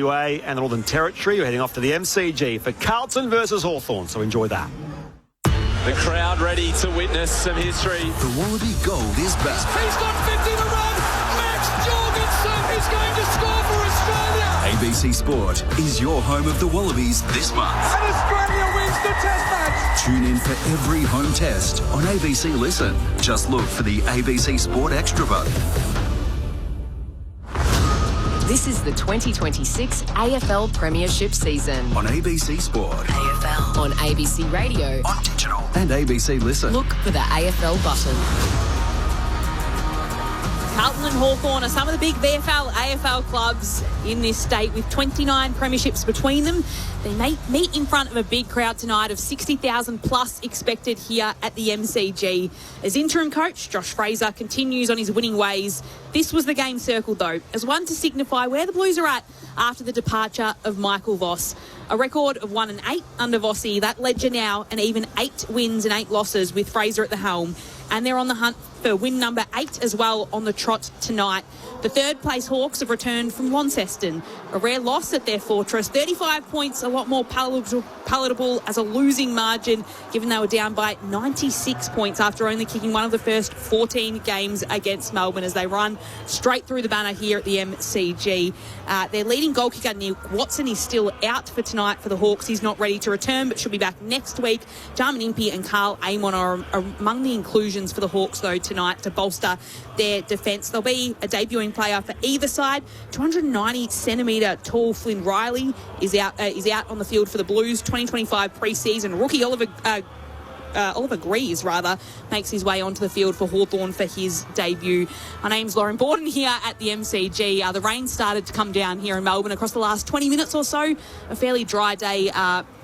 UA and the Northern Territory. We're heading off to the MCG for Carlton versus Hawthorn, so enjoy that. The crowd ready to witness some history. The Wallaby Gold is back. He's got 50 to run. Max Jorgensen is going to score for Australia. ABC Sport is your home of the Wallabies this month. And Australia wins the Test match. Tune in for every home test on ABC Listen. Just look for the ABC Sport Extra button. This is the 2026 AFL Premiership season. On ABC Sport. AFL. On ABC Radio. On digital. And ABC Listen. Look for the AFL button. Carlton and Hawthorn are some of the big VFL, AFL clubs in this state with 29 premierships between them. They meet in front of a big crowd tonight of 60,000 plus expected here at the MCG. As interim coach, Josh Fraser continues on his winning ways. This was the game circled, though, as one to signify where the Blues are at after the departure of Michael Voss. A record of 1-8 under Vossi. That led you now an even 8 wins and 8 losses with Fraser at the helm. And they're on the hunt for win number 8 as well on the trot tonight. The third place Hawks have returned from Launceston. A rare loss at their fortress. 35 points, a lot more palatable as a losing margin, given they were down by 96 points after only kicking one of the first 14 games against Melbourne as they run straight through the banner here at the MCG. Their leading goal kicker, Nick Watson, is still out for tonight for the Hawks. He's not ready to return, but should be back next week. Jarman Impey and Carl Amon are among the inclusions for the Hawks, though, tonight to bolster their defence. There'll be a debuting player for either side. 290-centimetre tall Flynn Riley is out on the field for the Blues. 2025 pre-season rookie Oliver Greaves, makes his way onto the field for Hawthorn for his debut. My name's Lauren Borden here at the MCG. The rain started to come down here in Melbourne across the last 20 minutes or so. A fairly dry day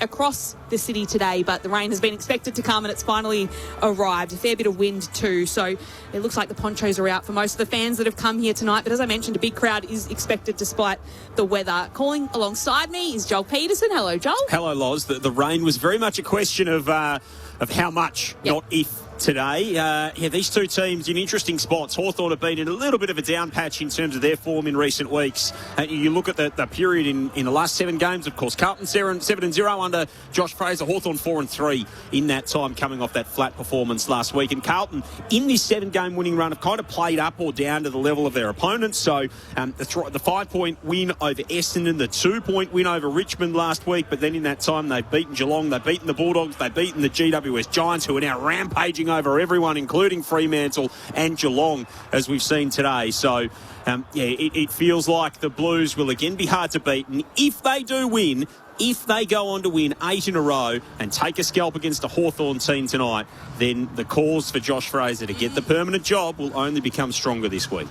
across the city today, but the rain has been expected to come and it's finally arrived. A fair bit of wind too, so it looks like the ponchos are out for most of the fans that have come here tonight. But as I mentioned, a big crowd is expected despite the weather. Calling alongside me is Joel Peterson. Hello, Joel. Hello, Loz. The rain was very much a question of how much, not if, today. These two teams in interesting spots. Hawthorn have been in a little bit of a down patch in terms of their form in recent weeks. You look at the period in the last 7 games, of course, Carlton 7-0 under Josh Fraser, Hawthorn 4-3 in that time, coming off that flat performance last week. And Carlton, in this 7-game winning run, have kind of played up or down to the level of their opponents. So the 5-point win over Essendon, the 2-point win over Richmond last week, but then in that time they've beaten Geelong, they've beaten the Bulldogs, they've beaten the GWS Giants, who are now rampaging over everyone, including Fremantle and Geelong, as we've seen today. So, it feels like the Blues will again be hard to beat. And if they do win, if they go on to win 8 in a row and take a scalp against a Hawthorn team tonight, then the cause for Josh Fraser to get the permanent job will only become stronger this week.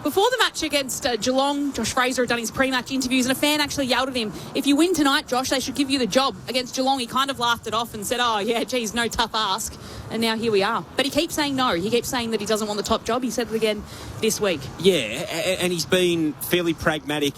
Before the match against Geelong, Josh Fraser had done his pre-match interviews and a fan actually yelled at him, "If you win tonight, Josh, they should give you the job." Against Geelong, he kind of laughed it off and said, "Oh, yeah, geez, no tough ask." And now here we are. But he keeps saying no. He keeps saying that he doesn't want the top job. He said it again this week. Yeah, and he's been fairly pragmatic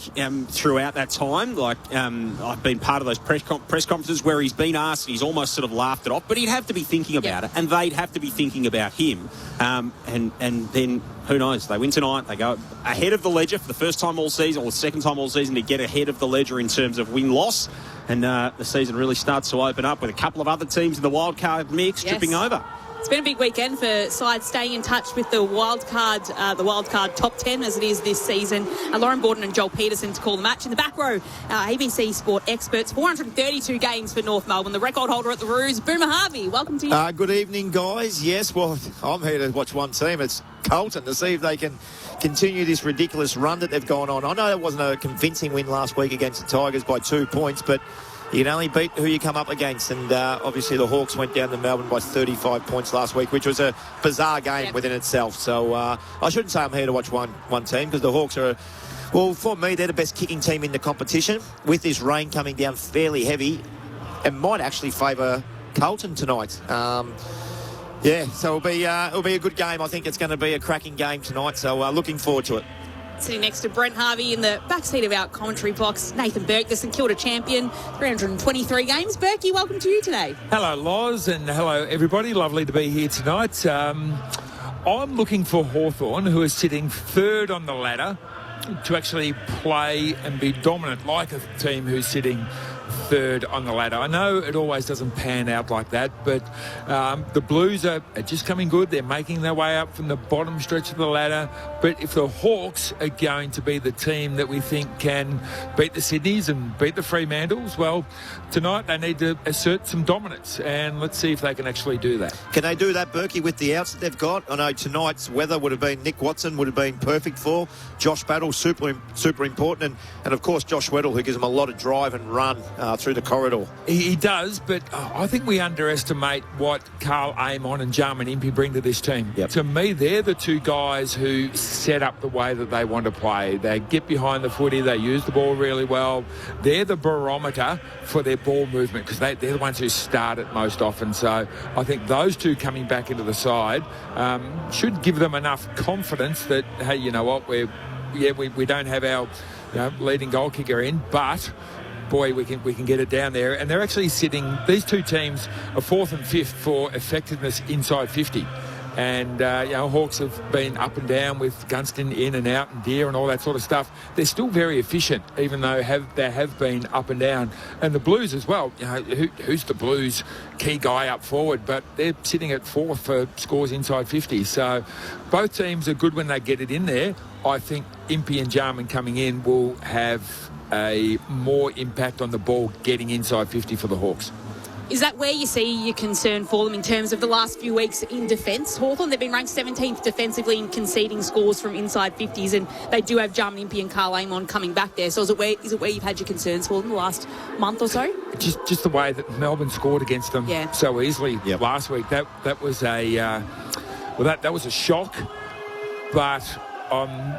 throughout that time. Like, I've been part of those press conferences where he's been asked and he's almost sort of laughed it off. But he'd have to be thinking about it, and they'd have to be thinking about him. And then, who knows? They win tonight. They go ahead of the ledger for the first time all season, or the second time all season, to get ahead of the ledger in terms of win-loss. And the season really starts to open up with a couple of other teams in the wildcard mix tripping over. It's been a big weekend for sides staying in touch with the wildcard top 10 as it is this season. Lauren Borden and Joel Peterson to call the match. In the back row, ABC Sport experts, 432 games for North Melbourne. The record holder at the Roos, Boomer Harvey. Welcome to you. Good evening, guys. Yes, well, I'm here to watch one team. It's Carlton, to see if they can continue this ridiculous run that they've gone on. I know it wasn't a convincing win last week against the Tigers by 2 points, but you can only beat who you come up against. And obviously the Hawks went down to Melbourne by 35 points last week, which was a bizarre game within itself. So I shouldn't say I'm here to watch one team, because the Hawks are, well, for me, they're the best kicking team in the competition. With this rain coming down fairly heavy, it might actually favour Carlton tonight. So it'll be a good game. I think it's going to be a cracking game tonight. So looking forward to it. Sitting next to Brent Harvey in the backseat of our commentary box, Nathan Burke, the St Kilda champion, 323 games. Berkey, welcome to you today. Hello, Loz, and hello, everybody. Lovely to be here tonight. I'm looking for Hawthorn, who is sitting third on the ladder to actually play and be dominant like a team who's sitting third on the ladder. I know it always doesn't pan out like that, but the Blues are just coming good. They're making their way up from the bottom stretch of the ladder. But if the Hawks are going to be the team that we think can beat the Sydneys and beat the Fremantles, well, tonight they need to assert some dominance, and let's see if they can actually do that. Can they do that, Berkey, with the outs that they've got? I know tonight's weather would have been Nick Watson would have been perfect for. Josh Battle, super important. And of course, Josh Weddle, who gives them a lot of drive and run through the corridor. He does, but I think we underestimate what Carl Amon and Jarman Impey bring to this team. Yep. To me, they're the two guys who set up the way that they want to play. They get behind the footy, they use the ball really well. They're the barometer for their ball movement because they're the ones who start it most often. So I think those two coming back into the side should give them enough confidence that, hey, you know what, we don't have our leading goal kicker in, but boy, we can get it down there. And they're actually sitting, these two teams are 4th and 5th for effectiveness inside 50. And, Hawks have been up and down with Gunston in and out and Deer and all that sort of stuff. They're still very efficient, even though they have been up and down. And the Blues as well. Who's the Blues key guy up forward? But they're sitting at 4th for scores inside 50. So both teams are good when they get it in there. I think Impey and Jarman coming in will have a more impact on the ball getting inside 50 for the Hawks. Is that where you see your concern for them in terms of the last few weeks in defence? Hawthorn, they've been ranked 17th defensively in conceding scores from inside 50s, and they do have Jarman Impey and Carl Amon coming back there. So is it where you've had your concerns for them the last month or so? Just the way that Melbourne scored against them so easily last week. That was that was a shock. But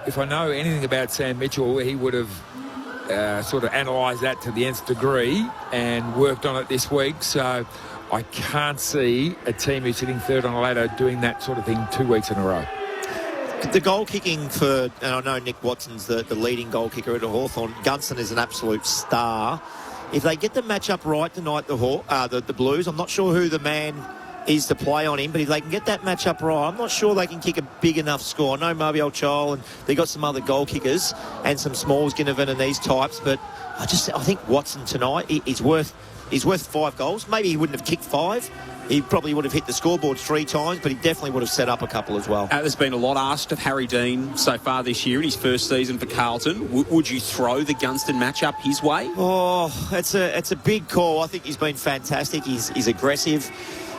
if I know anything about Sam Mitchell, he would have sort of analysed that to the nth degree and worked on it this week. So I can't see a team who's sitting third on a ladder doing that sort of thing 2 weeks in a row. The goal kicking for, and I know Nick Watson's the leading goal kicker at Hawthorn. Gunston is an absolute star. If they get the match-up right tonight, the Blues, I'm not sure who the man is to play on him, but if they can get that match up right, I'm not sure they can kick a big enough score. I know Moby Old and they got some other goal kickers and some Smalls, Ginnivan and these types, but I think Watson tonight is worth 5 goals. Maybe he wouldn't have kicked 5. He probably would have hit the scoreboard 3 times, but he definitely would have set up a couple as well. There's been a lot asked of Harry Dean so far this year in his first season for Carlton. Would you throw the Gunston matchup his way? Oh, it's a big call. I think he's been fantastic. He's aggressive.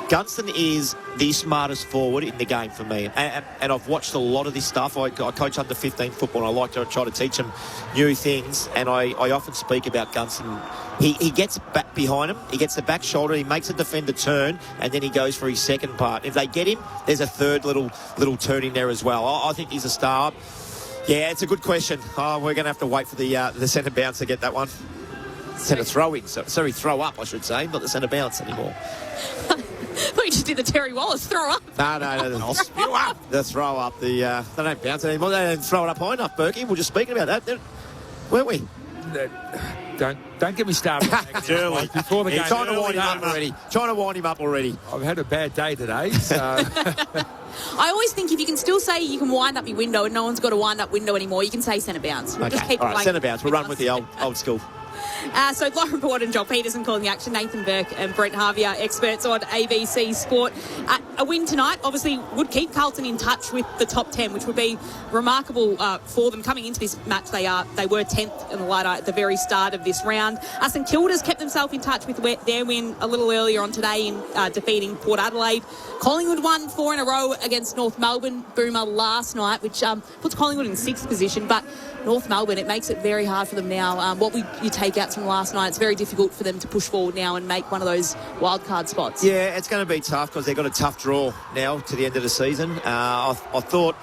Gunston is the smartest forward in the game for me. And I've watched a lot of this stuff. I coach under 15 football, and I like to try to teach them new things. And I often speak about Gunston. He gets back behind him. He gets the back shoulder. He makes a defender turn, and then he goes for his second part. If they get him, there's a third little turn in there as well. I think he's a star. Yeah, it's a good question. We're going to have to wait for the centre bounce to get that one. Centre throw-in. Sorry, throw up, I should say, not the centre bounce anymore. I thought you just did the Terry Wallace throw up. No. I'll spew up. The throw up. They don't bounce anymore. They don't throw it up high enough, Berkey. We're just speaking about that, weren't we? Don't get me started. Early. Before the game. Trying to wind him up already. I've had a bad day today, so... I always think if you can still say you can wind up your window and no one's got a wind up window anymore, you can say centre bounce. Okay. Just keep all right, centre bounce. We'll run with the old school. So Lauren Port and Joel Peterson calling the action. Nathan Burke and Brent Harvey are experts on ABC Sport. A win tonight obviously would keep Carlton in touch with the top 10, which would be remarkable for them. Coming into this match, they were 10th in the ladder at the very start of this round. St Kilda's kept themselves in touch with their win a little earlier on today in defeating Port Adelaide. Collingwood won 4 in a row against North Melbourne Boomer last night, which puts Collingwood in 6th position. But North Melbourne, it makes it very hard for them now. What would you take out from last night? It's very difficult for them to push forward now and make one of those wildcard spots. Yeah, it's going to be tough because they've got a tough draw now to the end of the season. I thought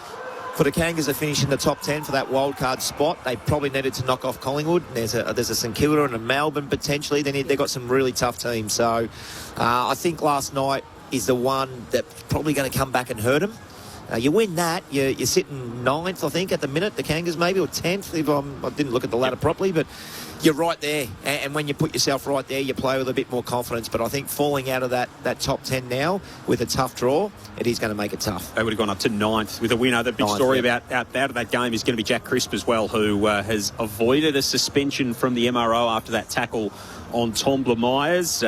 for the Kangas to finish in the top 10 for that wildcard spot, they probably needed to knock off Collingwood. There's a St Kilda and a Melbourne potentially. They've got some really tough teams. So I think last night is the one that's probably going to come back and hurt them. You win that, you're sitting 9th, I think, at the minute, the Kangas maybe, or 10th. I didn't look at the ladder properly, but you're right there. And when you put yourself right there, you play with a bit more confidence. But I think falling out of that top 10 now with a tough draw, it is going to make it tough. They would have gone up to 9th with a winner. The big story about out of that game is going to be Jack Crisp as well, who has avoided a suspension from the MRO after that tackle on Tom Myers.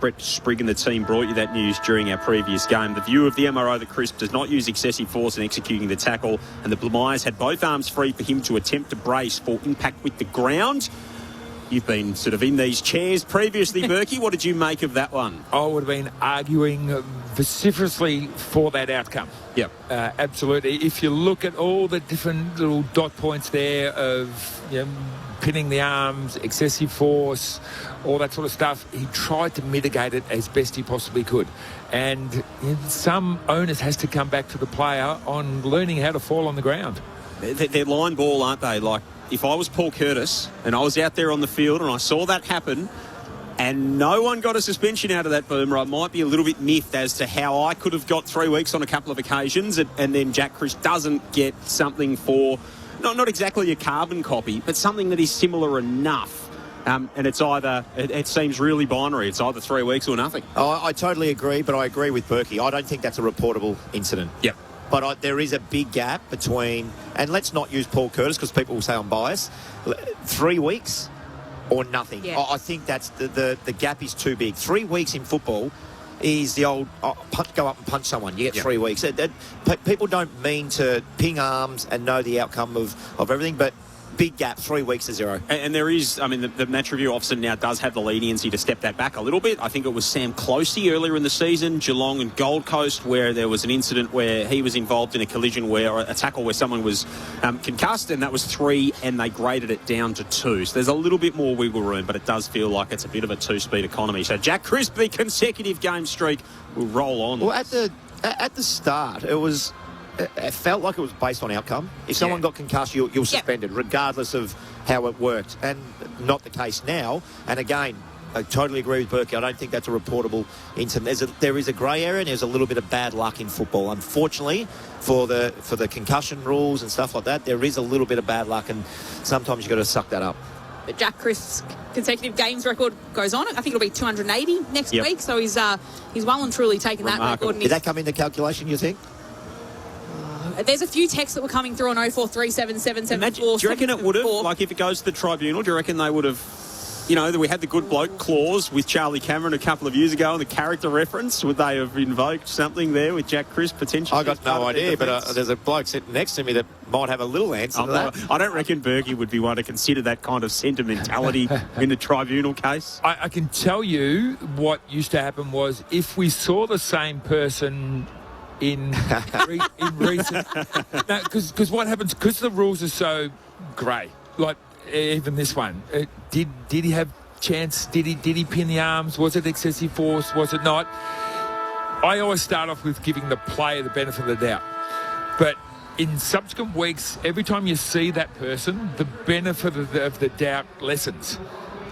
Brett Sprigg and the team brought you that news during our previous game. The view of the MRO that Crisp does not use excessive force in executing the tackle, and the Myers had both arms free for him to attempt to brace for impact with the ground. You've been sort of in these chairs previously, Berkey. What did you make of that one? I would have been arguing vociferously for that outcome. Yep. Absolutely. If you look at all the different little dot points there of pinning the arms, excessive force, all that sort of stuff, he tried to mitigate it as best he possibly could. And some onus has to come back to the player on learning how to fall on the ground. They're line ball, aren't they? Like, if I was Paul Curtis and I was out there on the field and I saw that happen and no one got a suspension out of that, Boomer, I might be a little bit miffed as to how I could have got 3 weeks on a couple of occasions and then Jack Crisp doesn't get something for, not exactly a carbon copy, but something that is similar enough. And it's either, it seems really binary. It's either 3 weeks or nothing. Oh, I totally agree, but I agree with Berkey. I don't think that's a reportable incident. Yep. But there is a big gap between, and let's not use Paul Curtis because people will say I'm biased, 3 weeks or nothing. Yeah. I think that's the gap is too big. 3 weeks in football is the old go up and punch someone. You get 3 weeks. People don't mean to ping arms and know the outcome of everything, but big gap, 3 weeks to 0. And there is, I mean, the match review officer now does have the leniency to step that back a little bit. I think it was Sam Closey earlier in the season, Geelong and Gold Coast, where there was an incident where he was involved in a collision or a tackle where someone was concussed, and that was 3, and they graded it down to 2. So there's a little bit more wiggle room, but it does feel like it's a bit of a two-speed economy. So Jack Crisp, the consecutive game streak will roll on. Well, at the start, it felt like it was based on outcome. If someone got concussed, you're suspended, regardless of how it worked. And not the case now. And again, I totally agree with Berkey. I don't think that's a reportable incident. There is a grey area and there's a little bit of bad luck in football. Unfortunately, for the concussion rules and stuff like that, there is a little bit of bad luck, and sometimes you've got to suck that up. Jack Crisp's consecutive games record goes on. I think it'll be 280 next week. So he's well and truly taken that record. Did that come into calculation, you think? There's a few texts that were coming through on 04377774. Do you reckon it would have? Like, if it goes to the tribunal, do you reckon they would have? We had the good bloke clause with Charlie Cameron a couple of years ago and the character reference. Would they have invoked something there with Jack Crisp potentially? I got no idea, but there's a bloke sitting next to me that might have a little answer to that. I don't reckon Berkey would be one to consider that kind of sentimentality in the tribunal case. I can tell you what used to happen was if we saw the same person in recent, because what happens, because the rules are so grey, like even this one, did he have chance, did he pin the arms, was it excessive force, was it not? I always start off with giving the player the benefit of the doubt, but in subsequent weeks, every time you see that person, the benefit of the doubt lessens,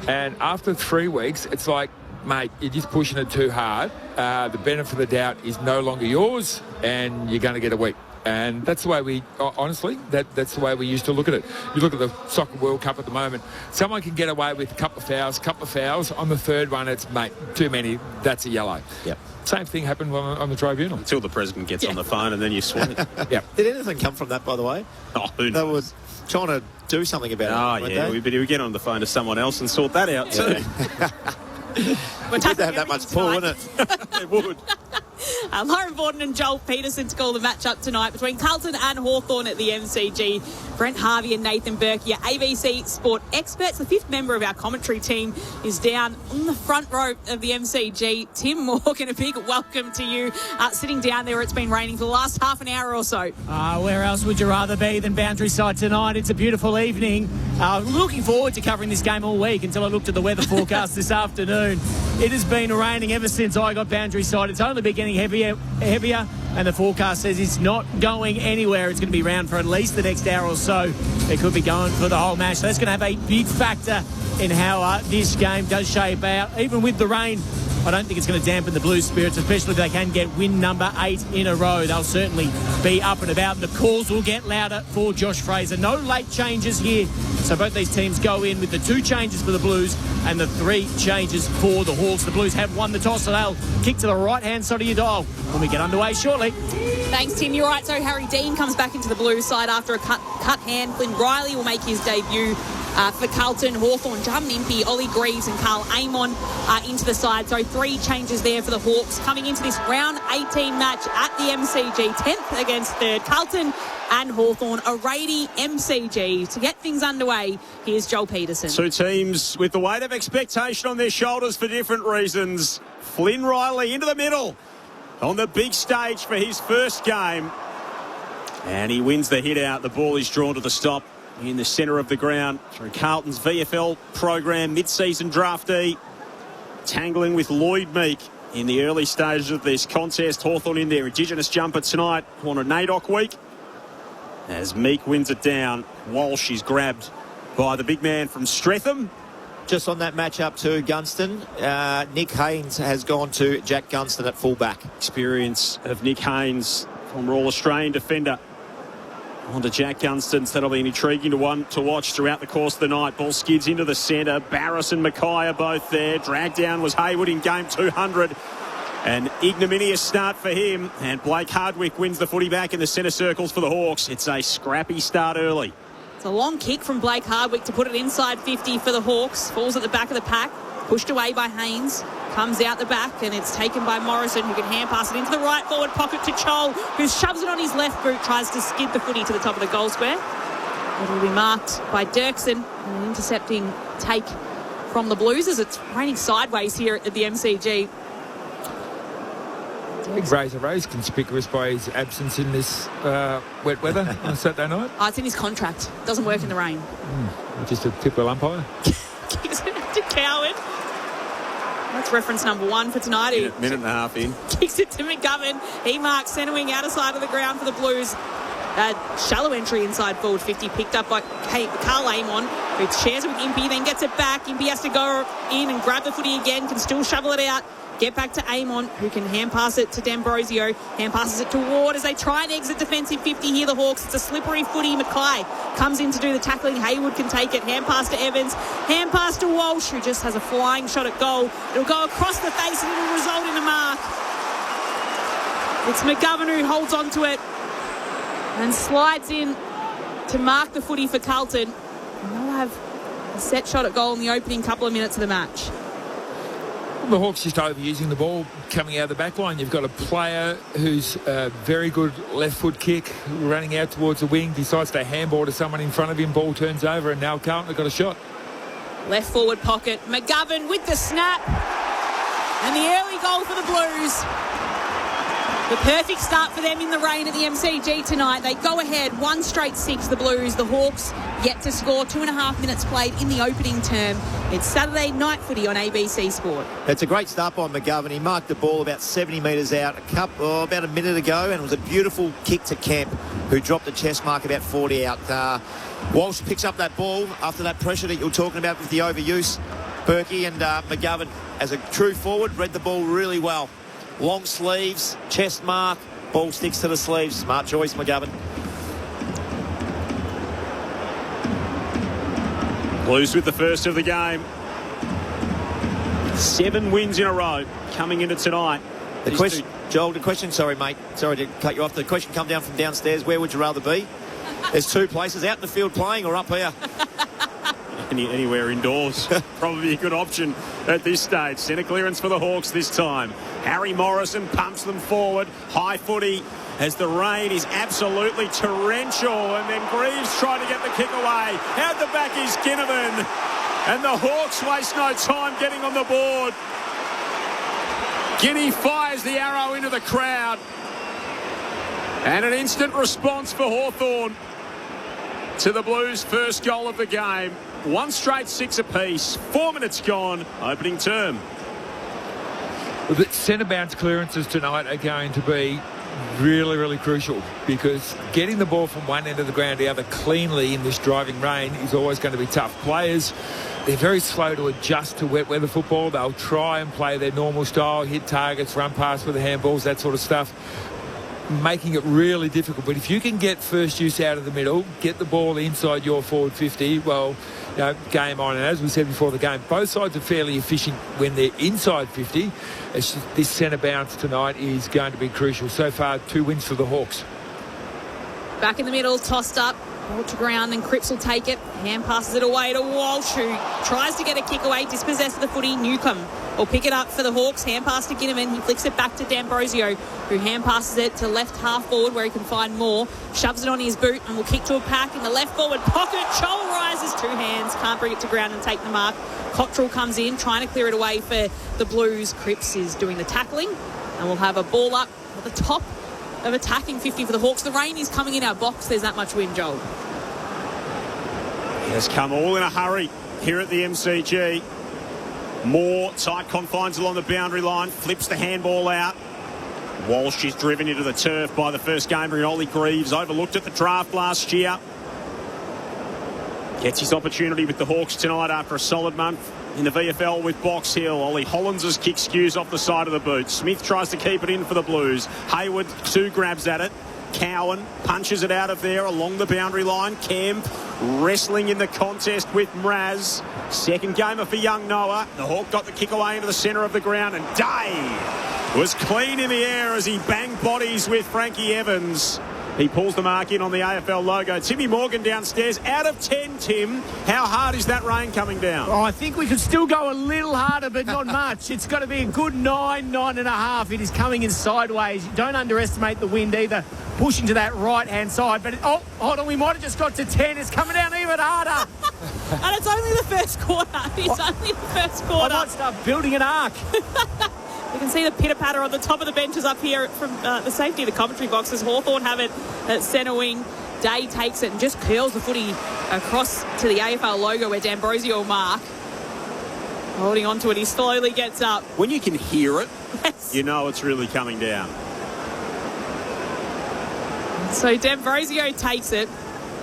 and after 3 weeks it's like, mate, you're just pushing it too hard. The benefit of the doubt is no longer yours, and you're going to get a week. And that's the way we, honestly, that's the way we used to look at it. You look at the Soccer World Cup at the moment, someone can get away with a couple of fouls. On the third one, it's, mate, too many, that's a yellow. Yep. Same thing happened on the tribunal. Until the president gets on the phone and then you swing it. Yep. Did anything come from that, by the way? Oh, who knows? They were trying to do something about it. Oh, yeah, we get on the phone to someone else and sort that out too. We're to have that much pull, wouldn't it? It would. Lauren Borden and Joel Peterson to call the match-up tonight between Carlton and Hawthorn at the MCG. Brent Harvey and Nathan Burke, your ABC Sport experts. The fifth member of our commentary team is down on the front row of the MCG. Tim Morgan, a big welcome to you. Sitting down there, it's been raining for the last half an hour or so. Where else would you rather be than Boundary Side tonight? It's a beautiful evening. Looking forward to covering this game all week until I looked at the weather forecast this afternoon. It has been raining ever since I got Boundary Side. It's only been getting heavier, and the forecast says it's not going anywhere. It's going to be around for at least the next hour or so. It could be going for the whole match. So that's going to have a big factor in how this game does shape out. Even with the rain I don't think it's going to dampen the Blues' spirits, especially if they can get win number 8 in a row. They'll certainly be up and about, and the calls will get louder for Josh Fraser. No late changes here. So both these teams go in with the 2 changes for the Blues and the 3 changes for the Hawks. The Blues have won the toss, so they'll kick to the right-hand side of your dial when we get underway shortly. Thanks, Tim. You're right. So Harry Dean comes back into the Blues side after a cut hand. Flynn Riley will make his debut for Carlton. Hawthorn, Jam Impey, Ollie Greaves and Carl Amon into the side. So 3 changes there for the Hawks coming into this round 18 match at the MCG. 10th against 3rd Carlton and Hawthorn. A rainy MCG. To get things underway, here's Joel Peterson. 2 teams with the weight of expectation on their shoulders for different reasons. Flynn Riley into the middle on the big stage for his first game. And he wins the hit out. The ball is drawn to the stop in the centre of the ground through Carlton's VFL program, mid-season draftee, tangling with Lloyd Meek in the early stages of this contest. Hawthorn in their Indigenous jumper tonight on a NAIDOC week. As Meek wins it down, Walsh is grabbed by the big man from Streatham. Just on that matchup too, Gunston, Nick Haynes has gone to Jack Gunston at fullback. Experience of Nick Haynes, former All-Australian defender, on to Jack Gunston. That'll be an intriguing one to watch throughout the course of the night. Ball skids into the centre. Barris and Mackay are both there. Dragged down was Hayward in game 200. An ignominious start for him. And Blake Hardwick wins the footy back in the centre circles for the Hawks. It's a scrappy start early. It's a long kick from Blake Hardwick to put it inside 50 for the Hawks. Falls at the back of the pack. Pushed away by Haynes. Comes out the back, and it's taken by Morrison, who can hand pass it into the right forward pocket to Chol, who shoves it on his left boot, tries to skid the footy to the top of the goal square. It'll be marked by Dirksen, an intercepting take from the Blues as it's raining sideways here at the MCG. Razor Ray's conspicuous by his absence in this wet weather on Saturday night. Oh, it's in his contract. Doesn't work in the rain. Just a typical umpire. Gives it to Coward. That's reference number 1 for tonight. Minute and a half in. Kicks it to McGovern. He marks centre wing outer side of the ground for the Blues. Shallow entry inside forward 50, picked up by Carl Amon, who shares it with Impey, then gets it back. Impey has to go in and grab the footy again, can still shovel it out. Get back to Amon, who can hand pass it to D'Ambrosio. Hand passes it to Ward as they try and exit defensive 50 here, the Hawks. It's a slippery footy. Mackay comes in to do the tackling. Hayward can take it. Hand pass to Evans. Hand pass to Walsh, who just has a flying shot at goal. It'll go across the face and it'll result in a mark. It's McGovern who holds on to it and slides in to mark the footy for Carlton. And they'll have a set shot at goal in the opening couple of minutes of the match. The Hawks just overusing the ball coming out of the back line. You've got a player who's a very good left foot kick, running out towards the wing, decides to handball to someone in front of him, ball turns over, and now Carlton have got a shot. Left forward pocket, McGovern with the snap, and the early goal for the Blues. The perfect start for them in the rain at the MCG tonight. They go ahead 1 straight 6, the Blues. The Hawks yet to score. 2.5 minutes played in the opening term. It's Saturday night footy on ABC Sport. It's a great start by McGovern. He marked the ball about 70 metres out about a minute ago, and it was a beautiful kick to Kemp, who dropped the chest mark about 40 out. Walsh picks up that ball after that pressure that you're talking about with the overuse. Berkey and McGovern, as a true forward, read the ball really well. Long sleeves, chest mark, ball sticks to the sleeves. Smart choice, McGovern. Blues with the first of the game. 7 wins in a row coming into tonight. The question, sorry, mate. Sorry to cut you off. The question come down from downstairs. Where would you rather be? There's 2 places, out in the field playing or up here. Anywhere indoors. Probably a good option at this stage. Centre clearance for the Hawks this time. Harry Morrison pumps them forward. High footy as the rain is absolutely torrential. And then Greaves trying to get the kick away. Out the back is Ginnivan. And the Hawks waste no time getting on the board. Guinea fires the arrow into the crowd. And an instant response for Hawthorn to the Blues' first goal of the game. 1 straight 6 apiece. 4 minutes gone. Opening term. The centre bounce clearances tonight are going to be really, really crucial, because getting the ball from one end of the ground to the other cleanly in this driving rain is always going to be tough. Players they're very slow to adjust to wet weather football. They'll try and play their normal style, hit targets, run past with the handballs, that sort of stuff, making it really difficult. But if you can get first use out of the middle, get the ball inside your forward 50, well, game on. And as we said before the game, both sides are fairly efficient when they're inside 50. It's just, this centre bounce tonight is going to be crucial. So far, 2 wins for the Hawks. Back in the middle, tossed up, ball to ground, and Cripps will take it. Hand passes it away to Walsh, who tries to get a kick away, dispossessed the footy. Newcombe will pick it up for the Hawks. Hand pass to Ginnivan. He flicks it back to D'Ambrosio, who hand passes it to left half forward where he can find more. Shoves it on his boot and will kick to a pack in the left forward pocket. Chol rises 2 hands, can't bring it to ground and take the mark. Cottrell comes in, trying to clear it away for the Blues. Cripps is doing the tackling, and we'll have a ball up at the top of attacking 50 for the Hawks. The rain is coming in our box. There's that much wind, Joel. It has come all in a hurry here at the MCG. Moore, tight confines along the boundary line, flips the handball out. Walsh is driven into the turf by the first gamer in Ollie Greaves, overlooked at the draft last year. Gets his opportunity with the Hawks tonight after a solid month in the VFL with Box Hill. Ollie Hollands' kick skews off the side of the boot. Smith tries to keep it in for the Blues. Hayward, 2 grabs at it. Cowan punches it out of there along the boundary line. Kemp wrestling in the contest with Mraz. Second gamer for young Noah. The Hawk got the kick away into the centre of the ground, and Day was clean in the air as he banged bodies with Frankie Evans. He pulls the mark in on the AFL logo. Timmy Morgan downstairs. Out of 10, Tim. How hard is that rain coming down? Oh, I think we could still go a little harder, but not much. It's got to be a good 9.5. It is coming in sideways. Don't underestimate the wind either. Pushing to that right-hand side. But, hold on, we might have just got to 10. It's coming down even harder. And it's only the first quarter. It's only the first quarter. I might start building an arc. You can see the pitter-patter on the top of the benches up here from the safety of the commentary boxes. Hawthorn have it at centre wing. Day takes it and just curls the footy across to the AFL logo where D'Ambrosio will mark. Holding on to it, he slowly gets up. When you can hear it, yes, you know it's really coming down. So D'Ambrosio takes it.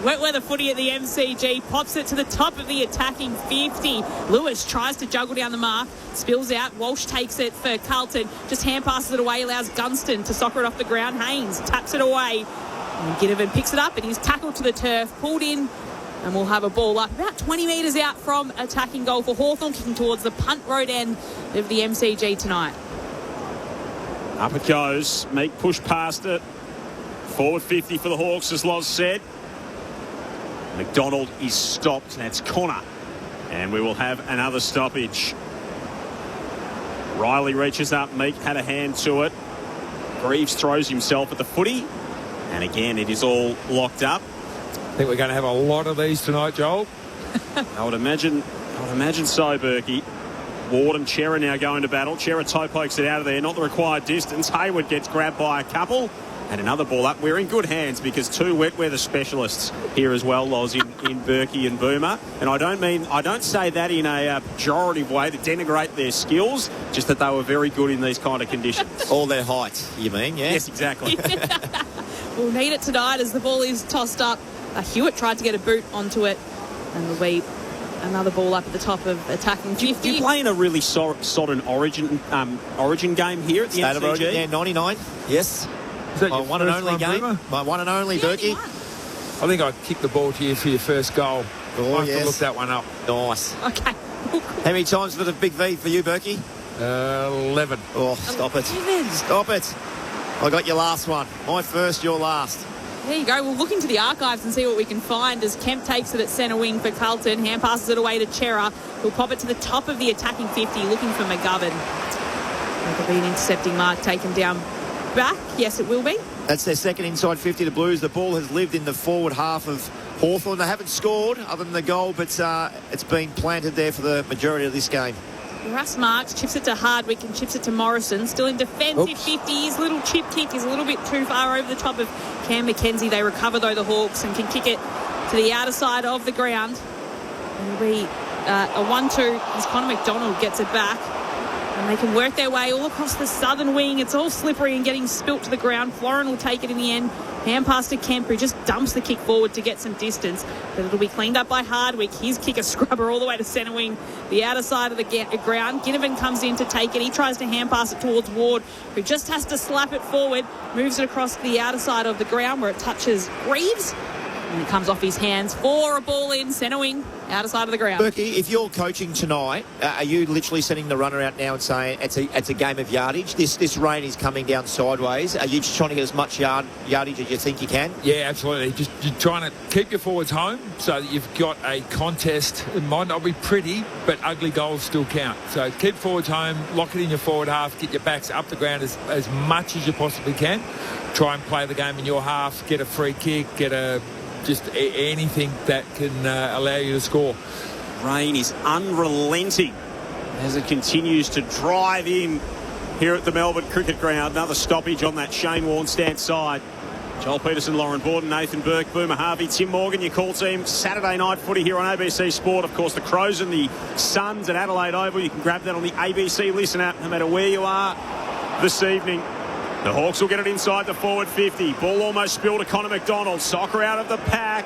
Wet weather footy at the MCG, pops it to the top of the attacking 50. Lewis tries to juggle down the mark, spills out. Walsh takes it for Carlton, just hand passes it away, allows Gunston to soccer it off the ground. Haynes taps it away, and Ginnivan picks it up, and he's tackled to the turf, pulled in, and we'll have a ball up about 20 metres out from attacking goal for Hawthorn, kicking towards the punt road end of the MCG tonight. Up it goes. Meek push past it. Forward 50 for the Hawks, as Loz said. McDonald is stopped. That's Connor. And we will have another stoppage. Riley reaches up. Meek had a hand to it. Greaves throws himself at the footy. And again, it is all locked up. I think we're going to have a lot of these tonight, Joel. I would imagine so, Berkey. Ward and Chera now going to battle. Chera toe pokes it out of there. Not the required distance. Hayward gets grabbed by a couple. And another ball up. We're in good hands because 2 wet weather specialists here as well, Loz, in Berkey and Boomer. And I don't say that in a pejorative way to denigrate their skills, just that they were very good in these kind of conditions. All their height, you mean, yeah? Yes, exactly. We'll need it tonight as the ball is tossed up. Hewitt tried to get a boot onto it, and there'll be another ball up at the top of attacking 50. Do you play in a really sodden Origin game here at the State MCG? of Origin, yeah, 99, yes. Is that my your one and first only one, game. Boomer? My one and only, Berkey. I think I'd kick the ball to you for your first goal. Oh, I'll have yes. to look that one up. Nice. Okay. How many times for the big V for you, Berkey? 11. Oh, stop it. Stop it. I got your last one. My first, your last. There you go. We'll look into the archives and see what we can find as Kemp takes it at centre wing for Carlton. Hand passes it away to Chera, who'll pop it to the top of the attacking 50, looking for McGovern. There'll be an intercepting mark taken down back. Yes, it will be. That's their second inside 50 to Blues. The ball has lived in the forward half of Hawthorn. They haven't scored other than the goal, but it's been planted there for the majority of this game. Russ Marks chips it to Hardwick and chips it to Morrison. Still in defensive 50. His little chip kick is a little bit too far over the top of Cam McKenzie. They recover, though, the Hawks, and can kick it to the outer side of the ground. It'll be a 1-2 as Connor McDonald gets it back. And they can work their way all across the southern wing. It's all slippery and getting spilt to the ground. Florin will take it in the end. Hand pass to Kemp, who just dumps the kick forward to get some distance. But it'll be cleaned up by Hardwick. His kick a scrubber all the way to centre wing, the outer side of the ground. Ginnivan comes in to take it. He tries to hand pass it towards Ward, who just has to slap it forward. Moves it across the outer side of the ground where it touches Reeves. And it comes off his hands for a ball in centre wing, outer side of the ground. Berkey, if you're coaching tonight, are you literally sending the runner out now and saying it's a game of yardage? This rain is coming down sideways. Are you just trying to get as much yardage as you think you can? Yeah, absolutely. Just you're trying to keep your forwards home so that you've got a contest. It might not be pretty, but ugly goals still count. So keep forwards home, lock it in your forward half, get your backs up the ground as much as you possibly can. Try and play the game in your half, get a free kick, just anything that can allow you to score. Rain is unrelenting as it continues to drive in here at the Melbourne Cricket Ground. Another stoppage on that Shane Warnstand side. Joel Peterson, Lauren Borden, Nathan Burke, Boomer Harvey, Tim Morgan, your call team. Saturday night footy here on ABC Sport. Of course, the Crows and the Suns at Adelaide Oval. You can grab that on the ABC Listen app no matter where you are this evening. The Hawks will get it inside the forward 50. Ball almost spilled to Connor McDonald. Soccer out of the pack.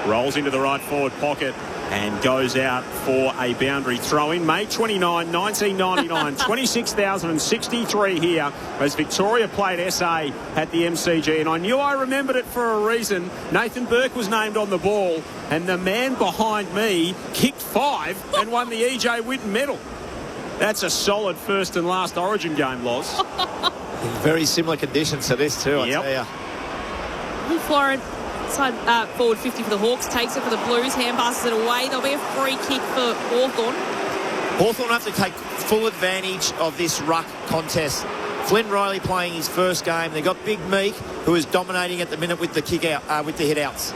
Rolls into the right forward pocket and goes out for a boundary throw-in. May 29, 1999. 26,063 here as Victoria played SA at the MCG. And I knew I remembered it for a reason. Nathan Burke was named on the ball. And the man behind me kicked 5 and won the E.J. Whitten medal. That's a solid first and last Origin game, Loz. Very similar conditions to this too, I tell you. Florin, side forward 50 for the Hawks, takes it for the Blues, hand passes it away. There'll be a free kick for Hawthorn. Hawthorn have to take full advantage of this ruck contest. Flynn Riley playing his first game. They've got Big Meek, who is dominating at the minute with the kick out, with the hit outs.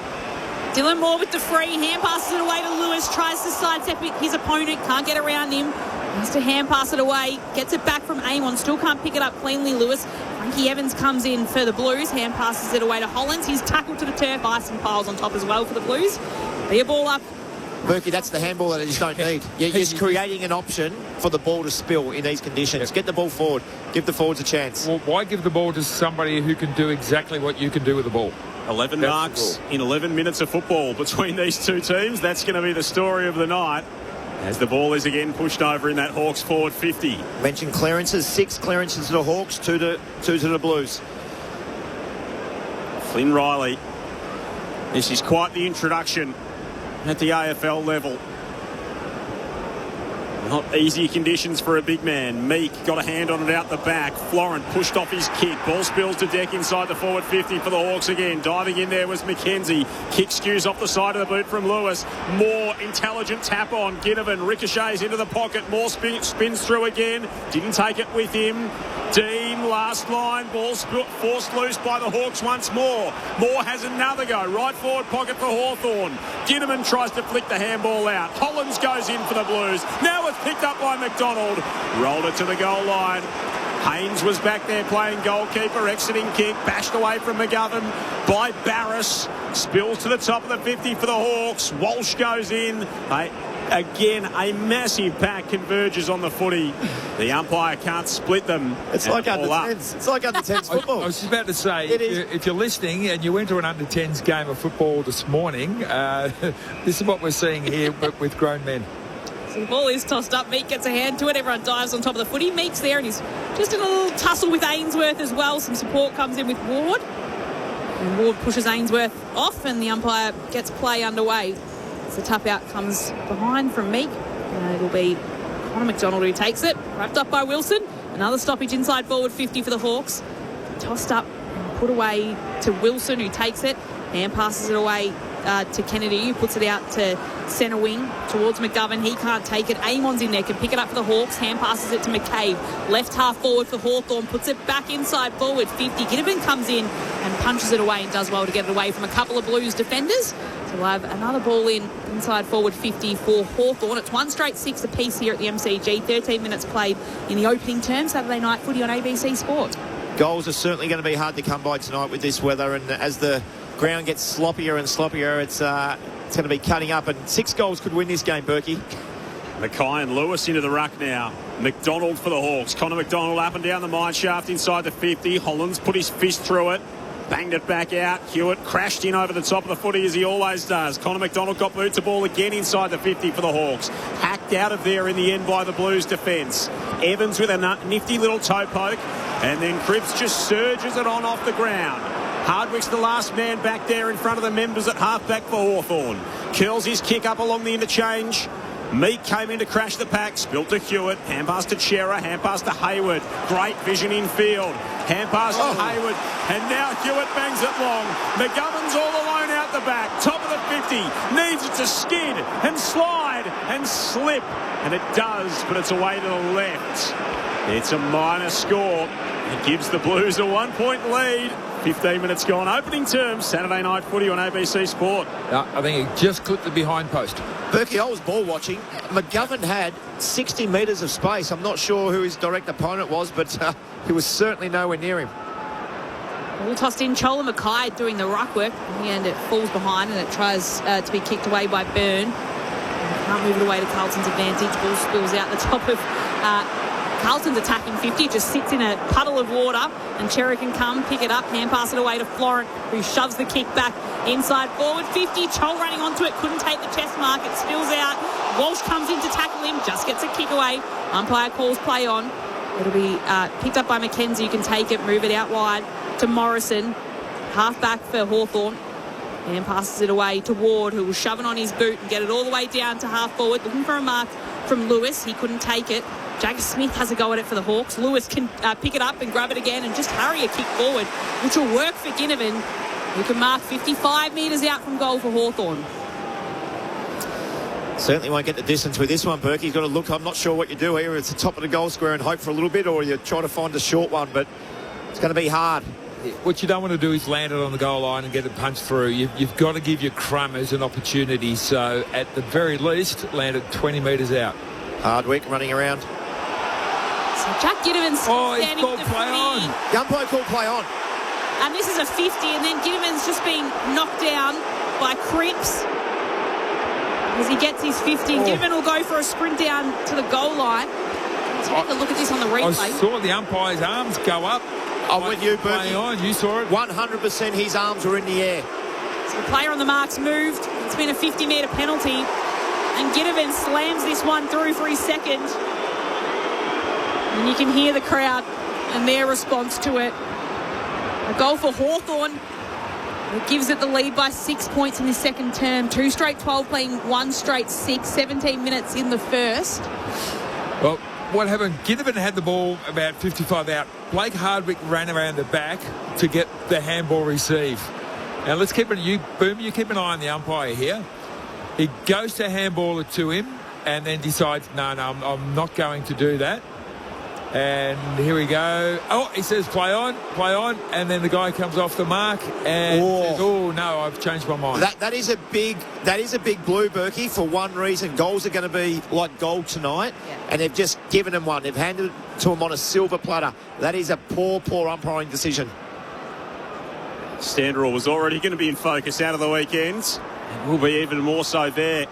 Dylan Moore with the free, hand passes it away to Lewis, tries to sidestep his opponent, can't get around him. Wants to hand pass it away, gets it back from Amon, still can't pick it up cleanly, Lewis. Frankie Evans comes in for the Blues, hand passes it away to Hollands. He's tackled to the turf, ice and piles on top as well for the Blues. Be a ball up. Berkey, that's the handball that I just don't need. You're creating an option for the ball to spill in these conditions. Get the ball forward. Give the forwards a chance. Well, why give the ball to somebody who can do exactly what you can do with the ball? 11 marks in 11 minutes of football between these two teams. That's going to be the story of the night as the ball is again pushed over in that Hawks forward 50. Mentioned clearances, 6 clearances to the Hawks, 2 to the Blues. Flynn Riley. This is quite the introduction at the AFL level. Not easy conditions for a big man. Meek got a hand on it out the back. Florent pushed off his kick. Ball spills to deck inside the forward 50 for the Hawks again. Diving in there was McKenzie. Kick skews off the side of the boot from Lewis. More intelligent tap on. Ginnivan ricochets into the pocket. More spins through again. Didn't take it with him. Dean, last line. Ball forced loose by the Hawks once more. Moore has another go. Right forward pocket for Hawthorn. Ginnivan tries to flick the handball out. Hollands goes in for the Blues. Now it's picked up by McDonald. Rolled it to the goal line. Haynes was back there playing goalkeeper. Exiting kick. Bashed away from McGovern by Barris. Spills to the top of the 50 for the Hawks. Walsh goes in. Again, a massive pack converges on the footy. The umpire can't split them. It's like under 10s. It's like under 10s football. I was just about to say, if you're listening and you went to an under 10s game of football this morning, this is what we're seeing here, but with grown men. So the ball is tossed up. Meek gets a hand to it. Everyone dives on top of the footy. Meek's there and he's just in a little tussle with Ainsworth as well. Some support comes in with Ward. And Ward pushes Ainsworth off and the umpire gets play underway. The tap out comes behind from Meek. It'll be Connor McDonald who takes it. Wrapped up by Wilson. Another stoppage inside forward 50 for the Hawks. Tossed up and put away to Wilson who takes it. And passes it away to Kennedy who puts it out to centre wing towards McGovern. He can't take it. Amon's in there, can pick it up for the Hawks. Hand passes it to McCabe. Left half forward for Hawthorn. Puts it back inside forward 50. Ginnivan comes in and punches it away and does well to get it away from a couple of Blues defenders. So we'll have another ball inside forward 50 for Hawthorn. It's 1 straight 6 apiece here at the MCG. 13 minutes played in the opening term. Saturday night footy on ABC Sport. Goals are certainly going to be hard to come by tonight with this weather, and as the ground gets sloppier and sloppier, it's going to be cutting up, and 6 goals could win this game, Berkey. Mackay and Lewis into the ruck now. McDonald for the Hawks. Connor McDonald up and down the mine shaft inside the 50. Hollands put his fist through it. Banged it back out. Hewitt crashed in over the top of the footy as he always does. Connor McDonald got boot to ball again inside the 50 for the Hawks. Hacked out of there in the end by the Blues defence. Evans with a nifty little toe poke. And then Cripps just surges it on off the ground. Hardwick's the last man back there in front of the members at halfback for Hawthorn. Curls his kick up along the interchange. Meek came in to crash the pack, spilt to Hewitt, hand pass to Chera, hand pass to Hayward. Great vision in field. Hand pass to Hayward, and now Hewitt bangs it long. McGovern's all alone out the back, top of the 50, needs it to skid and slide and slip, and it does, but it's away to the left. It's a minor score. It gives the Blues a 1-point lead. 15 minutes gone. Opening terms, Saturday night footy on ABC Sport. I think he just clipped the behind post. Berkey, I was ball watching. McGovern had 60 metres of space. I'm not sure who his direct opponent was, but he was certainly nowhere near him. All tossed in. Chola Mackay doing the ruck work. In the end, it falls behind and it tries to be kicked away by Byrne. Can't move it away to Carlton's advantage. Ball spills out the top of Carlton's attacking 50. Just sits in a puddle of water, and Cherry can come, pick it up, hand pass it away to Florent, who shoves the kick back inside forward 50. Chol running onto it, couldn't take the chest mark. It spills out. Walsh comes in to tackle him, just gets a kick away. Umpire calls play on. It'll be picked up by McKenzie, who can take it, move it out wide to Morrison. Half back for Hawthorn. And passes it away to Ward, who was shoving on his boot and get it all the way down to half forward, looking for a mark from Lewis. He couldn't take it. Jagger Smith has a go at it for the Hawks. Lewis can pick it up and grab it again and just hurry a kick forward, which will work for Ginnivan, who can mark 55 metres out from goal for Hawthorn. Certainly won't get the distance with this one, Berkey. You've got to look. I'm not sure what you do here. It's the top of the goal square and hope for a little bit, or you try to find a short one, but it's going to be hard. What you don't want to do is land it on the goal line and get it punched through. You've got to give your crummers an opportunity. So at the very least, land it 20 metres out. Hardwick running around. So Jack Ginnivan's standing called play on. The umpire called play on. And this is a 50, and then Ginnivan's just been knocked down by Cripps as he gets his 50. And Ginnivan will go for a sprint down to the goal line. Let's take a look at this on the replay. I saw the umpire's arms go up. I'm with you, Berkey. On. You saw it. 100% his arms were in the air. So the player on the mark's moved. It's been a 50-metre penalty. And Ginnivan slams this one through for his second. And you can hear the crowd and their response to it. A goal for Hawthorn. It gives it the lead by 6 points in the second term. 2 straight 12 playing 1 straight 6. 17 minutes in the first. Well, what happened? Ginnivan had the ball about 55 out. Blake Hardwick ran around the back to get the handball receive. Now let's keep it. You keep an eye on the umpire here. He goes to handball it to him and then decides, no, I'm not going to do that. And here we go. Oh, he says play on, and then the guy comes off the mark and says, oh no, I've changed my mind. That is a big blue, Berkey, for one reason. Goals are going to be like gold tonight, and they've just given him one. They've handed it to him on a silver platter. That is a poor umpiring decision. Standerall was already going to be in focus out of the weekend. It will be even more so there.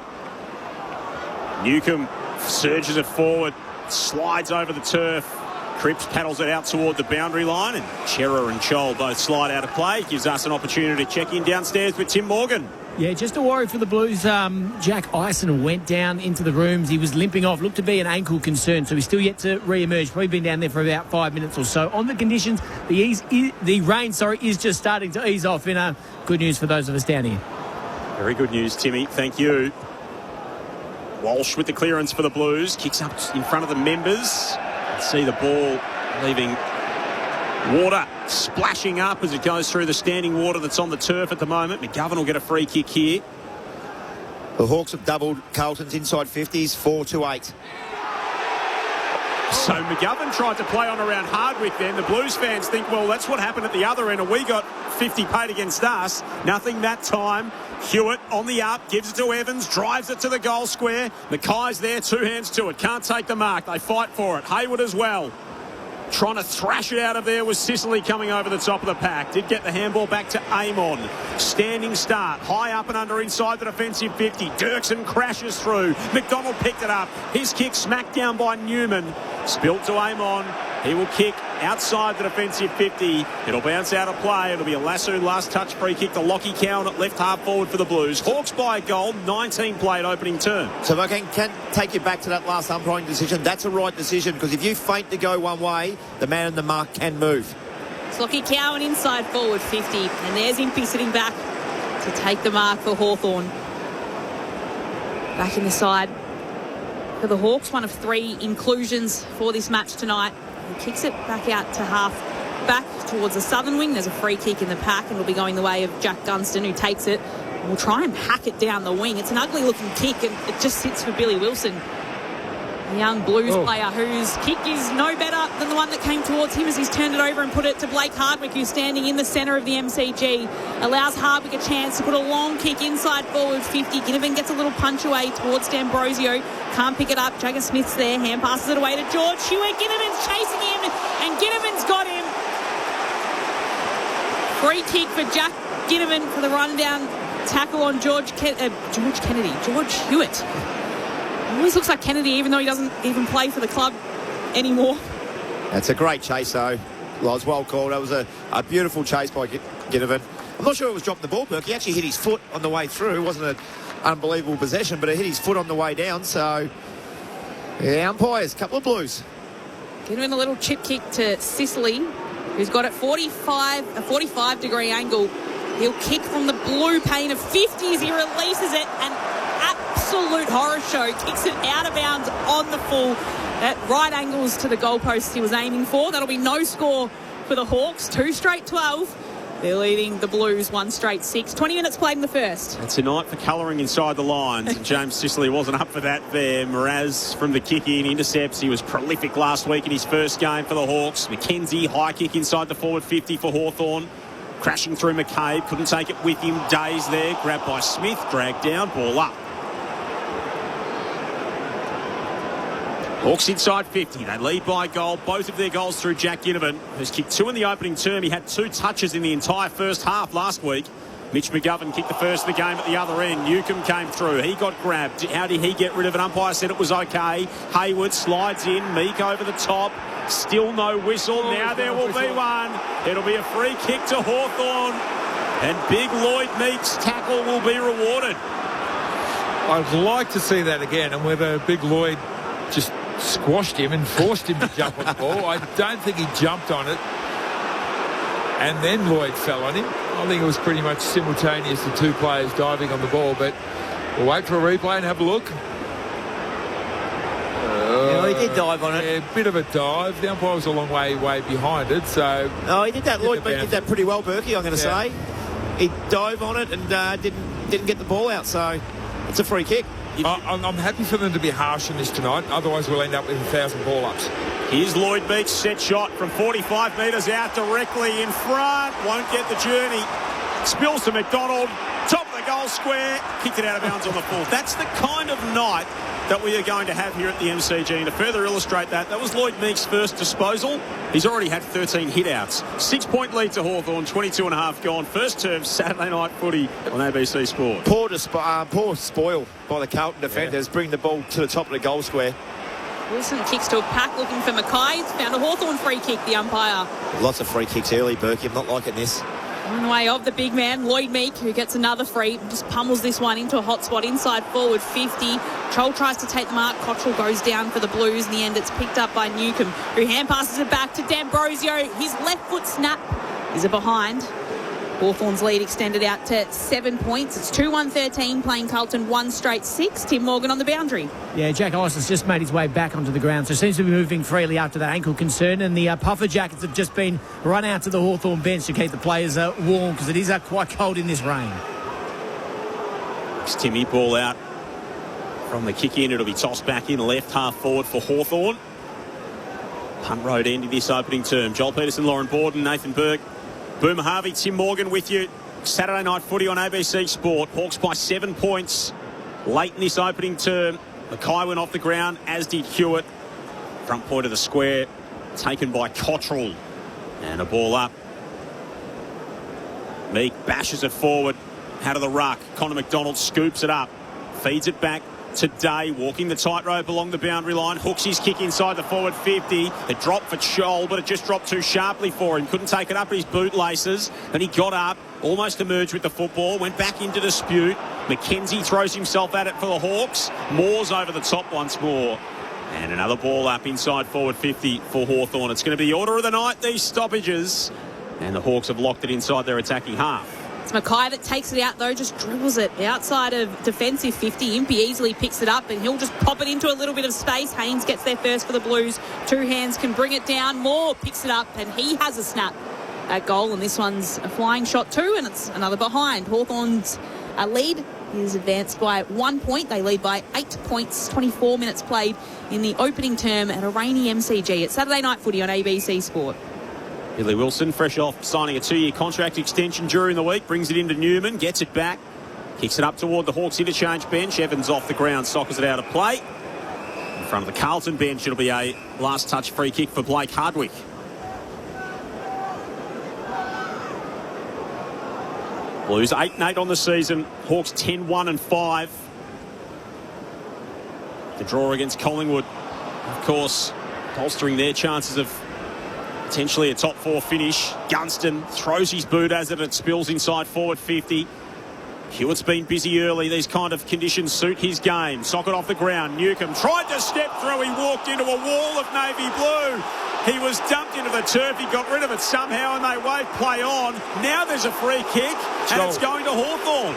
Newcomb surges it forward, slides over the turf. Cripps paddles it out toward the boundary line, and Chera and Chol both slide out of play. Gives us an opportunity to check in downstairs with Tim Morgan. Yeah, just a worry for the Blues. Jack Ison went down into the rooms. He was limping off. Looked to be an ankle concern, so he's still yet to re-emerge. Probably been down there for about 5 minutes or so. On the conditions, the rain is just starting to ease off. Good news for those of us down here. Very good news, Timmy. Thank you. Walsh with the clearance for the Blues. Kicks up in front of the members. See the ball leaving water splashing up as it goes through the standing water that's on the turf at the moment. McGovern will get a free kick here. The Hawks have doubled Carlton's inside 50s, 4-8. So McGovern tried to play on around Hardwick then. The Blues fans think, well, that's what happened at the other end, and we got 50 paid against us. Nothing that time. Hewitt on the up, gives it to Evans, drives it to the goal square. Mackay's there, 2 hands to it. Can't take the mark. They fight for it. Hayward as well. Trying to thrash it out of there was Sicily coming over the top of the pack. Did get the handball back to Amon. Standing start. High up and under inside the defensive 50. Dirksen crashes through. McDonald picked it up. His kick smacked down by Newman. Spilled to Amon. He will kick outside the defensive 50. It'll bounce out of play. It'll be a Lassoon last touch free kick to Lockie Cowan at left half forward for the Blues. Hawks by a goal. 19 played opening term. So if I can take you back to that last umpiring decision, that's a right decision, because if you feint to go one way, the man in the mark can move. It's Lockie Cowan inside forward 50. And there's Impey sitting back to take the mark for Hawthorn. Back in the side for the Hawks. One of 3 inclusions for this match tonight. He kicks it back out to half back towards the southern wing. There's a free kick in the pack and it'll be going the way of Jack Dunstan, who takes it and will try and hack it down the wing. It's an ugly looking kick and it just sits for Billy Wilson, a young Blues player whose kick is no better than the one that came towards him as he's turned it over and put it to Blake Hardwick, who's standing in the centre of the MCG. Allows Hardwick a chance to put a long kick inside forward 50. Ginnivan gets a little punch away towards D'Ambrosio. Can't pick it up. Jagger Smith's there. Hand passes it away to George Hewitt. Ginnivan's chasing him and Ginnivan's got him. Free kick for Jack Ginnivan for the rundown tackle on George Hewitt. Always looks like Kennedy, even though he doesn't even play for the club anymore. That's a great chase, though. Well, it's well called. That was a beautiful chase by Ginnivan. I'm not sure it was dropping the ball, Burke. He actually hit his foot on the way through. It wasn't an unbelievable possession, but it hit his foot on the way down. So, yeah, umpires, couple of Blues. Ginnivan a little chip kick to Sicily, who's got it a 45-degree angle. He'll kick from the blue pane of 50 as he releases it, and absolute horror show. Kicks it out of bounds on the full at right angles to the goalposts he was aiming for. That'll be no score for the Hawks. 2 straight 12. They're leading the Blues 1 straight 6. 20 minutes played in the first. It's a night for colouring inside the lines, and James Sicily wasn't up for that there. Mraz from the kick-in intercepts. He was prolific last week in his first game for the Hawks. McKenzie, high kick inside the forward 50 for Hawthorn. Crashing through McCabe, couldn't take it with him. Days there, grabbed by Smith, dragged down, ball up. Hawks inside 50. They lead by a goal. Both of their goals through Jack Ginnivan, who's kicked 2 in the opening term. He had 2 touches in the entire first half last week. Mitch McGovern kicked the first of the game at the other end. Newcomb came through. He got grabbed. How did he get rid of it? Umpire said it was okay. Hayward slides in. Meek over the top. Still no whistle. Now there will be one. It'll be a free kick to Hawthorn. And big Lloyd Meek's tackle will be rewarded. I'd like to see that again, and whether big Lloyd just squashed him and forced him to jump on the ball. I don't think he jumped on it and then Lloyd fell on him. I think it was pretty much simultaneous, the 2 players diving on the ball, but we'll wait for a replay and have a look. He did dive on it. Yeah, a bit of a dive. The umpire was a long way behind it, so... No, he did that. Lloyd did that pretty well, Berkey, I'm going to say. He dove on it and didn't get the ball out, so it's a free kick. I'm happy for them to be harsh on this tonight, otherwise we'll end up with 1,000 ball-ups. Here's Lloyd Meek's set shot from 45 metres out directly in front. Won't get the journey. Spills to McDonald. Top of the goal square. Kicked it out of bounds on the full. That's the kind of night that we are going to have here at the MCG. And to further illustrate that, that was Lloyd Meek's first disposal. He's already had 13 hit-outs. 6-point lead to Hawthorn, 22.5 gone. First term, Saturday night footy on ABC Sport. Poor spoil by the Carlton defenders. Bring the ball to the top of the goal square. Wilson kicks to a pack looking for Mackay. He's found a Hawthorn free kick, the umpire. Lots of free kicks early, Berkey. I'm not liking this. On the way of the big man, Lloyd Meek, who gets another free, just pummels this one into a hot spot inside forward 50. Troll tries to take the mark. Cottrell goes down for the Blues. In the end, it's picked up by Newcomb, who hand passes it back to D'Ambrosio. His left foot snap is a behind. Hawthorn's lead extended out to 7 points. It's 2-1-13, playing Carlton 1 straight 6. Tim Morgan on the boundary. Yeah, Jack Ellis has just made his way back onto the ground, so seems to be moving freely after that ankle concern. And the Puffer Jackets have just been run out to the Hawthorn bench to keep the players warm, because it is quite cold in this rain. It's Timmy, ball out from the kick in. It'll be tossed back in left half forward for Hawthorn. Hunt Road ending this opening term. Joel Peterson, Lauren Borden, Nathan Burke, Boomer Harvey, Tim Morgan with you. Saturday night footy on ABC Sport. Hawks by 7 points late in this opening term. Mackay went off the ground, as did Hewitt. Front point of the square taken by Cottrell. And a ball up. Meek bashes it forward. Out of the ruck. Connor McDonald scoops it up. Feeds it back to Day, walking the tightrope along the boundary line. Hooks his kick inside the forward 50. It dropped for Scholl, but it just dropped too sharply for him. Couldn't take it up at his bootlaces. Then he got up, almost emerged with the football, went back into dispute. McKenzie throws himself at it for the Hawks. Moore's over the top once more. And another ball up inside forward 50 for Hawthorn. It's going to be order of the night, these stoppages. And the Hawks have locked it inside their attacking half. It's Mackay that takes it out, though, just dribbles it outside of defensive 50. Impey easily picks it up, and he'll just pop it into a little bit of space. Haynes gets there first for the Blues. Two hands can bring it down. Moore picks it up, and he has a snap at goal. And this one's a flying shot too, and it's another behind. Hawthorn's lead is advanced by 1 point. They lead by 8 points. 24 minutes played in the opening term at a rainy MCG. It's Saturday Night Footy on ABC Sport. Billy Wilson, fresh off signing a 2-year contract extension during the week, brings it into Newman, gets it back, kicks it up toward the Hawks interchange bench. Evans off the ground, sockers it out of play. In front of the Carlton bench, it'll be a last touch free kick for Blake Hardwick. Blues 8-8 on the season. Hawks 10-1-5. The draw against Collingwood, of course, bolstering their chances of potentially a top 4 finish. Gunston throws his boot as it spills inside forward 50. Hewitt's been busy early. These kind of conditions suit his game. Socket off the ground. Newcomb tried to step through. He walked into a wall of navy blue. He was dumped into the turf. He got rid of it somehow, and they wave play on. Now there's a free kick, and it's going to Hawthorn.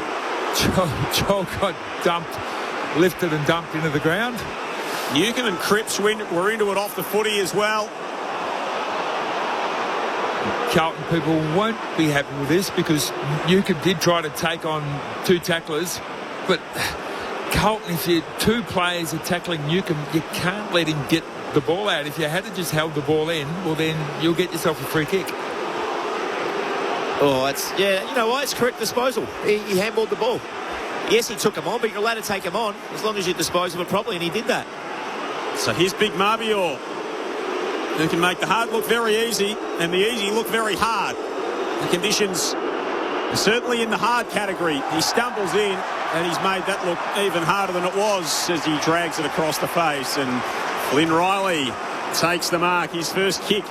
Joel got lifted and dumped into the ground. Newcomb and Cripps were into it off the footy as well. Carlton people won't be happy with this because Newcomb did try to take on 2 tacklers, but Carlton, if you 2 players are tackling Newcomb, you can't let him get the ball out. If you had to just held the ball in, well then you'll get yourself a free kick. Oh, you know what? It's correct disposal. He handballed the ball. Yes, he took him on, but you're allowed to take him on as long as you dispose of it properly, and he did that. So here's Big Marbior, who can make the hard look very easy and the easy look very hard. The conditions are certainly in the hard category. He stumbles in and he's made that look even harder than it was as he drags it across the face. And Flynn Riley takes the mark. His first kick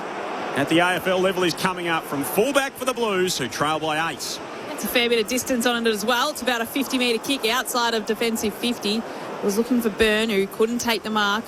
at the AFL level is coming up from fullback for the Blues, who trail by 8. It's a fair bit of distance on it as well. It's about a 50-metre kick outside of defensive 50. Was looking for Byrne, who couldn't take the mark.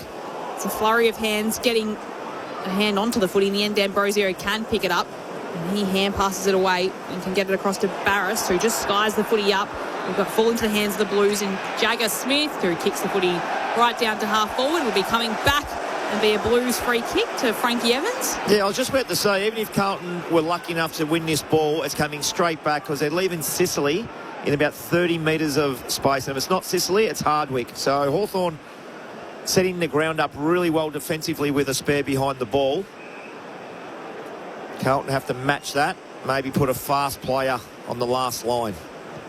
It's a flurry of hands getting a hand onto the footy. In the end, D'Ambrosio can pick it up, and he hand passes it away and can get it across to Barris, who just skies the footy up. We've got fall into the hands of the Blues, and Jagger Smith, who kicks the footy right down to half forward, will be coming back and be a Blues free kick to Frankie Evans. Yeah, I was just about to say, even if Carlton were lucky enough to win this ball, it's coming straight back because they're leaving Sicily in about 30 metres of space. And if it's not Sicily, it's Hardwick. So Hawthorn setting the ground up really well defensively with a spare behind the ball. Carlton have to match that, maybe put a fast player on the last line.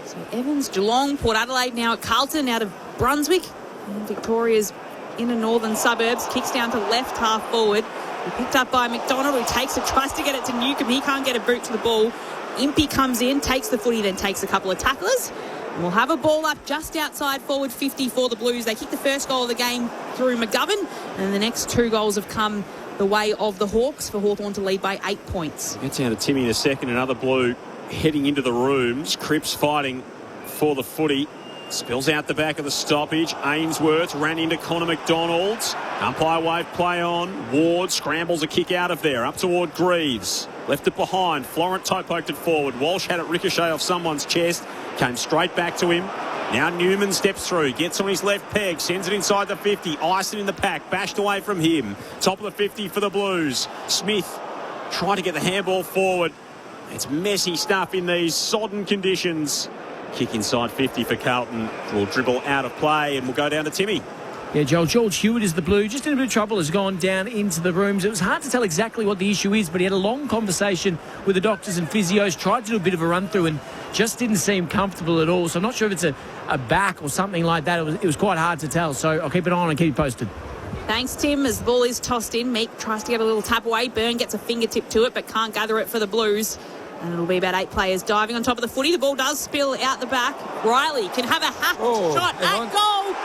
So Evans, Geelong, Port Adelaide now at Carlton out of Brunswick. And Victoria's inner northern suburbs, kicks down to left half forward. Picked up by McDonald, who takes it, tries to get it to Newcomb. He can't get a boot to the ball. Impey comes in, takes the footy, then takes a couple of tacklers. And we'll have a ball up just outside forward 50 for the Blues. They kicked the first goal of the game through McGovern, and the next 2 goals have come the way of the Hawks for Hawthorn to lead by 8 points. Gets down to Timmy in a second. Another Blue heading into the rooms. Cripps fighting for the footy. Spills out the back of the stoppage. Ainsworth ran into Connor McDonald. Umpire wave play on. Ward scrambles a kick out of there. Up toward Greaves. Left it behind. Florent toe poked it forward. Walsh had it ricochet off someone's chest. Came straight back to him. Now Newman steps through. Gets on his left peg. Sends it inside the 50. Ison in the pack. Bashed away from him. Top of the 50 for the Blues. Smith trying to get the handball forward. It's messy stuff in these sodden conditions. Kick inside 50 for Carlton. Will dribble out of play and will go down to Timmy. Yeah, Joel. George Hewitt is the Blue. Just in a bit of trouble, has gone down into the rooms. It was hard to tell exactly what the issue is, but he had a long conversation with the doctors and physios, tried to do a bit of a run-through and just didn't seem comfortable at all. So I'm not sure if it's a back or something like that. It was quite hard to tell. So I'll keep an eye on and keep you posted. Thanks, Tim. As the ball is tossed in, Meek tries to get a little tap away. Byrne gets a fingertip to it, but can't gather it for the Blues. And it'll be about 8 players diving on top of the footy. The ball does spill out the back. Riley can have a shot at goal.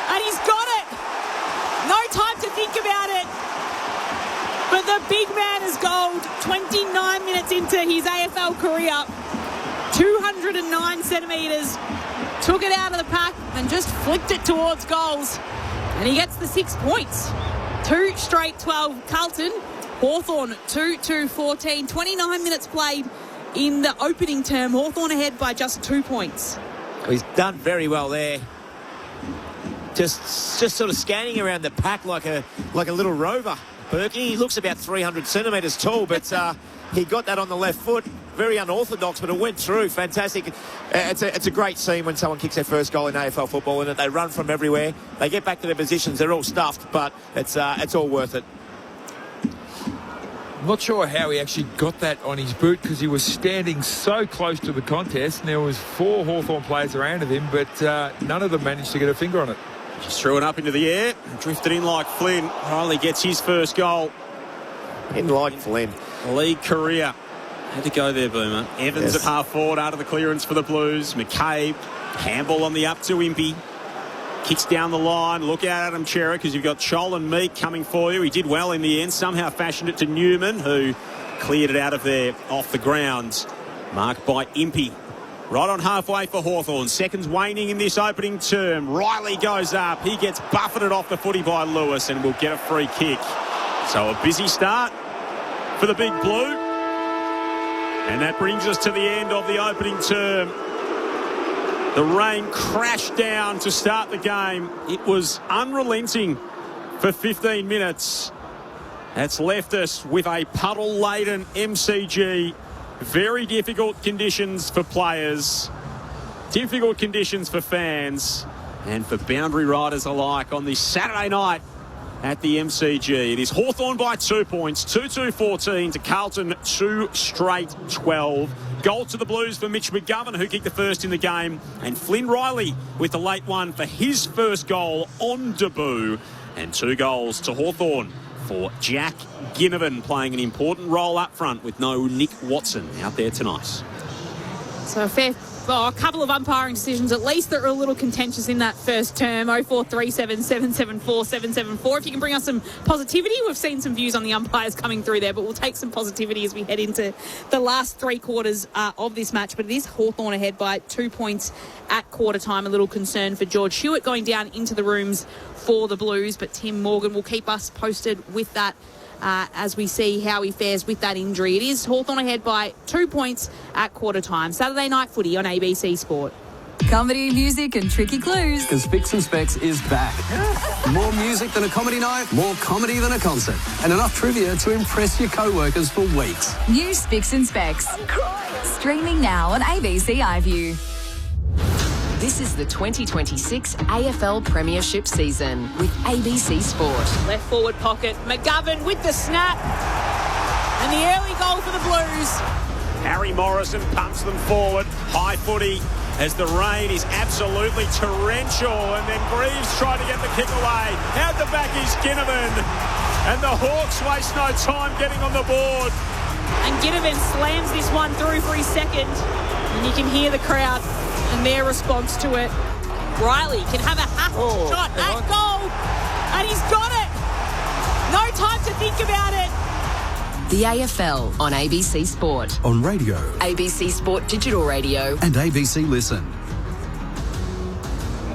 And he's got it. No time to think about it. But the big man is gold. 29 minutes into his AFL career. 209 centimetres. Took it out of the pack and just flicked it towards goals. And he gets the 6 points. 2 straight 12. Carlton, Hawthorn 2-2-14. 29 minutes played in the opening term. Hawthorn ahead by just 2 points. He's done very well there. Just sort of scanning around the pack like a little rover. Berkey, he looks about 300 centimetres tall, but he got that on the left foot. Very unorthodox, but it went through. Fantastic. It's a great scene when someone kicks their first goal in AFL football, and they run from everywhere. They get back to their positions. They're all stuffed, but it's all worth it. I'm not sure how he actually got that on his boot because he was standing so close to the contest and there was 4 Hawthorn players around him, but none of them managed to get a finger on it. Just threw it up into the air, drifted in like Flynn. Riley gets his first goal. In like Flynn. League career. Had to go there, Boomer. Evans at half forward, out of the clearance for the Blues. McCabe, handball on the up to Impey. Kicks down the line. Look out, Adam Chera, because you've got Scholl and Meek coming for you. He did well in the end. Somehow fashioned it to Newman, who cleared it out of there off the ground. Marked by Impey. Right on halfway for Hawthorn. Seconds waning in this opening term. Riley goes up. He gets buffeted off the footy by Lewis and will get a free kick. So a busy start for the Big Blue. And that brings us to the end of the opening term. The rain crashed down to start the game. It was unrelenting for 15 minutes. That's left us with a puddle-laden MCG. Very difficult conditions for players. Difficult conditions for fans. And for boundary riders alike on this Saturday night at the MCG. It is Hawthorn by 2 points. 2-2-14 to Carlton 2 straight 12. Goal to the Blues for Mitch McGovern, who kicked the first in the game. And Flynn Riley with the late one for his first goal on debut. And 2 goals to Hawthorn for Jack Ginnivan, playing an important role up front with no Nick Watson out there tonight. So a couple of umpiring decisions, at least, that are a little contentious in that first term. 0437 774 774. If you can bring us some positivity, we've seen some views on the umpires coming through there, but we'll take some positivity as we head into the last 3 quarters of this match. But it is Hawthorn ahead by 2 points at quarter time. A little concern for George Hewitt going down into the rooms for the Blues, but Tim Morgan will keep us posted with that as we see how he fares with that injury. It is Hawthorn ahead by 2 points at quarter time. Saturday night footy on ABC Sport. Comedy, music and tricky clues. Because Spicks and Specs is back. More music than a comedy night, more comedy than a concert, and enough trivia to impress your co-workers for weeks. New Spicks and Specs. Streaming now on ABC iView. This is the 2026 AFL Premiership season with ABC Sport. Left forward pocket, McGovern with the snap. And the early goal for the Blues. Harry Morrison pumps them forward. High footy as the rain is absolutely torrential. And then Greaves tried to get the kick away. Out the back is Ginnivan. And the Hawks waste no time getting on the board. And Ginnivan slams this one through for his second. And you can hear the crowd and their response to it. Riley can have a shot at goal. And he's got it. No time to think about it. The AFL on ABC Sport. On radio. ABC Sport Digital Radio. And ABC Listen.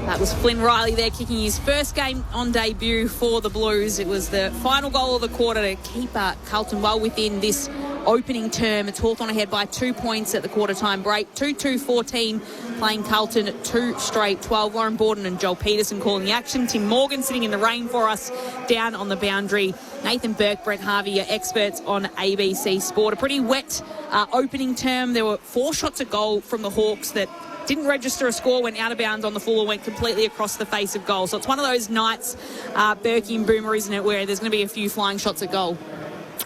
That was Flynn Riley there kicking his first game on debut for the Blues. It was the final goal of the quarter to keep Carlton well within this opening term. It's Hawthorn ahead by 2 points at the quarter-time break. 2-2-14, playing Carlton 2 straight 12. Lauren Borden and Joel Peterson calling the action. Tim Morgan sitting in the rain for us down on the boundary. Nathan Burke, Brett Harvey are experts on ABC Sport. A pretty wet opening term. There were 4 shots at goal from the Hawks that didn't register a score, went out of bounds on the full, went completely across the face of goal. So it's one of those nights, Berkey and Boomer, isn't it, where there's going to be a few flying shots at goal.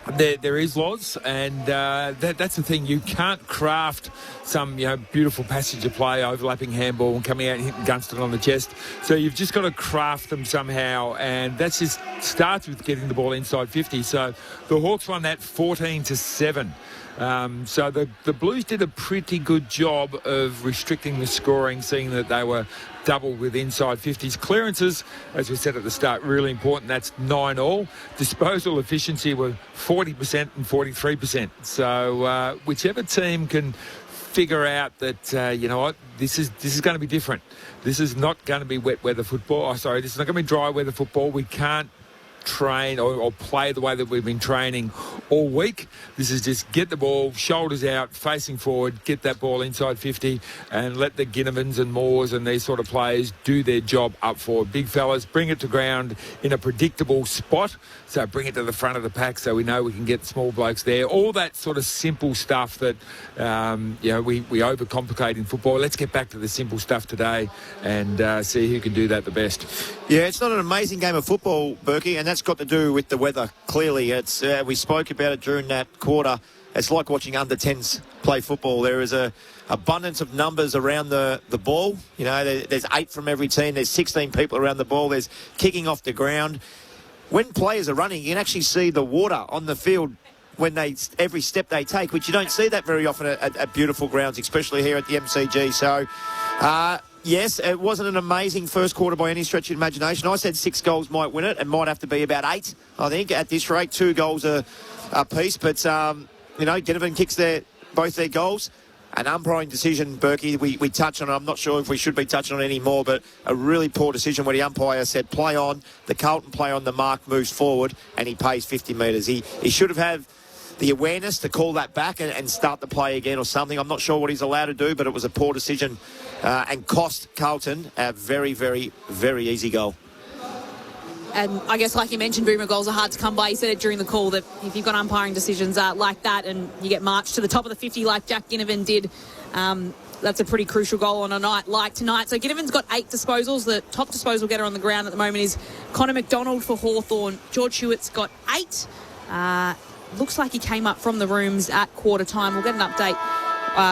There is, Loz, and that's the thing. You can't craft some beautiful passage of play, overlapping handball and coming out and hitting Gunston on the chest. So you've just got to craft them somehow, and that just starts with getting the ball inside 50. So the Hawks won that 14-7. So the Blues did a pretty good job of restricting the scoring, seeing that they were double with inside 50s. Clearances, as we said at the start, really important. That's 9-all. Disposal efficiency were 40% and 43%. So whichever team can figure out that, you know what, this is going to be different. This is not going to be wet weather football. This is not going to be dry weather football. We can't train or play the way that we've been training all week. This is just get the ball, shoulders out, facing forward, get that ball inside 50 and let the Ginnevans and Moores and these sort of players do their job up forward. Big fellas, bring it to ground in a predictable spot. So bring it to the front of the pack so we know we can get small blokes there. All that sort of simple stuff that, we overcomplicate in football. Let's get back to the simple stuff today and see who can do that the best. Yeah, it's not an amazing game of football, Berkey, and that's got to do with the weather, clearly. It's we spoke about it during that quarter. It's like watching under-10s play football. There is a abundance of numbers around the ball. You know, there's 8 from every team. There's 16 people around the ball. There's kicking off the ground. When players are running, you can actually see the water on the field when every step they take, which you don't see that very often at beautiful grounds, especially here at the MCG. So, yes, it wasn't an amazing first quarter by any stretch of imagination. I said 6 goals might win it and might have to be about 8, I think, at this rate. 2 goals a piece. But, Ginnivan kicks both their goals. An umpiring decision, Berkey, we touched on it. I'm not sure if we should be touching on it anymore, but a really poor decision where the umpire said play on, the Carlton play on, the mark moves forward, and he pays 50 metres. He should have had the awareness to call that back and start the play again or something. I'm not sure what he's allowed to do, but it was a poor decision and cost Carlton a very, very, very easy goal. And I guess, like you mentioned, boomer goals are hard to come by. You said it during the call that if you've got umpiring decisions like that and you get marched to the top of the 50 like Jack Ginnivan did, that's a pretty crucial goal on a night like tonight. So Ginnivan's got 8 disposals. The top disposal getter on the ground at the moment is Connor McDonald for Hawthorn. George Hewitt's got 8. Looks like he came up from the rooms at quarter time. We'll get an update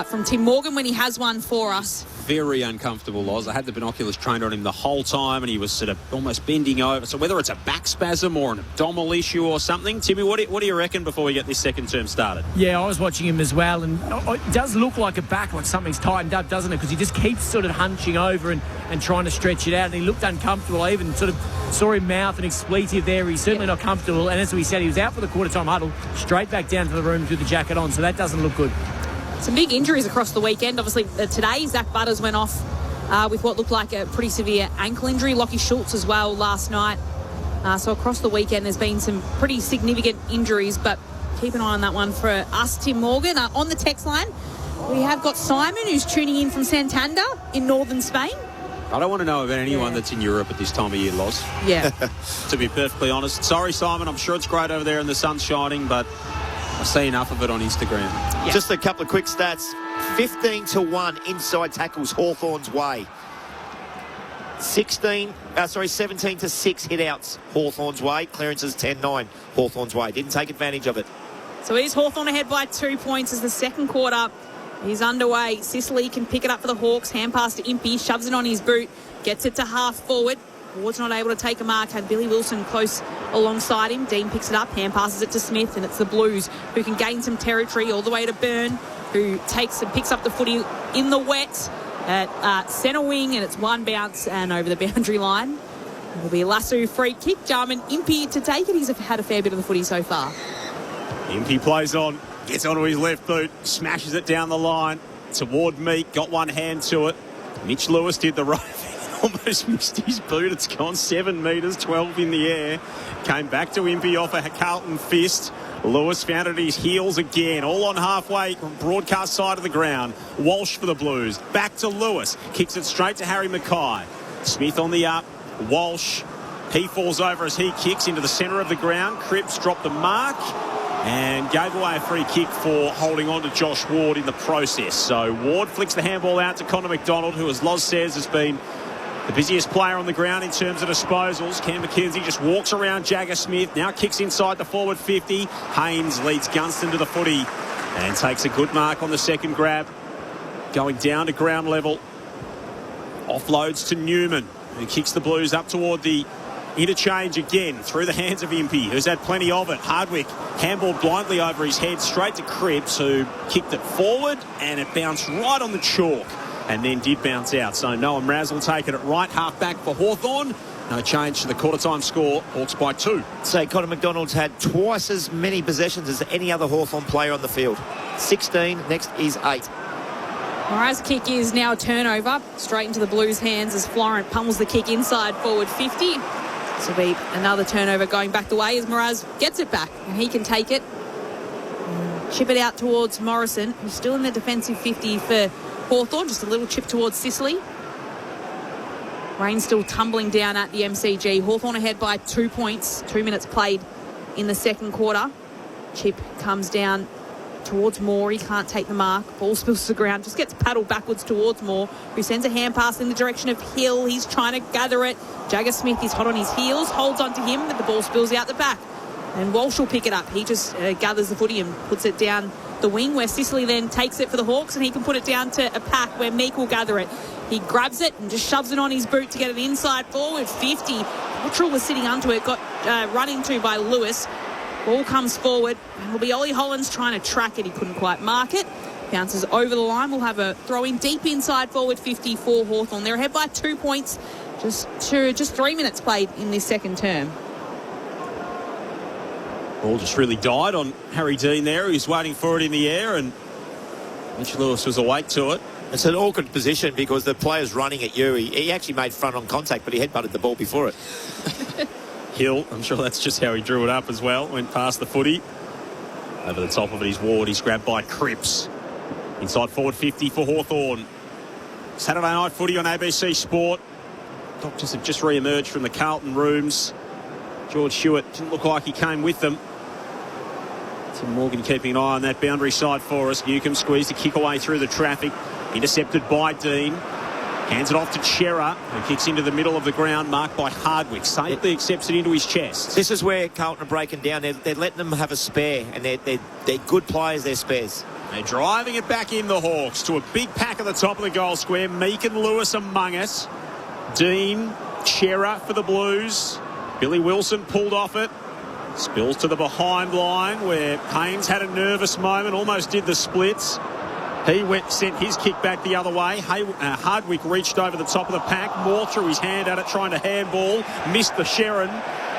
from Tim Morgan when he has one for us. Very uncomfortable, Loz. I had the binoculars trained on him the whole time and he was sort of almost bending over. So whether it's a back spasm or an abdominal issue or something, Timmy, what do you reckon before we get this second term started? Yeah, I was watching him as well, and it does look like a back, like something's tightened up, doesn't it? Because he just keeps sort of hunching over and trying to stretch it out, and he looked uncomfortable. I even sort of saw him mouth an expletive there. He's certainly not comfortable, and as we said, he was out for the quarter-time huddle, straight back down to the room with the jacket on, so that doesn't look good. Some big injuries across the weekend. Obviously, today, Zach Butters went off with what looked like a pretty severe ankle injury. Lockie Schultz as well last night. So across the weekend, there's been some pretty significant injuries, but keep an eye on that one for us, Tim Morgan. On the text line, we have got Simon, who's tuning in from Santander in northern Spain. I don't want to know about anyone that's in Europe at this time of year, Loz. Yeah. To be perfectly honest. Sorry, Simon. I'm sure it's great over there and the sun's shining, but I see enough of it on Instagram. Yeah. Just a couple of quick stats. 15-1 inside tackles Hawthorn's way. 17-6 hit-outs Hawthorn's way. Clearances 10-9 Hawthorn's way. Didn't take advantage of it. So it is Hawthorn ahead by 2 points as the second quarter is underway. Sicily can pick it up for the Hawks. Hand pass to Impey, shoves it on his boot, gets it to half forward. Ward's not able to take a mark. Had Billy Wilson close alongside him. Dean picks it up, hand passes it to Smith, and it's the Blues who can gain some territory all the way to Byrne, who takes and picks up the footy in the wet at centre wing, and it's one bounce and over the boundary line. It'll be a Lasso free kick. Jarman Impey to take it. He's had a fair bit of the footy so far. Impey plays on, gets onto his left boot, smashes it down the line toward Meek, got one hand to it. Mitch Lewis did the right thing. Almost missed his boot. It's gone 7 metres, 12 in the air. Came back to Impey off a Carlton fist. Lewis found it at his heels again, all on halfway, broadcast side of the ground. Walsh for the Blues. Back to Lewis. Kicks it straight to Harry Mackay. Smith on the up. Walsh. He falls over as he kicks into the centre of the ground. Cripps dropped the mark and gave away a free kick for holding on to Josh Ward in the process. So Ward flicks the handball out to Connor McDonald, who, as Loz says, has been the busiest player on the ground in terms of disposals. Cam McKenzie just walks around Jagger Smith, now kicks inside the forward 50. Haynes leads Gunston to the footy and takes a good mark on the second grab. Going down to ground level. Offloads to Newman, who kicks the Blues up toward the interchange again through the hands of Impey, who's had plenty of it. Hardwick handballed blindly over his head straight to Cripps, who kicked it forward and it bounced right on the chalk and then did bounce out. So Noah Mraz taking it right half back for Hawthorn. No change to the quarter-time score. Hawks by 2. So Connor McDonald's had twice as many possessions as any other Hawthorn player on the field. 16, next is 8. Mara's kick is now a turnover, straight into the Blues' hands as Florent pummels the kick inside forward 50. This will be another turnover going back the way as Mraz gets it back and he can take it. Chip it out towards Morrison, who's still in the defensive 50 for Hawthorn. Just a little chip towards Sicily. Rain still tumbling down at the MCG. Hawthorn ahead by 2 points. 2 minutes played in the second quarter. Chip comes down towards Moore. He can't take the mark. Ball spills to the ground. Just gets paddled backwards towards Moore, who sends a hand pass in the direction of Hill. He's trying to gather it. Jagger Smith is hot on his heels, holds onto him, but the ball spills out the back. And Walsh will pick it up. He just gathers the footy and puts it down the wing, where Sicily then takes it for the Hawks, and he can put it down to a pack where Meek will gather it. He grabs it and just shoves it on his boot to get it inside forward 50. Buttrell was sitting onto it, got run into by Lewis. Ball comes forward, and it'll be Ollie Hollands trying to track it. He couldn't quite mark it. Bounces over the line. We'll have a throw in deep inside forward 50 for Hawthorn. They're ahead by 2 points. Just 3 minutes played in this second term. Ball just really died on Harry Dean there. He was waiting for it in the air, and Mitch Lewis was awake to it. It's an awkward position because the player's running at you. He actually made front-on contact, but he headbutted the ball before it. Hill, I'm sure that's just how he drew it up as well. Went past the footy. Over the top of it is Ward. He's grabbed by Cripps. Inside forward 50 for Hawthorn. Saturday night footy on ABC Sport. Doctors have just re-emerged from the Carlton rooms. George Hewitt didn't look like he came with them. Tim Morgan keeping an eye on that boundary side for us. Newcomb squeezed a kick away through the traffic. Intercepted by Dean. Hands it off to Chera, who kicks into the middle of the ground, marked by Hardwick. Safely accepts it into his chest. This is where Carlton are breaking down. They're letting them have a spare, and they're good players, they're spares. They're driving it back in, the Hawks, to a big pack at the top of the goal square. Meek and Lewis among us. Dean, Chera for the Blues. Billy Wilson pulled off it. Spills to the behind line where Haynes had a nervous moment, almost did the splits. He sent his kick back the other way. Hardwick reached over the top of the pack. Moore threw his hand at it, trying to handball. Missed the Sherrin.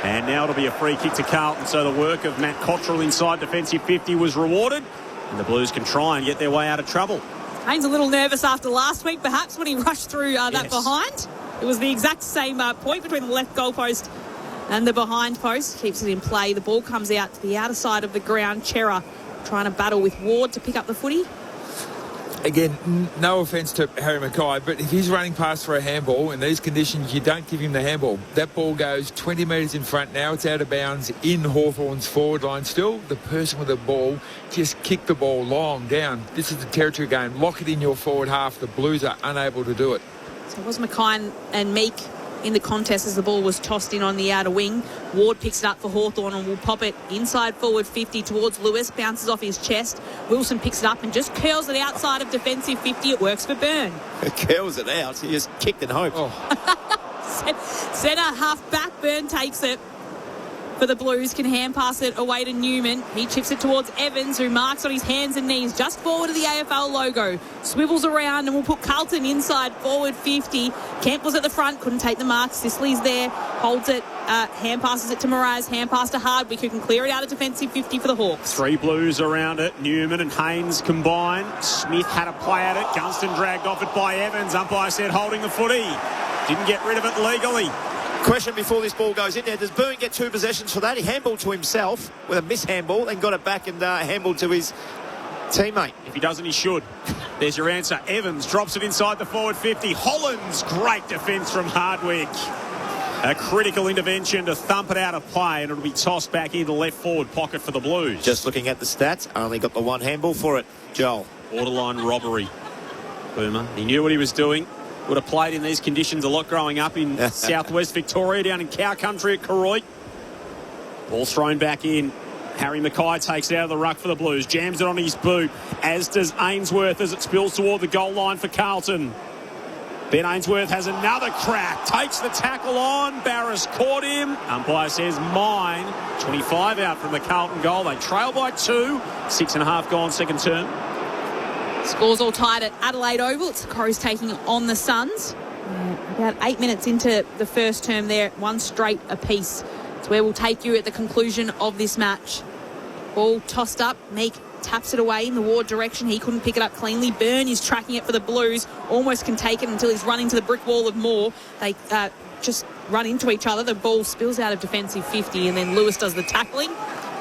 And now it'll be a free kick to Carlton. So the work of Matt Cottrell inside defensive 50 was rewarded. And the Blues can try and get their way out of trouble. Haynes a little nervous after last week, perhaps, when he rushed through that behind. It was the exact same point between the left goalpost and the behind post. Keeps it in play. The ball comes out to the outer side of the ground. Chera trying to battle with Ward to pick up the footy. Again, no offence to Harry Mackay, but if he's running past for a handball in these conditions, you don't give him the handball. That ball goes 20 metres in front. Now it's out of bounds in Hawthorn's forward line. Still, the person with the ball just kick the ball long down. This is the territory game. Lock it in your forward half. The Blues are unable to do it. So it was Mackay and Meek in the contest as the ball was tossed in on the outer wing. Ward picks it up for Hawthorn and will pop it inside forward 50 towards Lewis. Bounces off his chest. Wilson picks it up and just curls it outside of defensive 50. It works for Byrne. It curls it out. He just kicked and hoped. Centre half back. Byrne takes it for the Blues. Can hand pass it away to Newman. He chips it towards Evans, who marks on his hands and knees just forward of the AFL logo. Swivels around and will put Carlton inside forward 50. Kemp was at the front, couldn't take the mark. Sicily's there, holds it, hand passes it to Mraz, hand pass to Hardwick, who can clear it out of defensive 50 for the Hawks. 3 Blues around it. Newman and Haynes combined. Smith had a play at it. Gunston dragged off it by Evans. Umpire said holding the footy. Didn't get rid of it legally. Question before this ball goes in there. Does Byrne get 2 possessions for that? He handballed to himself with a mishandball, then got it back and handballed to his teammate. If he doesn't, he should. There's your answer. Evans drops it inside the forward 50. Hollands, great defence from Hardwick. A critical intervention to thump it out of play, and it'll be tossed back into the left forward pocket for the Blues. Just looking at the stats, only got the 1 handball for it. Joel. Borderline robbery. Boomer. He knew what he was doing. Would have played in these conditions a lot growing up in southwest Victoria, down in cow country at Koroit. Ball's thrown back in. Harry Mackay takes it out of the ruck for the Blues. Jams it on his boot, as does Ainsworth as it spills toward the goal line for Carlton. Ben Ainsworth has another crack. Takes the tackle on. Barris caught him. Umpire says mine. 25 out from the Carlton goal. They trail by 2. 6.5 gone second term. Scores all tied at Adelaide Oval. It's the Crows taking on the Suns. About 8 minutes into the first term there. 1 straight apiece. It's where we'll take you at the conclusion of this match. Ball tossed up. Meek taps it away in the Ward direction. He couldn't pick it up cleanly. Byrne is tracking it for the Blues. Almost can take it until he's run into the brick wall of Moore. They just run into each other. The ball spills out of defensive 50 and then Lewis does the tackling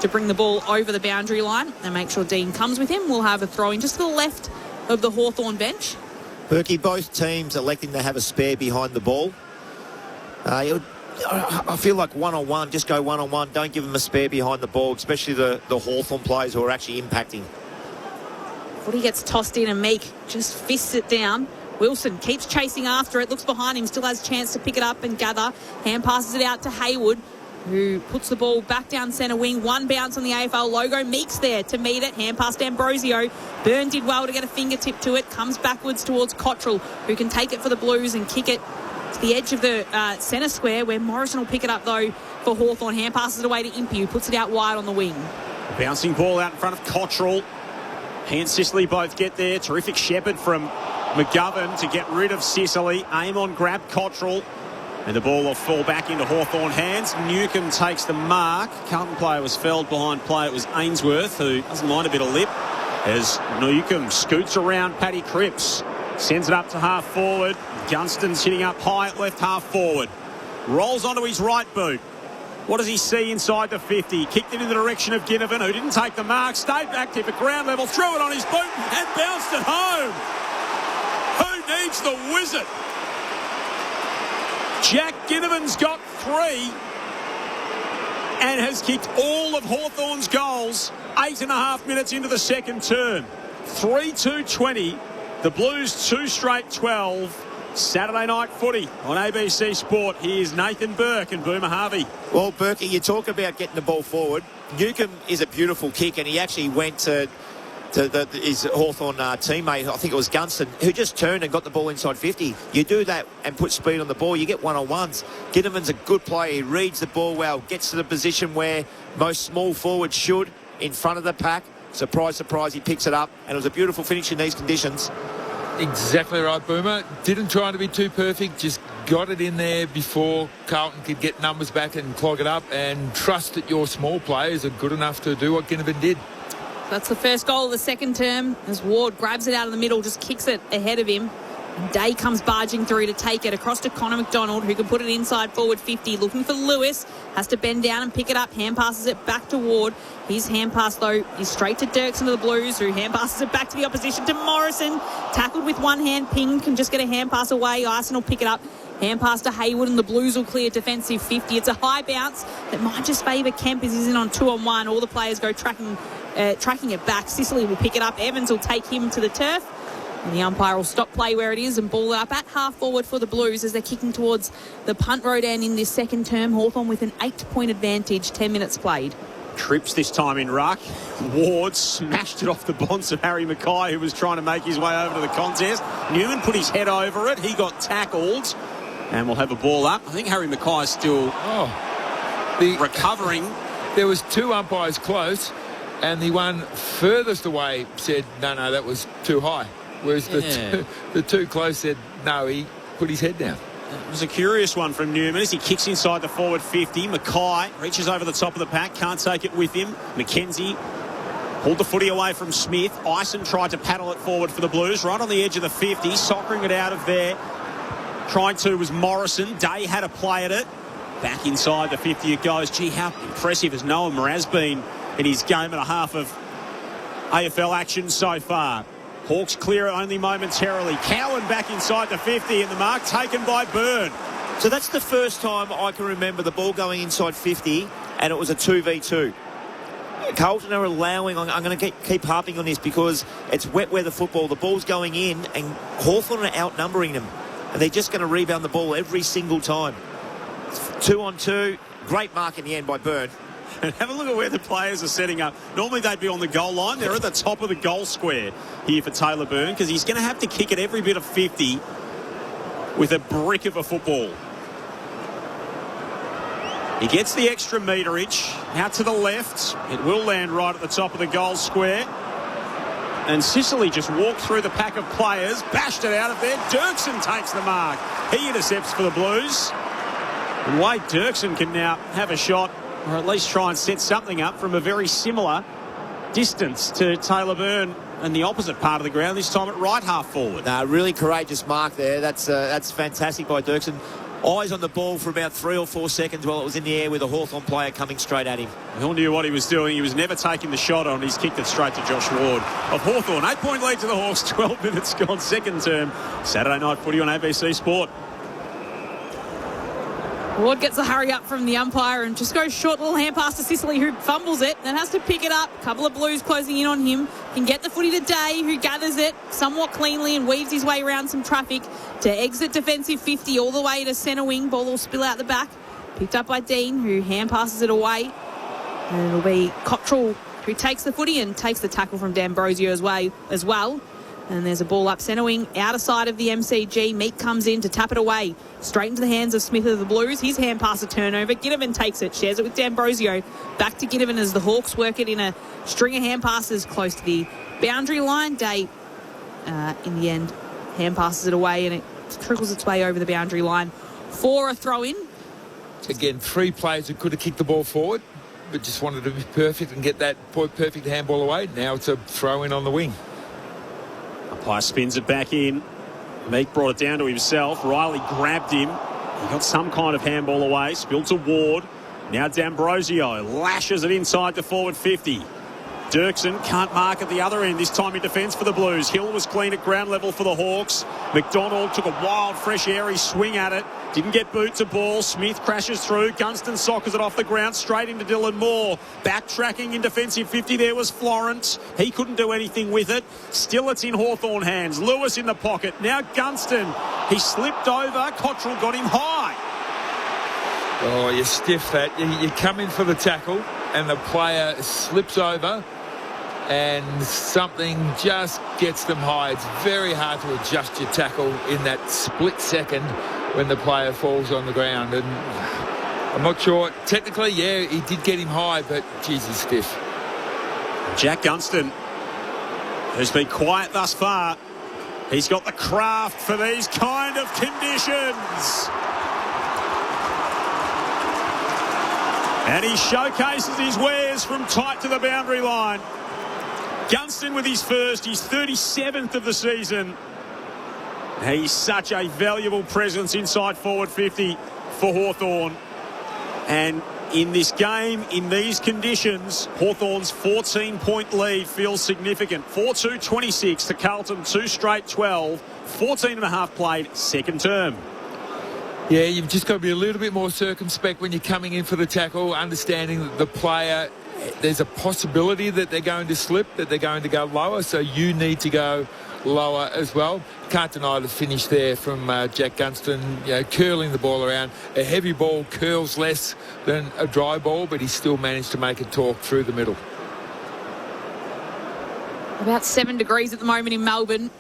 to bring the ball over the boundary line and make sure Dean comes with him. We'll have a throw-in just to the left of the Hawthorn bench. Berkey, both teams electing to have a spare behind the ball. I feel like one-on-one, just go one-on-one. Don't give them a spare behind the ball, especially the Hawthorn players who are actually impacting. Footy gets tossed in and Meek just fists it down. Wilson keeps chasing after it, looks behind him, still has a chance to pick it up and gather. Hand passes it out to Haywood, who puts the ball back down centre wing. 1 bounce on the AFL logo. Meek's there to meet it. Hand pass to Ambrosio. Byrne did well to get a fingertip to it. Comes backwards towards Cottrell, who can take it for the Blues and kick it to the edge of the centre square, where Morrison will pick it up, though, for Hawthorn. Hand passes it away to Impey, who puts it out wide on the wing. Bouncing ball out in front of Cottrell. He and Sicily both get there. Terrific shepherd from McGovern to get rid of Sicily. Aim on grab Cottrell. And the ball will fall back into Hawthorn hands. Newcomb takes the mark. Carlton player was felled behind play. It was Ainsworth, who doesn't mind a bit of lip, as Newcomb scoots around Paddy Cripps. Sends it up to half forward. Gunston's hitting up high at left half forward. Rolls onto his right boot. What does he see inside the 50? Kicked it in the direction of Ginnivan, who didn't take the mark. Stayed active at ground level. Threw it on his boot and bounced it home. Who needs the wizard? Jack Ginnivan's got 3 and has kicked all of Hawthorn's goals. 8.5 minutes into the second term. 3-2-20. The Blues 2 straight 12. Saturday night footy on ABC Sport. Here's Nathan Burke and Boomer Harvey. Well, Burke, you talk about getting the ball forward. Newcomb is a beautiful kick, and he actually went to his Hawthorn teammate, I think it was Gunston, who just turned and got the ball inside 50. You do that and put speed on the ball, you get one-on-ones. Ginnivan's a good player. He reads the ball well, gets to the position where most small forwards should, in front of the pack. Surprise, surprise, he picks it up, and it was a beautiful finish in these conditions. Exactly right, Boomer. Didn't try to be too perfect, just got it in there before Carlton could get numbers back and clog it up, and trust that your small players are good enough to do what Ginnivan did. That's the first goal of the second term, as Ward grabs it out of the middle, just kicks it ahead of him. And Day comes barging through to take it across to Connor McDonald, who can put it inside forward 50, looking for Lewis. Has to bend down and pick it up. Hand passes it back to Ward. His hand pass, though, is straight to Dirksen of the Blues, who hand passes it back to the opposition to Morrison. Tackled with one hand. Ping can just get a hand pass away. Ison will pick it up. Hand pass to Haywood, and the Blues will clear defensive 50. It's a high bounce that might just favour Kemp as he's in on 2-on-1. All the players go tracking it back. Sicily will pick it up. Evans will take him to the turf. And the umpire will stop play where it is and ball it up at half forward for the Blues as they're kicking towards the punt road end in this second term. Hawthorn with an 8-point advantage, 10 minutes played. Trips this time in ruck. Ward smashed it off the bonds of Harry Mackay, who was trying to make his way over to the contest. Newman put his head over it. He got tackled. And we'll have a ball up. I think Harry Mackay is still recovering. There was 2 umpires close, and the one furthest away said, no, that was too high. Whereas the two close said, no, he put his head down. It was a curious one from Newman as he kicks inside the forward 50. Mackay reaches over the top of the pack, can't take it with him. McKenzie pulled the footy away from Smith. Ison tried to paddle it forward for the Blues, right on the edge of the 50, soccering it out of there. Trying to was Morrison. Day had a play at it. Back inside the 50 it goes. Gee, how impressive has Noah Mraz been in his game and a half of AFL action so far. Hawks clear it only momentarily. Cowan back inside the 50 and the mark taken by Byrne. So that's the first time I can remember the ball going inside 50 and it was a 2v2. Carlton are allowing, I'm going to keep harping on this because it's wet weather football. The ball's going in and Hawthorn are outnumbering them. and they're just going to rebound the ball every single time. 2-on-2, great mark in the end by Byrne. And have a look at where the players are setting up. Normally they'd be on the goal line. They're at the top of the goal square here for Taylor Byrne, because he's going to have to kick it every bit of 50 with a brick of a football. He gets the extra meterage out to the left. It will land right at the top of the goal square. And Sicily just walked through the pack of players, bashed it out of there. Dirksen takes the mark. He intercepts for the Blues. And Wade Dirksen can now have a shot, or at least try and set something up from a very similar distance to Taylor Byrne and the opposite part of the ground, this time at right half forward. Really courageous mark there. That's fantastic by Dirksen. Eyes on the ball for about 3 or 4 seconds while it was in the air with a Hawthorn player coming straight at him. He knew what he was doing. He was never taking the shot on. He's kicked it straight to Josh Ward of Hawthorn. 8-point lead to the Hawks. 12 minutes gone, second term. Saturday night footy on ABC Sport. Ward gets a hurry up from the umpire and just goes short, little hand pass to Sicily, who fumbles it, then has to pick it up. A couple of Blues closing in on him. Can get the footy to Day, who gathers it somewhat cleanly and weaves his way around some traffic to exit defensive 50 all the way to centre wing. Ball will spill out the back. Picked up by Dean, who hand passes it away. And it'll be Cottrell who takes the footy and takes the tackle from D'Ambrosio as well. And there's a ball up centre wing, outer side of the MCG. Meek comes in to tap it away. Straight into the hands of Smith of the Blues. His hand pass a turnover. Ginnivan takes it, shares it with D'Ambrosio. Back to Ginnivan as the Hawks work it in a string of hand passes close to the boundary line. Day, in the end, hand passes it away and it trickles its way over the boundary line for a throw-in. Again, 3 players who could have kicked the ball forward, but just wanted to be perfect and get that perfect handball away. Now it's a throw-in on the wing. Umpire spins it back in. Meek brought it down to himself. Riley grabbed him. He got some kind of handball away. Spilled to Ward. Now D'Ambrosio lashes it inside the forward 50. Dirksen can't mark at the other end, this time in defence for the Blues. Hill was clean at ground level for the Hawks. McDonald took a wild, fresh, airy swing at it. Didn't get boot to ball. Smith crashes through. Gunston soccers it off the ground straight into Dylan Moore. Backtracking in defensive 50 there was Florence. He couldn't do anything with it. Still it's in Hawthorn hands. Lewis in the pocket. Now Gunston. He slipped over. Cottrell got him high. Oh, you stiff that. You come in for the tackle and the player slips over and something just gets them high. It's very hard to adjust your tackle in that split second when the player falls on the ground. And I'm not sure. Technically, yeah, he did get him high, but geez, he's stiff. Jack Gunston, who's been quiet thus far, he's got the craft for these kind of conditions. And he showcases his wares from tight to the boundary line. Gunston with his first, his 37th of the season. He's such a valuable presence inside forward 50 for Hawthorn. And in this game, in these conditions, Hawthorn's 14-point lead feels significant. 4-2-26 to Carlton, 2 straight 12, 14 and a half played, second term. Yeah, you've just got to be a little bit more circumspect when you're coming in for the tackle, understanding that the player, there's a possibility that they're going to slip, that they're going to go lower, so you need to go lower as well. Can't deny the finish there from Jack Gunston, curling the ball around. A heavy ball curls less than a dry ball, but he still managed to make it talk through the middle. About 7 degrees at the moment in Melbourne.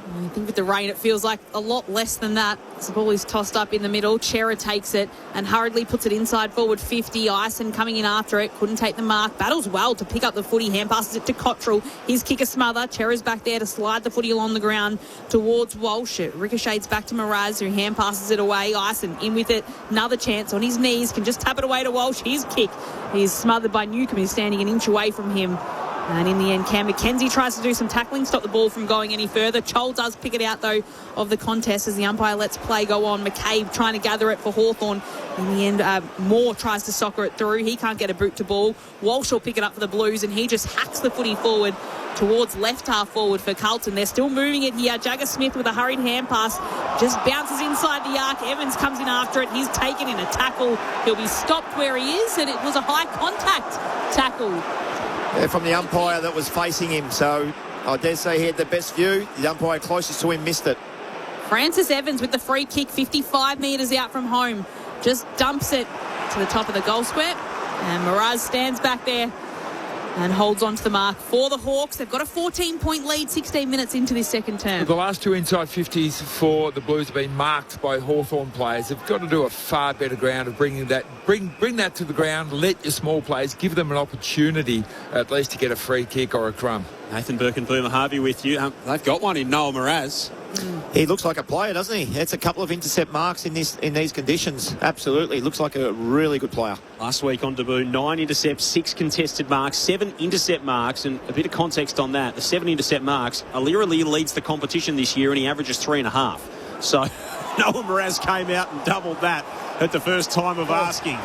I think with the rain it feels like a lot less than that. The ball is tossed up in the middle. Chera takes it and hurriedly puts it inside forward 50. Ison coming in after it. Couldn't take the mark. Battles well to pick up the footy. Hand passes it to Cottrell. His kick a smother. Chera's back there to slide the footy along the ground towards Walsh. It ricochets back to Mraz, who hand passes it away. Ison in with it. Another chance on his knees. Can just tap it away to Walsh. His kick is smothered by Newcomb, who's standing an inch away from him. And in the end, Cam McKenzie tries to do some tackling, stop the ball from going any further. Chol does pick it out, though, of the contest as the umpire lets play go on. McCabe trying to gather it for Hawthorn. In the end, Moore tries to soccer it through. He can't get a boot to ball. Walsh will pick it up for the Blues, and he just hacks the footy forward towards left half forward for Carlton. They're still moving it here. Jagger Smith with a hurried hand pass just bounces inside the arc. Evans comes in after it. He's taken in a tackle. He'll be stopped where he is, and it was a high contact tackle. From the umpire that was facing him, so I dare say he had the best view. The umpire closest to him missed it. Francis Evans with the free kick, 55 metres out from home. Just dumps it to the top of the goal square. And Miraz stands back there and holds on to the mark for the Hawks. They've got a 14-point lead 16 minutes into this second term. The last two inside 50s for the Blues have been marked by Hawthorn players. They've got to do a far better ground of bringing that, bring that to the ground, let your small players, give them an opportunity at least to get a free kick or a crumb. Nathan Burke and Boomer Harvey with you. They've got one in Noel Miraz. He looks like a player, doesn't he? It's a couple of intercept marks in these conditions. Absolutely. Looks like a really good player. Last week on debut, 9 intercepts, 6 contested marks, 7 intercept marks, and a bit of context on that. The 7 intercept marks, Alira Lee leads the competition this year and he averages 3.5. So Noel Miraz came out and doubled that at the first time of asking.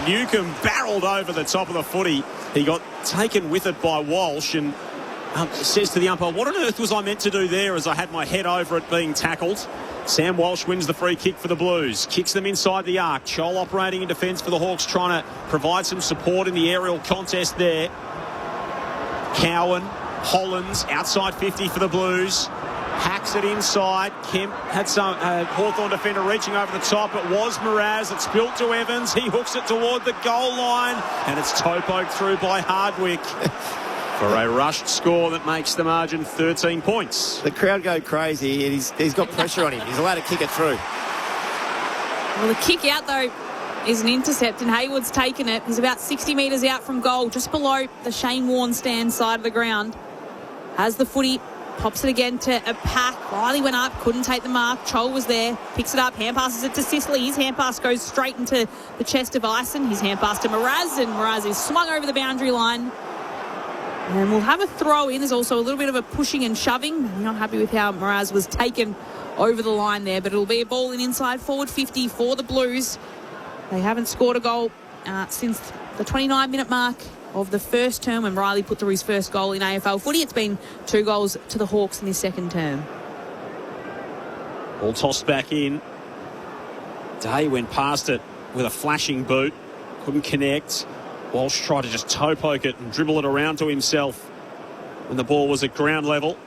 Newcomb barreled over the top of the footy. He got taken with it by Walsh and says to the umpire, what on earth was I meant to do there, as I had my head over it being tackled. Sam Walsh wins the free kick for the Blues. Kicks them inside the arc. Scholl operating in defence for the Hawks, trying to provide some support in the aerial contest there. Cowan, Hollands, outside 50 for the Blues. Hacks it inside. Kemp had some Hawthorn defender reaching over the top. It was Miraz. It's built to Evans. He hooks it toward the goal line. And it's toe poked through by Hardwick. For a rushed score that makes the margin 13 points. The crowd go crazy. He's got pressure on him. He's allowed to kick it through. Well, the kick out, though, is an intercept, and Hayward's taken it. He's about 60 metres out from goal, just below the Shane Warne stand side of the ground. Has the footy, pops it again to a pack. Riley went up, couldn't take the mark. Chol was there, picks it up, hand passes it to Sicily. His hand pass goes straight into the chest of Ison. His hand pass to Miraz, and Miraz is swung over the boundary line. And we'll have a throw in. There's also a little bit of a pushing and shoving. I'm not happy with how Miraz was taken over the line there, but it'll be a ball in inside forward 50 for the Blues. They haven't scored a goal since the 29-minute mark of the first term when Riley put through his first goal in AFL footy. It's been 2 goals to the Hawks in this second term. Ball tossed back in. Day went past it with a flashing boot. Couldn't connect. Walsh tried to just toe poke it and dribble it around to himself when the ball was at ground level.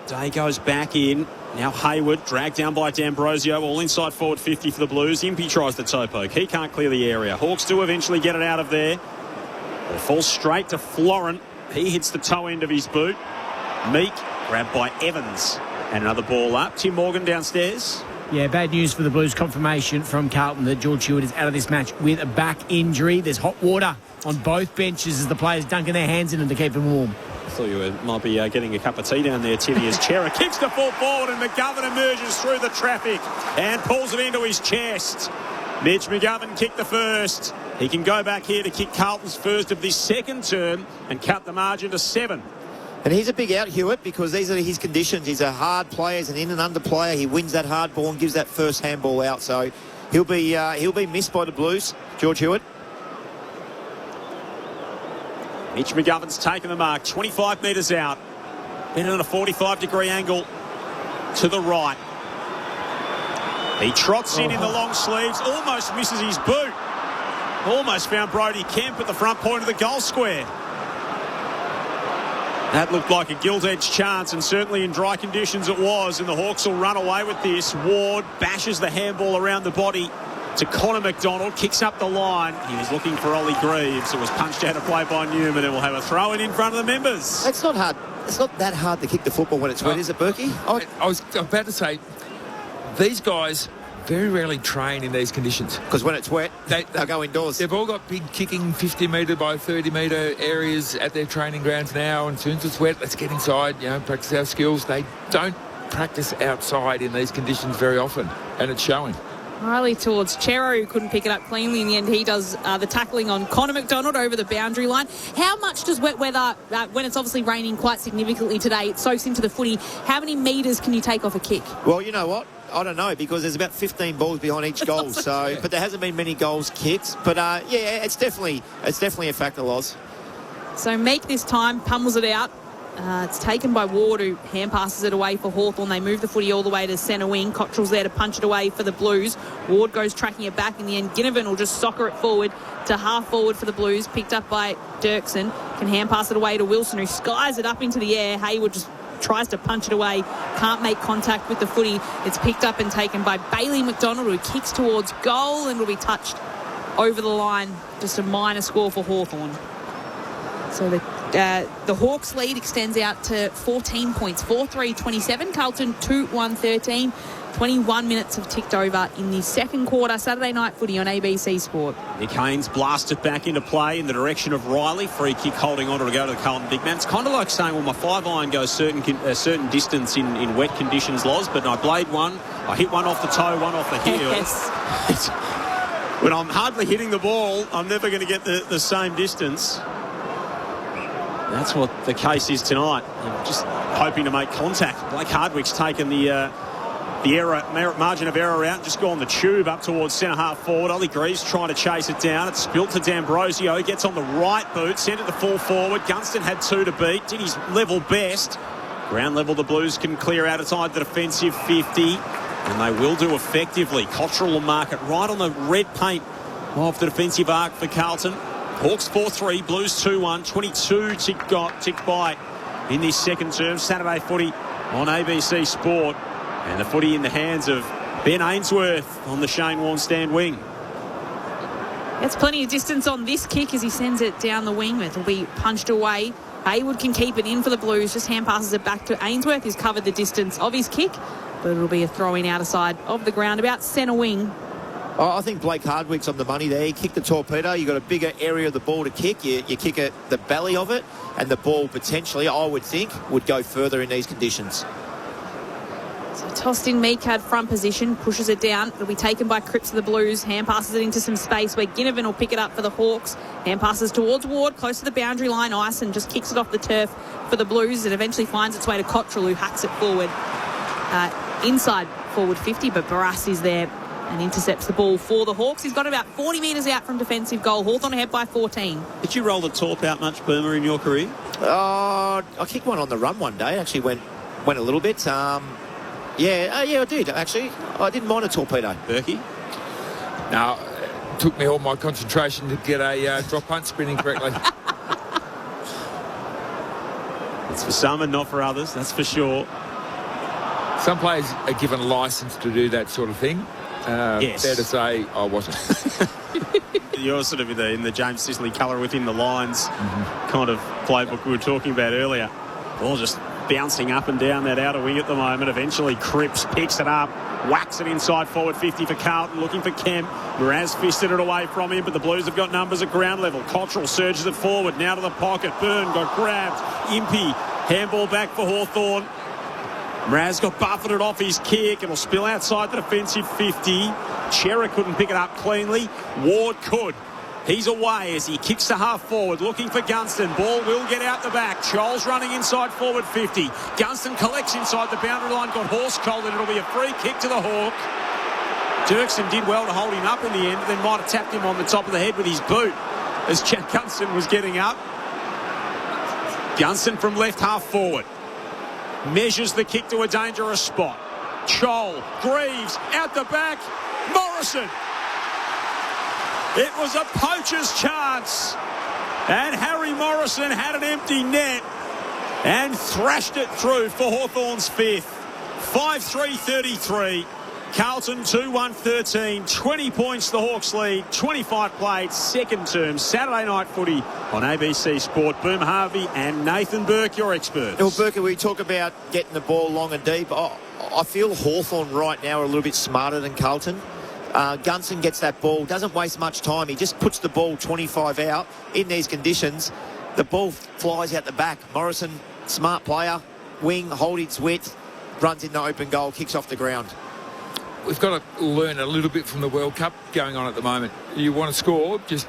Day goes back in. Now Hayward, dragged down by D'Ambrosio, all inside forward 50 for the Blues. Impey tries the toe poke. He can't clear the area. Hawks do eventually get it out of there. It falls straight to Florent. He hits the toe end of his boot. Meek, grabbed by Evans. And another ball up. Tim Morgan downstairs. Yeah, bad news for the Blues. Confirmation from Carlton that George Hewitt is out of this match with a back injury. There's hot water on both benches as the players dunking their hands in them to keep them warm. I thought you might be getting a cup of tea down there, Timmy, as Chera kicks the ball forward and McGovern emerges through the traffic and pulls it into his chest. Mitch McGovern kicked the first. He can go back here to kick Carlton's first of this second term and cut the margin to 7. And he's a big out, Hewitt, because these are his conditions. He's a hard player, he's an in and under player. He wins that hard ball and gives that first handball out. So he'll be missed by the Blues, George Hewitt. Mitch McGovern's taken the mark, 25 metres out. Been on a 45-degree angle to the right. He trots in the long sleeves, almost misses his boot. Almost found Brodie Kemp at the front point of the goal square. That looked like a gilt-edged chance, and certainly in dry conditions it was, and the Hawks will run away with this. Ward bashes the handball around the body to Connor McDonald, kicks up the line. He was looking for Ollie Greaves. It was punched out of play by Newman, and we'll have a throw-in in front of the members. That's not hard. It's not that hard to kick the football when it's wet, is it, Berkey? I was about to say, these guys very rarely train in these conditions. Because when it's wet, they'll go indoors. They've all got big kicking 50-metre by 30-metre areas at their training grounds now, and as soon as it's wet, let's get inside, practice our skills. They don't practice outside in these conditions very often, and it's showing. Riley towards Chero, who couldn't pick it up cleanly. In the end, he does the tackling on Connor McDonald over the boundary line. How much does wet weather, when it's obviously raining quite significantly today, it soaks into the footy, how many metres can you take off a kick? Well, you know what? I don't know, because there's about 15 balls behind each goal, but there hasn't been many goals kicked. But yeah, it's definitely a factor, Loz. So Meek this time pummels it out. It's taken by Ward, who hand passes it away for Hawthorn. They move the footy all the way to centre wing. Cottrell's there to punch it away for the Blues. Ward goes tracking it back. In the end, Ginnivan will just soccer it forward to half forward for the Blues. Picked up by Dirksen. Can hand pass it away to Wilson, who skies it up into the air. Hayward just tries to punch it away, can't make contact with the footy. It's picked up and taken by Bailey McDonald, who kicks towards goal and will be touched over the line. Just a minor score for Hawthorn. So the Hawks lead extends out to 14 points, 4-3-27. Carlton 2-1-13. 21 minutes have ticked over in the second quarter. Saturday night footy on ABC Sport. Nick Haynes blasted back into play in the direction of Riley. Free kick holding on to go to the Carlton big man. It's kind of like saying, well, my 5-iron goes a certain distance in wet conditions, Loz, but I blade one. I hit one off the toe, one off the heel. Yes. When I'm hardly hitting the ball, I'm never going to get the same distance. That's what the case is tonight. I'm just hoping to make contact. Blake Hardwick's taken the margin of error out, just gone the tube up towards centre half forward. Ollie Greaves trying to chase it down. It's spilt to D'Ambrosio. Gets on the right boot, sent it to full forward. Gunston had 2 to beat. Did his level best. Ground level, the Blues can clear out inside the defensive 50, and they will do effectively. Cottrell will mark it right on the red paint of the defensive arc for Carlton. Hawks 4-3, Blues 2-1, 22 ticked by in this second term. Saturday footy on ABC Sport. And the footy in the hands of Ben Ainsworth on the Shane Warne stand wing. That's plenty of distance on this kick as he sends it down the wing. It'll be punched away. Haywood can keep it in for the Blues. Just hand passes it back to Ainsworth, who's covered the distance of his kick. But it'll be a throw-in outer side of the ground, about centre wing. Oh, I think Blake Hardwick's on the money there. He kicked the torpedo. You've got a bigger area of the ball to kick. You kick at the belly of it, and the ball potentially, I would think, would go further in these conditions. So tossed in Meekad front position, pushes it down. It'll be taken by Cripps of the Blues. Hand passes it into some space where Ginnivan will pick it up for the Hawks. Hand passes towards Ward, close to the boundary line. Ison just kicks it off the turf for the Blues. It eventually finds its way to Cottrell, who hacks it forward. Inside forward 50, but Barras is there and intercepts the ball for the Hawks. He's got about 40 metres out from defensive goal. Hawthorn ahead by 14. Did you roll the torp out much, Burma, in your career? I kicked one on the run one day. Actually went a little bit. Yeah, I did, actually. I didn't mind a torpedo. Berkey? No, it took me all my concentration to get a drop punt spinning correctly. It's for some and not for others, that's for sure. Some players are given a licence to do that sort of thing. Yes. Fair to say, I wasn't. You're sort of in the James Sicily colour within the lines kind of playbook we were talking about earlier. Ball just bouncing up and down that outer wing at the moment. Eventually Cripps picks it up, whacks it inside forward 50 for Carlton, looking for Kemp. Mraz fisted it away from him, but the Blues have got numbers at ground level. Cottrell surges it forward, now to the pocket. Byrne got grabbed. Impey, handball back for Hawthorn. Mraz got buffeted off his kick. It'll spill outside the defensive 50. Chera couldn't pick it up cleanly. Ward could. He's away as he kicks to half forward, looking for Gunston. Ball will get out the back. Scholes running inside forward 50. Gunston collects inside the boundary line, got horse-colled, and it'll be a free kick to the Hawk. Dirksen did well to hold him up in the end, but then might have tapped him on the top of the head with his boot as Jack Gunston was getting up. Gunston from left half forward. Measures the kick to a dangerous spot. Chol, Greaves, out the back. Morrison. It was a poacher's chance. And Harry Morrison had an empty net and thrashed it through for Hawthorn's fifth. 5-3-33. Carlton 2-1-13. 20 points the Hawks lead. 25 played. Second term. Saturday night footy on ABC Sport. Boom Harvey and Nathan Burke, your experts. Well, Burke, we talk about getting the ball long and deep. I feel Hawthorn right now are a little bit smarter than Carlton. Gunston gets that ball, doesn't waste much time. He just puts the ball 25 out in these conditions. The ball flies out the back. Morrison, smart player, wing, hold its width, runs in the open goal, kicks off the ground. We've got to learn a little bit from the World Cup going on at the moment. You want to score, just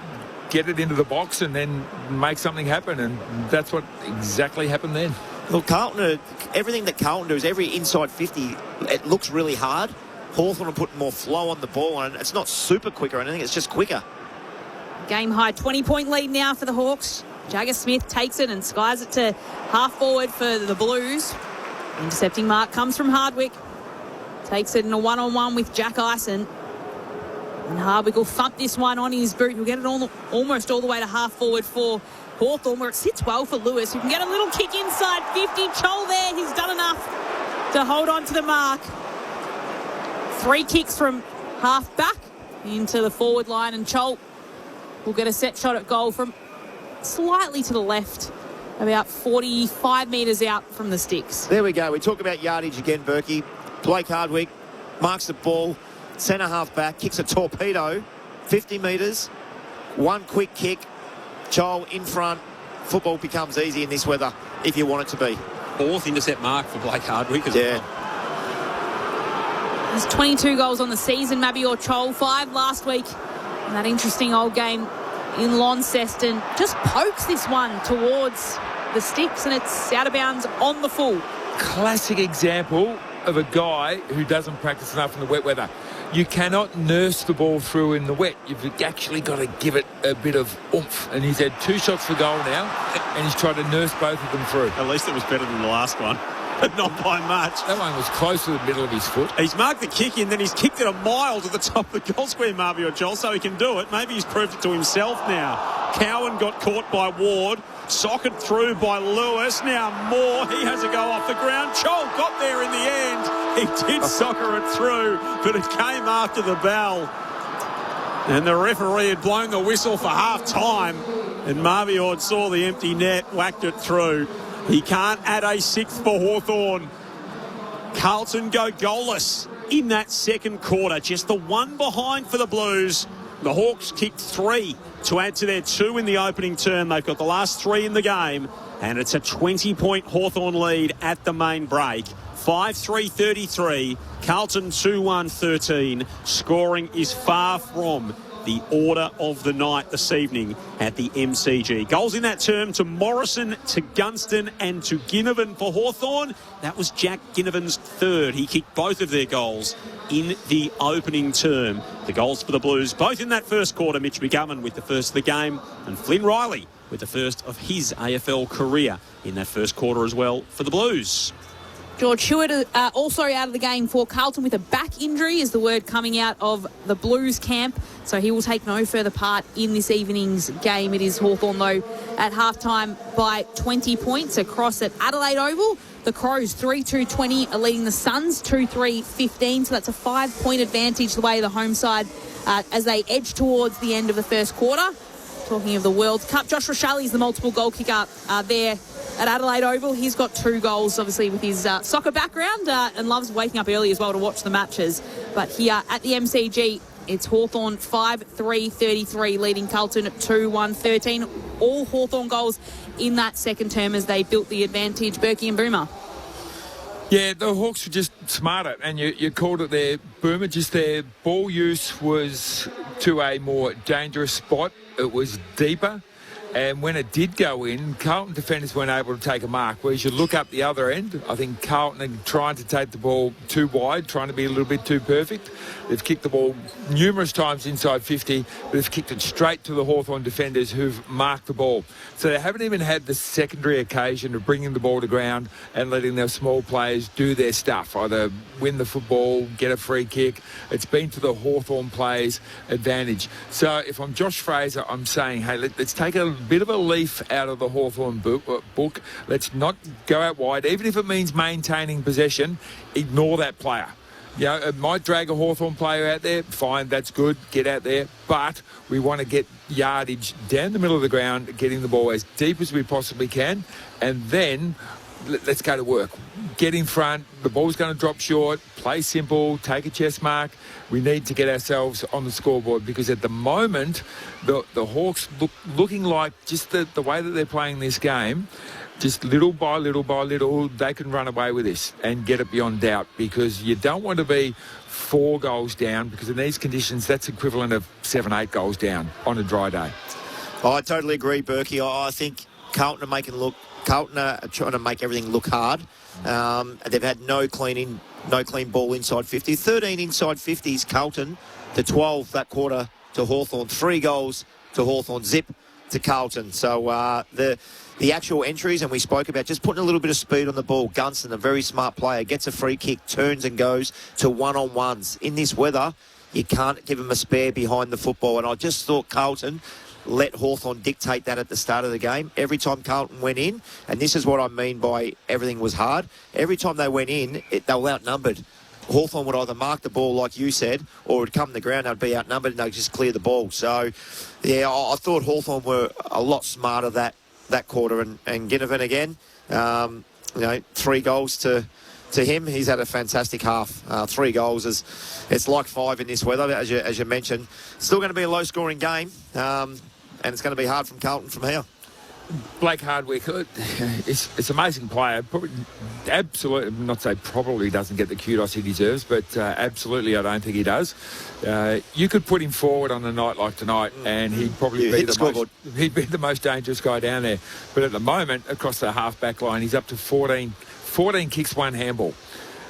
get it into the box and then make something happen, and that's what exactly happened then. Look, Carlton, everything that Carlton does, every inside 50, it looks really hard. Hawthorn will put more flow on the ball, and it's not super quick or anything, it's just quicker. Game high 20-point lead now for the Hawks. Jagger Smith takes it and skies it to half forward for the Blues. Intercepting mark comes from Hardwick. Takes it in a one-on-one with Jack Ison. And Hardwick will thump this one on his boot. He'll get it almost all the way to half forward for Hawthorn, where it sits well for Lewis, who can get a little kick inside 50. Chol there, he's done enough to hold on to the mark. 3 kicks from half back into the forward line, and Chol will get a set shot at goal from slightly to the left, about 45 metres out from the sticks. There we go. We talk about yardage again, Berkey. Blake Hardwick marks the ball, centre half back, kicks a torpedo, 50 metres, 1 quick kick. Joel in front. Football becomes easy in this weather if you want it to be. 4th intercept mark for Blake Hardwick as well. There's 22 goals on the season. Mabior Chol, 5 last week. And that interesting old game in Launceston just pokes this one towards the sticks, and it's out of bounds on the full. Classic example of a guy who doesn't practice enough in the wet weather. You cannot nurse the ball through in the wet. You've actually got to give it a bit of oomph. And he's had 2 shots for goal now, and he's tried to nurse both of them through. At least it was better than the last one, but not by much. That one was close to the middle of his foot. He's marked the kick in, then he's kicked it a mile to the top of the goal square, Mabior Joel, so he can do it. Maybe he's proved it to himself now. Cowan got caught by Ward. Socked through by Lewis. Now Moore, he has a go off the ground. Chol got there in the end. He did soccer it through, but it came after the bell. And the referee had blown the whistle for half-time. And Marviord saw the empty net, whacked it through. He can't add a 6th for Hawthorn. Carlton go goalless in that second quarter. Just the 1 behind for the Blues. The Hawks kicked 3 to add to their 2 in the opening term. They've got the last 3 in the game, and it's a 20-point Hawthorn lead at the main break. 5-3-33, Carlton 2-1-13. Scoring is far from the order of the night this evening at the MCG. Goals in that term to Morrison, to Gunston and to Ginnivan for Hawthorn. That was Jack Ginnivan's 3rd. He kicked both of their goals in the opening term. The goals for the Blues, both in that first quarter. Mitch McGovern with the first of the game, and Flynn Riley with the first of his AFL career in that first quarter as well for the Blues. George Hewitt also out of the game for Carlton with a back injury, is the word coming out of the Blues camp. So he will take no further part in this evening's game. It is Hawthorn, though, at halftime by 20 points across at Adelaide Oval. The Crows 3-2-20 are leading the Suns 2-3-15. So that's a 5-point advantage the way the home side as they edge towards the end of the first quarter. Talking of the World Cup, Josh Rochelle is the multiple goal kicker there at Adelaide Oval. He's got 2 goals, obviously, with his soccer background and loves waking up early as well to watch the matches. But here at the MCG, it's Hawthorn 5-3-33, leading Carlton at 2-1-13. All Hawthorn goals in that second term as they built the advantage. Berkey and Boomer. Yeah, the Hawks were just smarter, and you called it there, Boomer. Just their ball use was to a more dangerous spot. It was deeper. And when it did go in, Carlton defenders weren't able to take a mark. Whereas you look up the other end, I think Carlton are trying to take the ball too wide, trying to be a little bit too perfect. They've kicked the ball numerous times inside 50, but they've kicked it straight to the Hawthorn defenders who've marked the ball. So they haven't even had the secondary occasion of bringing the ball to ground and letting their small players do their stuff, either win the football, get a free kick. It's been to the Hawthorn players' advantage. So if I'm Josh Fraser, I'm saying, hey, let's take a bit of a leaf out of the Hawthorn book. Let's not go out wide. Even if it means maintaining possession, ignore that player. You know, it might drag a Hawthorn player out there. Fine, that's good. Get out there. But we want to get yardage down the middle of the ground, getting the ball as deep as we possibly can. And then let's go to work. Get in front. The ball's going to drop short. Play simple. Take a chest mark. We need to get ourselves on the scoreboard, because at the moment, the Hawks looking like just the way that they're playing this game, just little by little by little, they can run away with this and get it beyond doubt, because you don't want to be 4 goals down, because in these conditions, that's equivalent of 7-8 goals down on a dry day. Oh, I totally agree, Berkey. I think Carlton are trying to make everything look hard. They've had no clean ball inside 50. 13 inside 50s, Carlton, to 12 that quarter to Hawthorn. 3 goals to Hawthorn, zip to Carlton. So the actual entries, and we spoke about just putting a little bit of speed on the ball. Gunston, a very smart player, gets a free kick, turns and goes to one-on-ones. In this weather, you can't give him a spare behind the football. And I just thought Carlton, let Hawthorn dictate that at the start of the game. Every time Carlton went in, and this is what I mean by everything was hard, every time they went in, they were outnumbered. Hawthorn would either mark the ball, like you said, or would come to the ground, they'd be outnumbered, and they'd just clear the ball. So, yeah, I thought Hawthorn were a lot smarter that quarter. And Ginnivan again, 3 goals to him. He's had a fantastic half. 3 goals it's like 5 in this weather, as you mentioned. Still going to be a low-scoring game, and it's going to be hard from Carlton from here. Blake Hardwick, it's an amazing player. Probably, absolutely, not say probably doesn't get the kudos he deserves, but absolutely I don't think he does. You could put him forward on a night like tonight, and he'd probably be the most dangerous guy down there. But at the moment, across the half-back line, he's up to 14 kicks, 1 handball.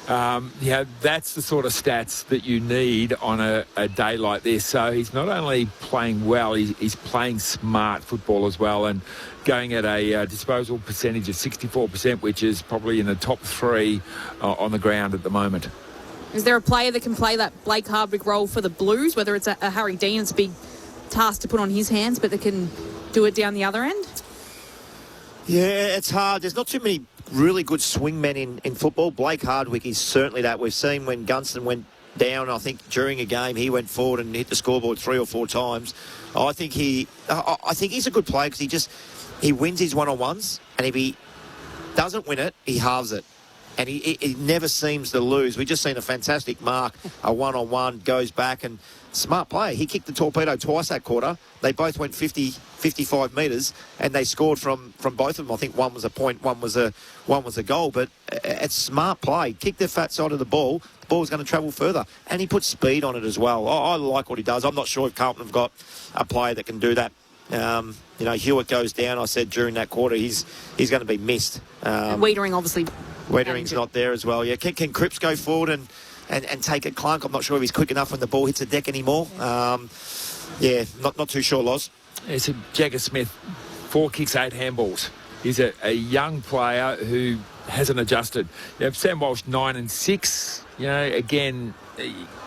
That's the sort of stats that you need on a day like this. So he's not only playing well, he's playing smart football as well, and going at a disposal percentage of 64%, which is probably in the top 3 on the ground at the moment. Is there a player that can play that Blake Hardwick role for the Blues, whether it's a Harry Dean? It's a big task to put on his hands, but they can do it down the other end? Yeah, it's hard. There's not too many really good swingmen in football. Blake Hardwick is certainly that. We've seen when Gunston went down, I think during a game he went forward and hit the scoreboard 3 or 4 times. I think he's a good player because he wins his one-on-ones, and if he doesn't win it, he halves it. And he never seems to lose. We've just seen a fantastic mark, a one-on-one, goes back, and smart play. He kicked the torpedo twice that quarter. They both went 50, 55 metres, and they scored from both of them. I think one was a point, one was a goal, but it's smart play. Kick the fat side of the ball's going to travel further, and he puts speed on it as well. I like what he does. I'm not sure if Carlton have got a player that can do that. Hewitt goes down. I said during that quarter he's going to be missed. Wiedering obviously. Wiedering's not there as well. Yeah, can Cripps go forward and take a clunk? I'm not sure if he's quick enough when the ball hits the deck anymore. Not too sure, Loz. It's a Jagger Smith, 4 kicks, 8 handballs. He's a young player who hasn't adjusted. Sam Walsh 9 and 6. Again,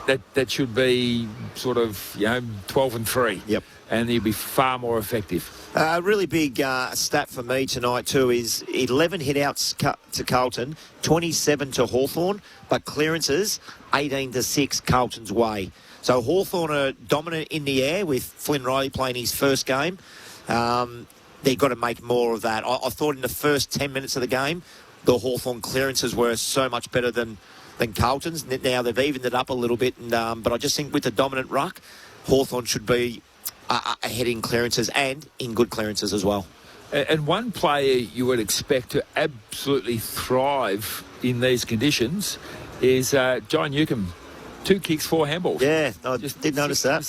that should be sort of 12 and 3. Yep. And he'll be far more effective. A really big stat for me tonight too is 11 hit-outs to Carlton, 27 to Hawthorn, but clearances 18-6 Carlton's way. So Hawthorn are dominant in the air with Flynn Riley playing his first game. They've got to make more of that. I thought in the first 10 minutes of the game, the Hawthorn clearances were so much better than Carlton's. Now they've evened it up a little bit, but I just think with the dominant ruck, Hawthorn should be ahead in clearances and in good clearances as well. And one player you would expect to absolutely thrive in these conditions is John Newcomb. 2 kicks, 4 handballs. Yeah, I just did notice that.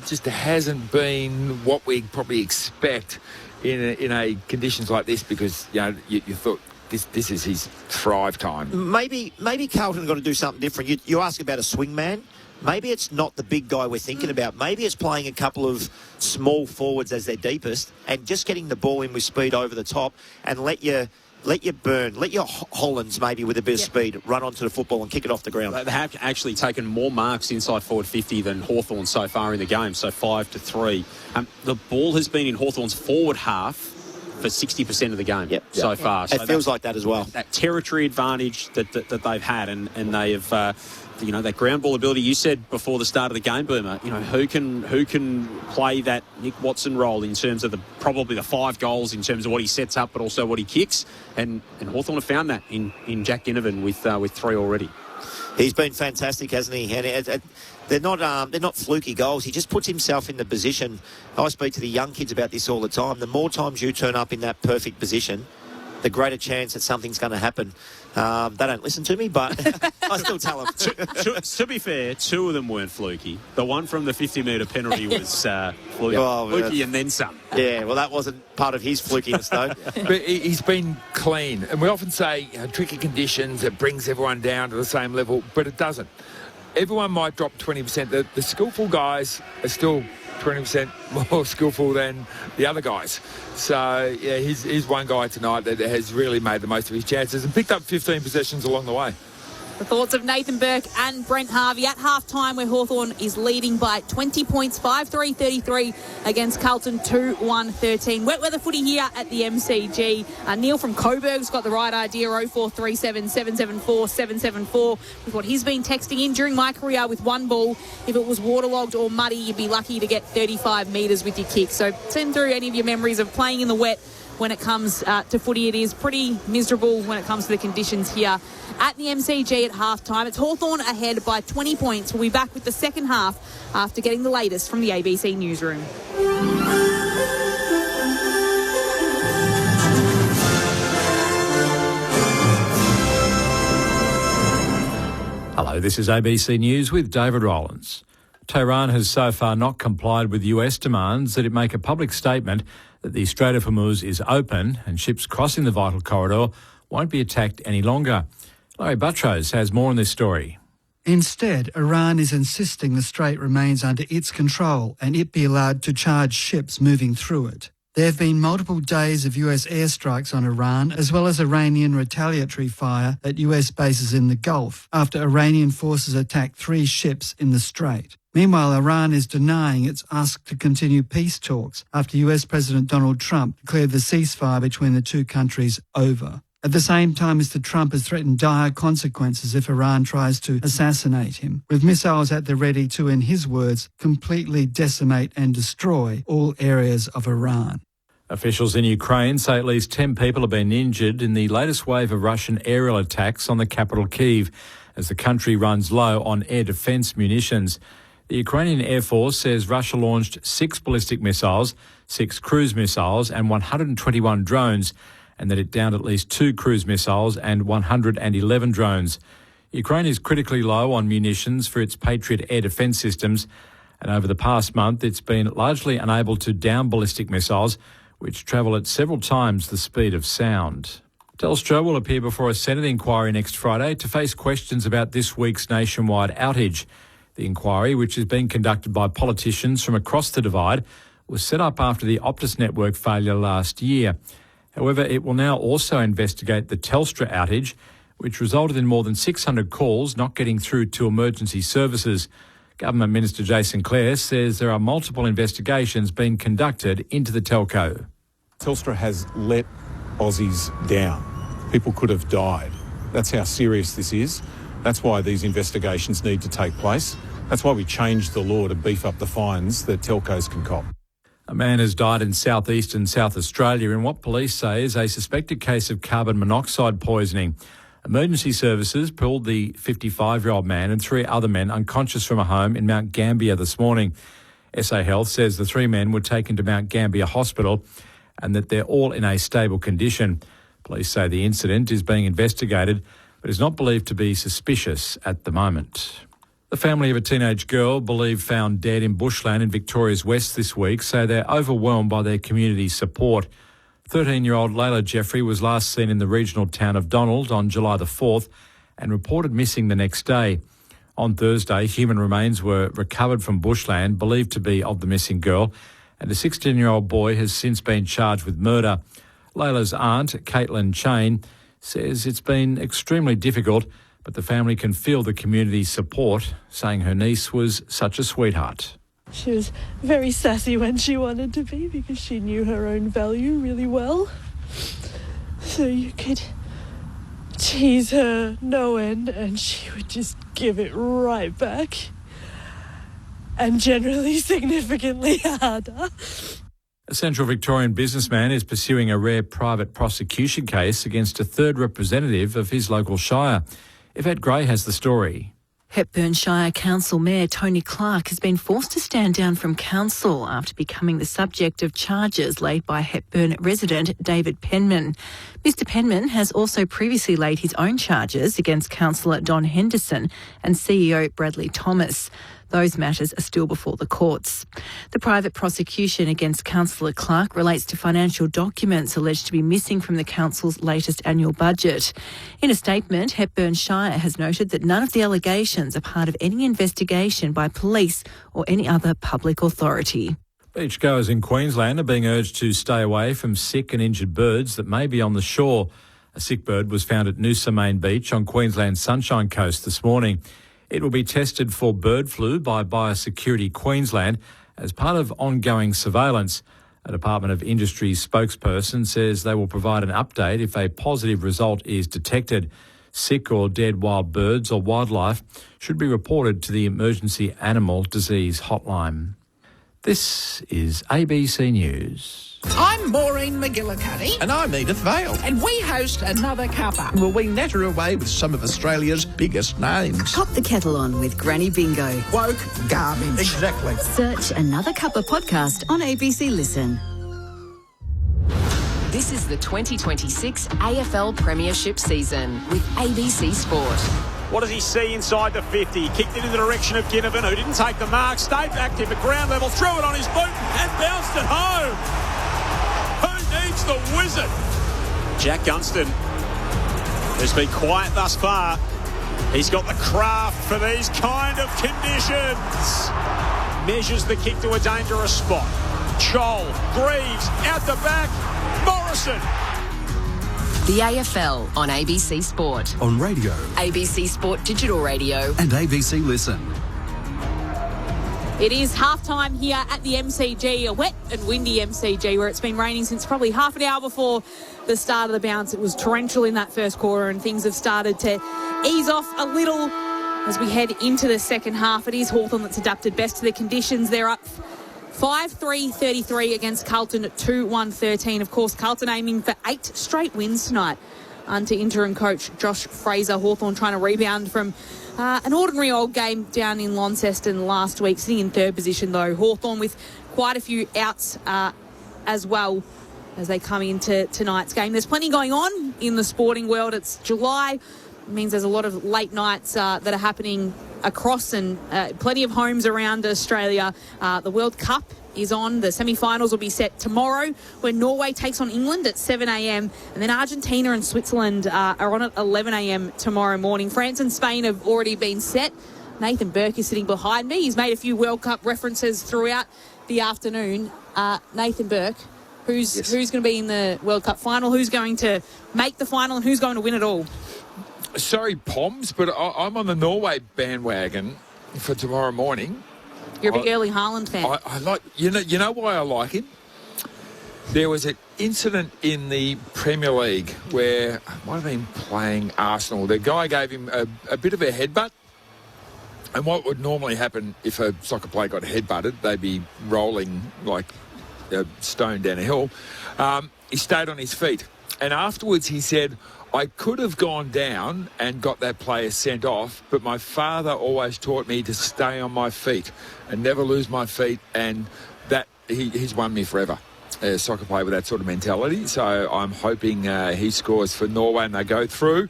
Just hasn't been what we probably expect in a conditions like this, because you thought this is his thrive time. Maybe Carlton got to do something different. You ask about a swingman. Maybe it's not the big guy we're thinking about. Maybe it's playing a couple of small forwards as their deepest and just getting the ball in with speed over the top, and let your Hollands maybe with a bit of speed run onto the football and kick it off the ground. They have actually taken more marks inside forward 50 than Hawthorn so far in the game, so 5-3. The ball has been in Hawthorn's forward half for 60% of the game so far. So it feels like that as well. That territory advantage that they've had, and they have... that ground ball ability you said before the start of the game, Boomer. Who can play that Nick Watson role in terms of probably the 5 goals in terms of what he sets up, but also what he kicks. And Hawthorn have found that in Jack Ginnivan with 3 already. He's been fantastic, hasn't he? And they're not fluky goals. He just puts himself in the position. I speak to the young kids about this all the time. The more times you turn up in that perfect position, the greater chance that something's going to happen. They don't listen to me, but I still tell them. To be fair, 2 of them weren't fluky. The one from the 50-metre penalty was fluky and then some. Yeah, well, that wasn't part of his flukiness, though. But he's been clean. And we often say, tricky conditions, it brings everyone down to the same level, but it doesn't. Everyone might drop 20%. The skillful guys are still 20% more skillful than the other guys. So, he's one guy tonight that has really made the most of his chances and picked up 15 possessions along the way. The thoughts of Nathan Burke and Brent Harvey at half-time, where Hawthorn is leading by 20 points, 5-3-33 against Carlton 2-1-13. Wet weather footy here at the MCG. Neil from Coburg's got the right idea, 0437 774 774, with what he's been texting in during my career with one ball. If it was waterlogged or muddy, you'd be lucky to get 35 metres with your kick. So send through any of your memories of playing in the wet. When it comes to footy, it is pretty miserable when it comes to the conditions here at the MCG at halftime. It's Hawthorn ahead by 20 points. We'll be back with the second half after getting the latest from the ABC newsroom. Hello, this is ABC News with David Rowlands. Tehran has so far not complied with US demands that it make a public statement that the Strait of Hormuz is open and ships crossing the vital corridor won't be attacked any longer. Larry Buttrose has more on this story. Instead, Iran is insisting the strait remains under its control and it be allowed to charge ships moving through it. There have been multiple days of US airstrikes on Iran, as well as Iranian retaliatory fire at US bases in the Gulf, after Iranian forces attacked 3 ships in the strait. Meanwhile, Iran is denying it's asked to continue peace talks after US President Donald Trump declared the ceasefire between the two countries over. At the same time, Mr. Trump has threatened dire consequences if Iran tries to assassinate him, with missiles at the ready to, in his words, completely decimate and destroy all areas of Iran. Officials in Ukraine say at least 10 people have been injured in the latest wave of Russian aerial attacks on the capital Kyiv, as the country runs low on air defence munitions. The Ukrainian Air Force says Russia launched 6 ballistic missiles, 6 cruise missiles and 121 drones, and that it downed at least 2 cruise missiles and 111 drones. Ukraine is critically low on munitions for its Patriot air defence systems, and over the past month it's been largely unable to down ballistic missiles, which travel at several times the speed of sound. Telstra will appear before a Senate inquiry next Friday to face questions about this week's nationwide outage. The inquiry, which is being conducted by politicians from across the divide, was set up after the Optus network failure last year. However, it will now also investigate the Telstra outage, which resulted in more than 600 calls not getting through to emergency services. Government Minister Jason Clare says there are multiple investigations being conducted into the telco. Telstra has let Aussies down. People could have died. That's how serious this is. That's why these investigations need to take place. That's why we changed the law to beef up the fines that telcos can cop. A man has died in southeastern South Australia in what police say is a suspected case of carbon monoxide poisoning. Emergency services pulled the 55-year-old man and 3 other men unconscious from a home in Mount Gambier this morning. SA Health says the 3 men were taken to Mount Gambier Hospital and that they're all in a stable condition. Police say the incident is being investigated but is not believed to be suspicious at the moment. The family of a teenage girl believed found dead in bushland in Victoria's West this week say they're overwhelmed by their community's support. 13-year-old Layla Jeffrey was last seen in the regional town of Donald on July the 4th and reported missing the next day. On Thursday, human remains were recovered from bushland believed to be of the missing girl, and a 16-year-old boy has since been charged with murder. Layla's aunt, Caitlin Chain, says it's been extremely difficult, but the family can feel the community's support, saying her niece was such a sweetheart. She was very sassy when she wanted to be because she knew her own value really well. So you could tease her no end and she would just give it right back. And generally significantly harder. A Central Victorian businessman is pursuing a rare private prosecution case against a third representative of his local shire. Yvette Gray has the story. Hepburn Shire Council Mayor Tony Clark has been forced to stand down from council after becoming the subject of charges laid by Hepburn resident David Penman. Mr Penman has also previously laid his own charges against Councillor Don Henderson and CEO Bradley Thomas. Those matters are still before the courts. The private prosecution against Councillor Clark relates to financial documents alleged to be missing from the council's latest annual budget. In a statement, Hepburn Shire has noted that none of the allegations are part of any investigation by police or any other public authority. Beachgoers in Queensland are being urged to stay away from sick and injured birds that may be on the shore. A sick bird was found at Noosa Main Beach on Queensland's Sunshine Coast this morning. It will be tested for bird flu by Biosecurity Queensland as part of ongoing surveillance. A Department of Industry spokesperson says they will provide an update if a positive result is detected. Sick or dead wild birds or wildlife should be reported to the Emergency Animal Disease Hotline. This is ABC News. I'm Maureen McGillicuddy. And I'm Edith Vale. And we host Another Cuppa. Well, we natter away with some of Australia's biggest names. Pop the kettle on with Granny Bingo. Woke garbage. Exactly. Search Another Cuppa podcast on ABC Listen. This is the 2026 AFL Premiership season with ABC Sport. What does he see inside the 50? He kicked it in the direction of Ginnivan, who didn't take the mark, stayed active at ground level, threw it on his boot and bounced it home. Who needs the wizard? Jack Gunston has been quiet thus far. He's got the craft for these kind of conditions. Measures the kick to a dangerous spot. Chol, Greaves, out the back, Morrison. The AFL on ABC Sport. On radio. ABC Sport Digital Radio. And ABC Listen. It is halftime here at the MCG, a wet and windy MCG where it's been raining since probably half an hour before the start of the bounce. It was torrential in that first quarter and things have started to ease off a little as we head into the second half. It is Hawthorn that's adapted best to the conditions. They're up 5-3-33 against Carlton at 2-1-13. Of course, Carlton aiming for 8 straight wins tonight under interim coach Josh Fraser. Hawthorn trying to rebound from an ordinary old game down in Launceston last week, sitting in third position though. Hawthorn with quite a few outs as well as they come into tonight's game. There's plenty going on in the sporting world. It's July. It means there's a lot of late nights that are happening across and plenty of homes around Australia. The World Cup is on. The semi-finals will be set tomorrow when Norway takes on England at 7 a.m. and then Argentina and Switzerland are on at 11 a.m. tomorrow morning. France and Spain have already been set. Nathan Burke is sitting behind me. He's made a few World Cup references throughout the afternoon. Nathan Burke, who's going to be in the World Cup final? Who's going to make the final and who's going to win it all? Sorry, Poms, but I'm on the Norway bandwagon for tomorrow morning. You're a big Erling Haaland fan. I like, you know why I like him? There was an incident in the Premier League where I might have been playing Arsenal. The guy gave him a bit of a headbutt. And what would normally happen if a soccer player got headbutted, they'd be rolling like a stone down a hill. He stayed on his feet. And afterwards he said, I could have gone down and got that player sent off, but my father always taught me to stay on my feet and never lose my feet, and that he's won me forever. A soccer player with that sort of mentality. So I'm hoping he scores for Norway and they go through.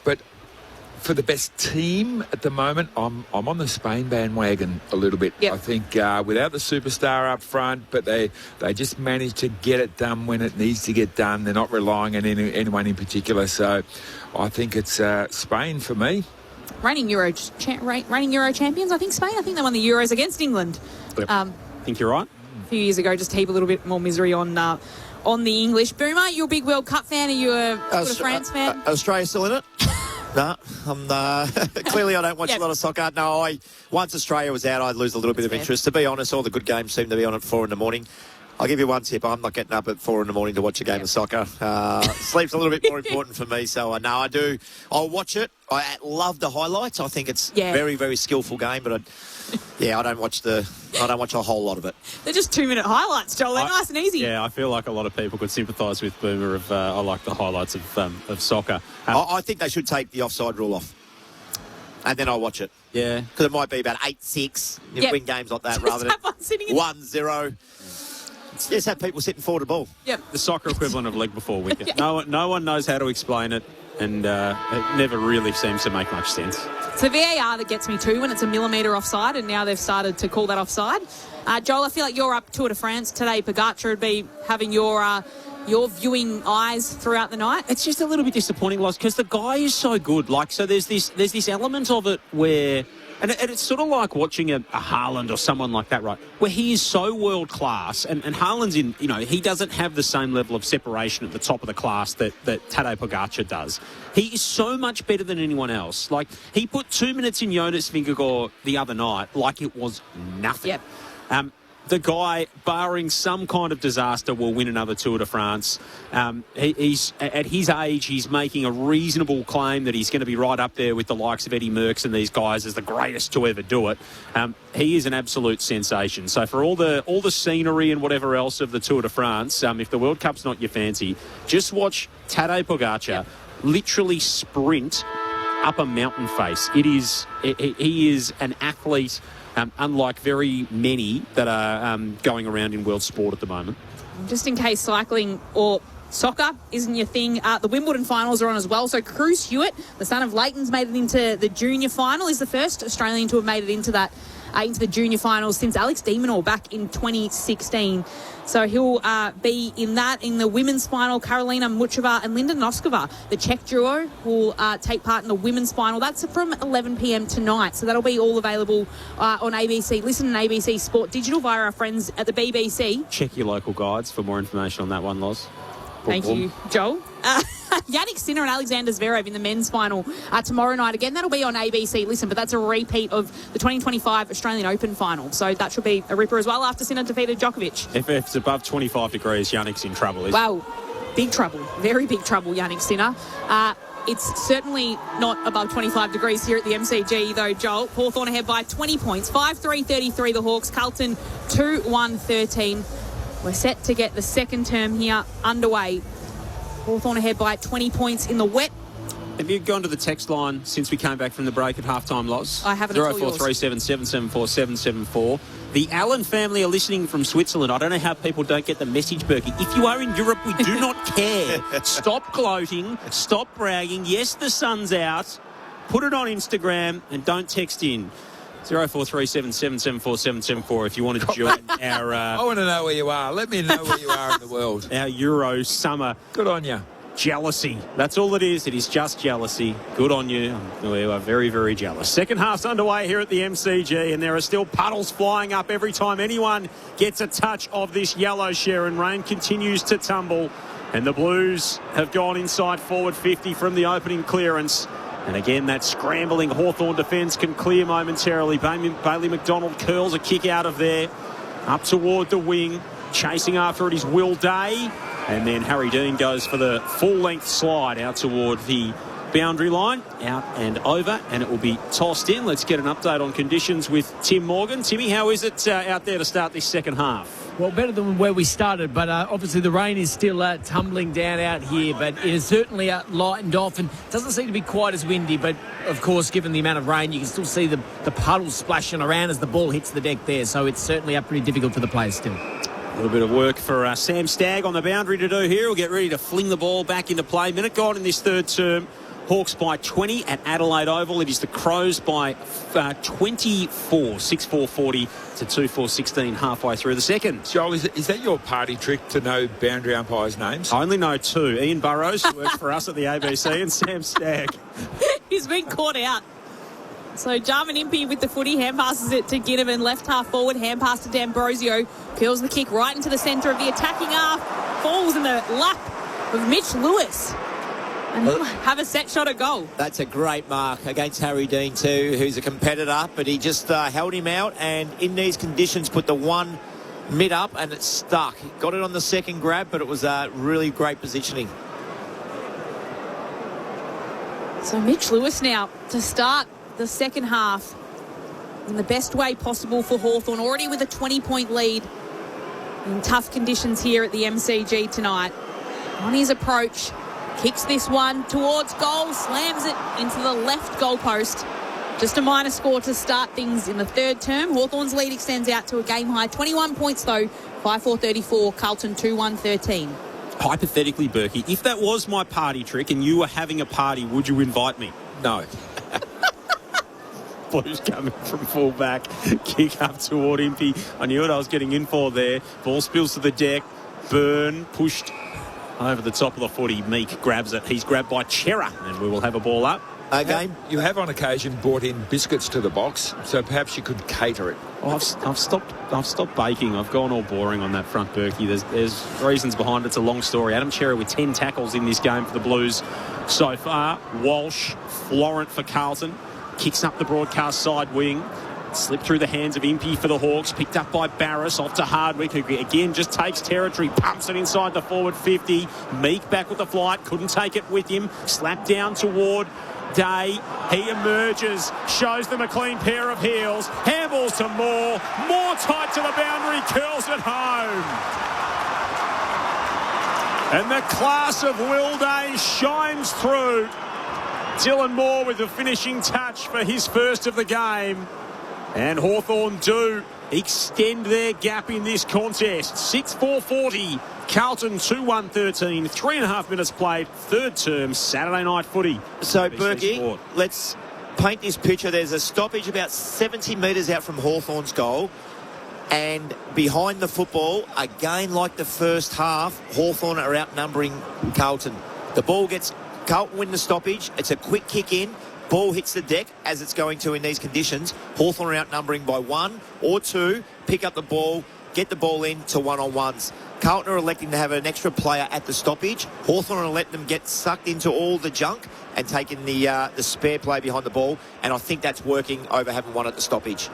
But for the best team at the moment, I'm on the Spain bandwagon a little bit. Yep. I think without the superstar up front, but they just manage to get it done when it needs to get done. They're not relying on anyone in particular. So I think it's Spain for me. Reigning Euro champions, I think Spain. I think they won the Euros against England. Yep. I think you're right. A few years ago, just to heap a little bit more misery on the English. Boomer, you're a big World Cup fan. Are you a France fan? Australia still in it? No, clearly I don't watch a lot of soccer. No, once Australia was out, I'd lose a little bit of interest. To be honest, all the good games seem to be on at 4 a.m. I'll give you one tip. I'm not getting up at 4 a.m. to watch a game of soccer. Sleep's a little bit more important for me, so no, I do. I'll watch it. I love the highlights. I think it's a very, very skillful game, but I don't watch a whole lot of it. They're just 2-minute highlights, Joel. They're nice and easy. Yeah, I feel like a lot of people could sympathise with Boomer of I like the highlights of soccer. I think they should take the offside rule off. And then I'll watch it. Yeah. Because it might be about 8-6. You win games like that just rather than 1-0. Just have people sitting forward of the ball. Yep. The soccer equivalent of leg before wicket. No one knows how to explain it, and it never really seems to make much sense. It's the VAR that gets me too when it's a millimetre offside, and now they've started to call that offside. Joel, I feel like you're up Tour de France today. Pogacar would be having your viewing eyes throughout the night. It's just a little bit disappointing, Loz, because the guy is so good. So there's this element of it where And it's sort of like watching a Haaland or someone like that, right? Where he is so world class, and Haaland's in, he doesn't have the same level of separation at the top of the class that Tadej Pogacar does. He is so much better than anyone else. Like, he put 2 minutes in Jonas Vingegaard the other night like it was nothing. Yep. The guy, barring some kind of disaster, will win another Tour de France. He's at his age, he's making a reasonable claim that he's going to be right up there with the likes of Eddie Merckx and these guys as the greatest to ever do it. He is an absolute sensation. So for all the scenery and whatever else of the Tour de France, if the World Cup's not your fancy, just watch Tadej Pogacar literally sprint up a mountain face. He is an athlete. Unlike very many that are going around in world sport at the moment. Just in case cycling or soccer isn't your thing, the Wimbledon finals are on as well. So Cruz Stewart, the son of Leighton's, made it into the junior final. Is the first Australian to have made it into that into the junior finals since Alex de Minaur back in 2016. So he'll be in that. In the women's final, Karolina Muchova and Linda Noskova, the Czech duo, will take part in the women's final. That's from 11 p.m. tonight. So that'll be all available on ABC. Listen to ABC Sport Digital via our friends at the BBC. Check your local guides for more information on that one, Loz. Thank you, Joel. Yannick Sinner and Alexander Zverev in the men's final tomorrow night. Again, that'll be on ABC. Listen, but that's a repeat of the 2025 Australian Open final. So that should be a ripper as well after Sinner defeated Djokovic. If it's above 25 degrees, Yannick's in trouble. Well, big trouble. Very big trouble, Yannick Sinner. It's certainly not above 25 degrees here at the MCG, though, Joel. Hawthorn ahead by 20 points. 5-3-33 the Hawks. Carlton 2-1-13. We're set to get the second term here underway. Hawthorn ahead by 20 points in the wet. Have you gone to the text line since we came back from the break at halftime, Loz? I haven't. 0437 774 774. The Allen family are listening from Switzerland. I don't know how people don't get the message, Berkey. If you are in Europe, we do not care. Stop gloating. Stop bragging. Yes, the sun's out. Put it on Instagram and don't text in. 0437 774 774 if you want to join our... I want to know where you are. Let me know where you are in the world. Our Euro summer... Good on you. Jealousy. That's all it is. It is just jealousy. Good on you. We are very, very jealous. Second half's underway here at the MCG, and there are still puddles flying up every time anyone gets a touch of this yellow, Sharon. Rain continues to tumble, and the Blues have gone inside forward 50 from the opening clearance. And again, that scrambling Hawthorn defence can clear momentarily. Bailey McDonald curls a kick out of there. Up toward the wing. Chasing after it is Will Day. And then Harry Dean goes for the full-length slide out toward the boundary line. Out and over. And it will be tossed in. Let's get an update on conditions with Tim Morgan. Timmy, how is it out there to start this second half? Well, better than where we started, but obviously the rain is still tumbling down out here, but it is certainly lightened off and doesn't seem to be quite as windy, but of course, given the amount of rain, you can still see the puddles splashing around as the ball hits the deck there, so it's certainly pretty difficult for the players still. A little bit of work for Sam Stagg on the boundary to do here. We'll get ready to fling the ball back into play. Minute gone in this third term. Hawks by 20 at Adelaide Oval. It is the Crows by 24, 6-4-40 to 2-4-16 halfway through the second. Joel, is that your party trick to know boundary umpires' names? I only know two. Ian Burrows, who works for us at the ABC, and Sam Stagg. He's been caught out. So Jarman Impey with the footy, hand passes it to Ginnivan, left half forward, hand pass to D'Ambrosio, curls the kick right into the centre of the attacking half, falls in the lap of Mitch Lewis. And he'll have a set shot at goal. That's a great mark against Harry Dean too, who's a competitor, but he just held him out and in these conditions put the one mid up and it stuck. He got it on the second grab, but it was really great positioning. So Mitch Lewis now to start the second half in the best way possible for Hawthorn, already with a 20-point lead in tough conditions here at the MCG tonight. On his approach, kicks this one towards goal, slams it into the left goal post. Just a minor score to start things in the third term. Hawthorn's lead extends out to a game high 21 points though, 5-4-34, Carlton 2-1-13. Hypothetically, Berkey, if that was my party trick and you were having a party, would you invite me? No. Blues coming from full back, kick up toward Impey. I knew what I was getting in for there. Ball spills to the deck. Burn pushed over the top of the footy. Meek grabs it. He's grabbed by Chera, and we will have a ball up. game? You have on occasion brought in biscuits to the box, so perhaps you could cater it. Oh, I've stopped baking. I've gone all boring on that front, Berkey. There's reasons behind it. It's a long story. Adam Cherry with 10 tackles in this game for the Blues so far. Walsh, Florent for Carlton. Kicks up the broadcast side wing. Slipped through the hands of Impey for the Hawks. Picked up by Barris. Off to Hardwick, who again just takes territory. Pumps it inside the forward 50. Meek back with the flight. Couldn't take it with him. Slapped down toward Day. He emerges. Shows them a clean pair of heels. Handballs to Moore. Moore tight to the boundary. Curls it home. And the class of Will Day shines through. Dylan Moore with the finishing touch for his first of the game. And Hawthorn do extend their gap in this contest. 6-4-40. Carlton 2-1-13. 3.5 minutes played. Third term Saturday night footy. So, Berkey, let's paint this picture. There's a stoppage about 70 metres out from Hawthorn's goal. And behind the football, again like the first half, Hawthorn are outnumbering Carlton. The ball gets... Carlton win the stoppage. It's a quick kick in. Ball hits the deck, as it's going to in these conditions. Hawthorn are outnumbering by 1 or 2. Pick up the ball, get the ball in to one-on-ones. Carlton are electing to have an extra player at the stoppage. Hawthorn are letting them get sucked into all the junk and taking the spare play behind the ball. And I think that's working over having one at the stoppage.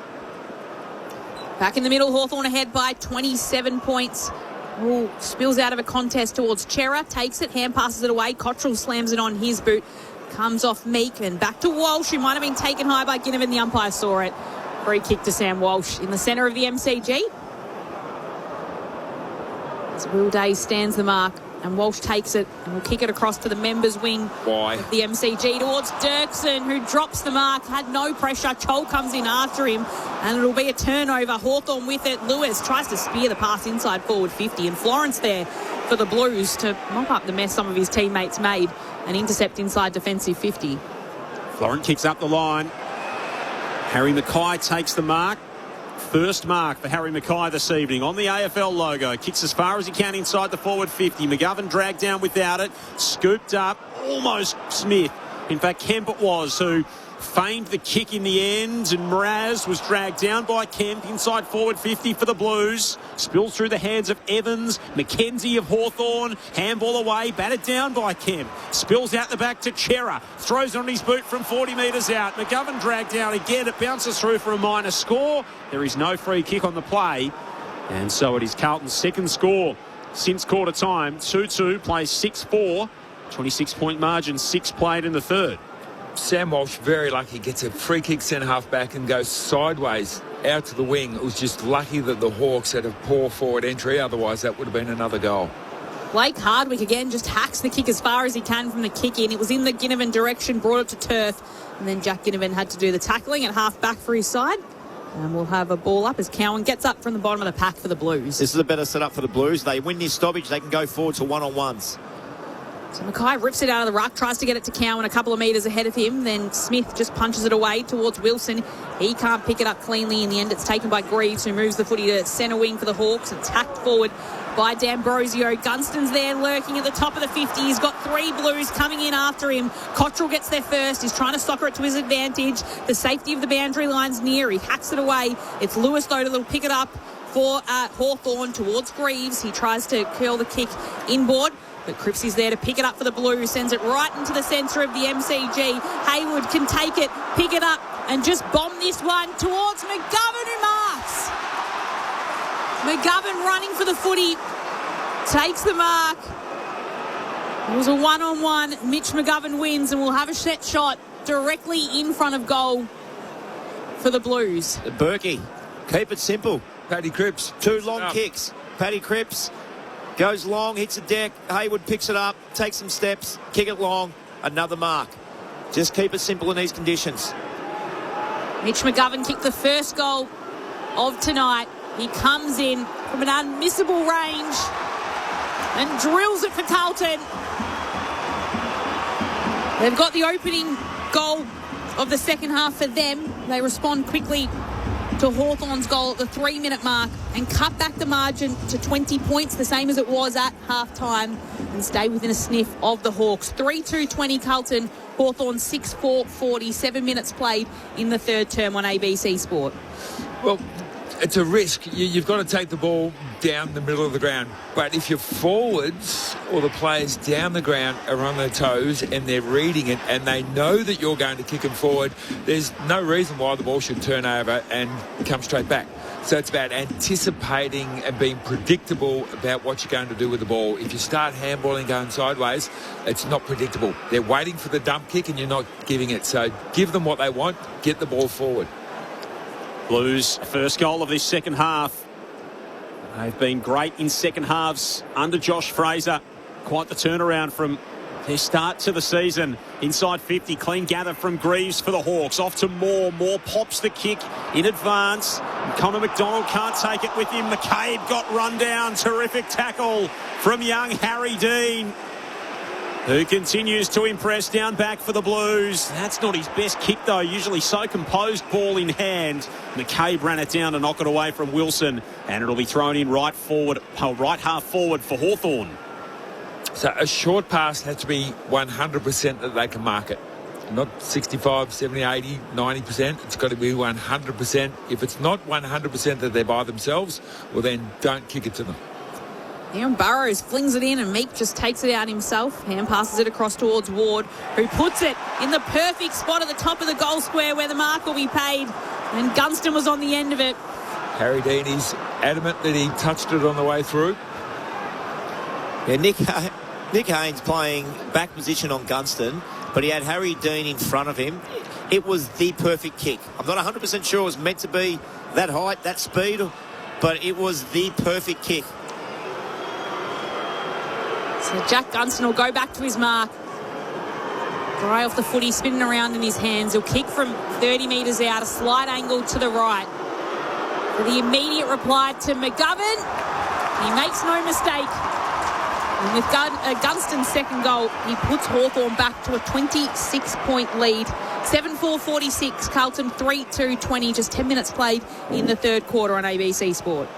Back in the middle, Hawthorn ahead by 27 points. Wool spills out of a contest towards Chera, takes it, hand passes it away. Cottrell slams it on his boot. Comes off Meek and back to Walsh, who might have been taken high by Ginnivan. The umpire saw it. Free kick to Sam Walsh in the centre of the MCG. As Will Day stands the mark and Walsh takes it and will kick it across to the members' wing. Why? Of the MCG towards Dirksen, who drops the mark, had no pressure. Chol comes in after him and it'll be a turnover. Hawthorn with it. Lewis tries to spear the pass inside forward 50 and Florence there for the Blues to mop up the mess some of his teammates made. An intercept inside defensive 50. Florent kicks up the line. Harry Mackay takes the mark. First mark for Harry Mackay this evening on the AFL logo. Kicks as far as he can inside the forward 50. McGovern dragged down without it. Scooped up. Almost Smith. In fact, Kemp it was who feigned the kick in the end, and Mraz was dragged down by Kemp inside forward 50 for the Blues. Spills through the hands of Evans. McKenzie of Hawthorn. Handball away, batted down by Kemp. Spills out the back to Chera. Throws on his boot from 40 metres out. McGovern dragged down again. It bounces through for a minor score. There is no free kick on the play. And so it is Carlton's second score since quarter time. 2-2, plays 6-4. 26-point margin, 6 played in the third. Sam Walsh, very lucky, gets a free kick centre-half back and goes sideways out to the wing. It was just lucky that the Hawks had a poor forward entry, otherwise that would have been another goal. Blake Hardwick again just hacks the kick as far as he can from the kick in. It was in the Ginnivan direction, brought it to turf, and then Jack Ginnivan had to do the tackling at half back for his side. And we'll have a ball up as Cowan gets up from the bottom of the pack for the Blues. This is a better setup for the Blues. They win this stoppage, they can go forward to one-on-ones. So Mackay rips it out of the ruck, tries to get it to Cowan a couple of metres ahead of him. Then Smith just punches it away towards Wilson. He can't pick it up cleanly. In the end, it's taken by Greaves, who moves the footy to centre wing for the Hawks. It's hacked forward by D'Ambrosio. Gunston's there lurking at the top of the 50. He's got 3 Blues coming in after him. Cottrell gets there first. He's trying to soccer it to his advantage. The safety of the boundary line's near. He hacks it away. It's Lewis, though, that'll pick it up for Hawthorn towards Greaves. He tries to curl the kick inboard. But Cripps is there to pick it up for the Blues, sends it right into the centre of the MCG. Haywood can take it, pick it up, and just bomb this one towards McGovern, who marks. McGovern running for the footy, takes the mark. It was a one-on-one. Mitch McGovern wins, and we'll have a set shot directly in front of goal for the Blues. Berkey, keep it simple. Paddy Cripps. 2 long kicks. Paddy Cripps goes long, hits the deck. Haywood picks it up, takes some steps, kick it long, another mark. Just keep it simple in these conditions. Mitch McGovern kicked the first goal of tonight. He comes in from an unmissable range and drills it for Carlton. They've got the opening goal of the second half for them. They respond quickly to Hawthorn's goal at the 3-minute mark and cut back the margin to 20 points, the same as it was at half-time. and stay within a sniff of the Hawks. 3-2-20 Carlton, Hawthorn 6-4-40, 7 minutes played in the third term on ABC Sport. Well, it's a risk. You've got to take the ball down the middle of the ground. But if your forwards or the players down the ground are on their toes and they're reading it and they know that you're going to kick them forward, there's no reason why the ball should turn over and come straight back. So it's about anticipating and being predictable about what you're going to do with the ball. If you start handballing going sideways, it's not predictable. They're waiting for the dump kick and you're not giving it. So give them what they want, get the ball forward. Blues, first goal of this second half. They've been great in second halves under Josh Fraser. Quite the turnaround from their start to the season. Inside 50, clean gather from Greaves for the Hawks. Off to Moore. Moore pops the kick in advance. Connor McDonald can't take it with him. McCabe got run down. Terrific tackle from young Harry Dean, who continues to impress down back for the Blues. That's not his best kick, though. Usually so composed, ball in hand. McCabe ran it down to knock it away from Wilson, and it'll be thrown in right half forward for Hawthorn. So a short pass has to be 100% that they can mark it. Not 65, 70, 80, 90%. It's got to be 100%. If it's not 100% that they're by themselves, well, then don't kick it to them. Aaron Burrows flings it in and Meek just takes it out himself. Hand passes it across towards Ward, who puts it in the perfect spot at the top of the goal square where the mark will be paid. And Gunston was on the end of it. Harry Dean is adamant that he touched it on the way through. Yeah, Nick Haynes playing back position on Gunston, but he had Harry Dean in front of him. It was the perfect kick. I'm not 100% sure it was meant to be that height, that speed, but it was the perfect kick. So Jack Gunston will go back to his mark. Dry off the footy, spinning around in his hands. He'll kick from 30 metres out, a slight angle to the right. For the immediate reply to McGovern. He makes no mistake. And with Gunston's second goal, he puts Hawthorn back to a 26-point lead. 7-4-46, Carlton 3-2-20, just 10 minutes played in the third quarter on ABC Sport.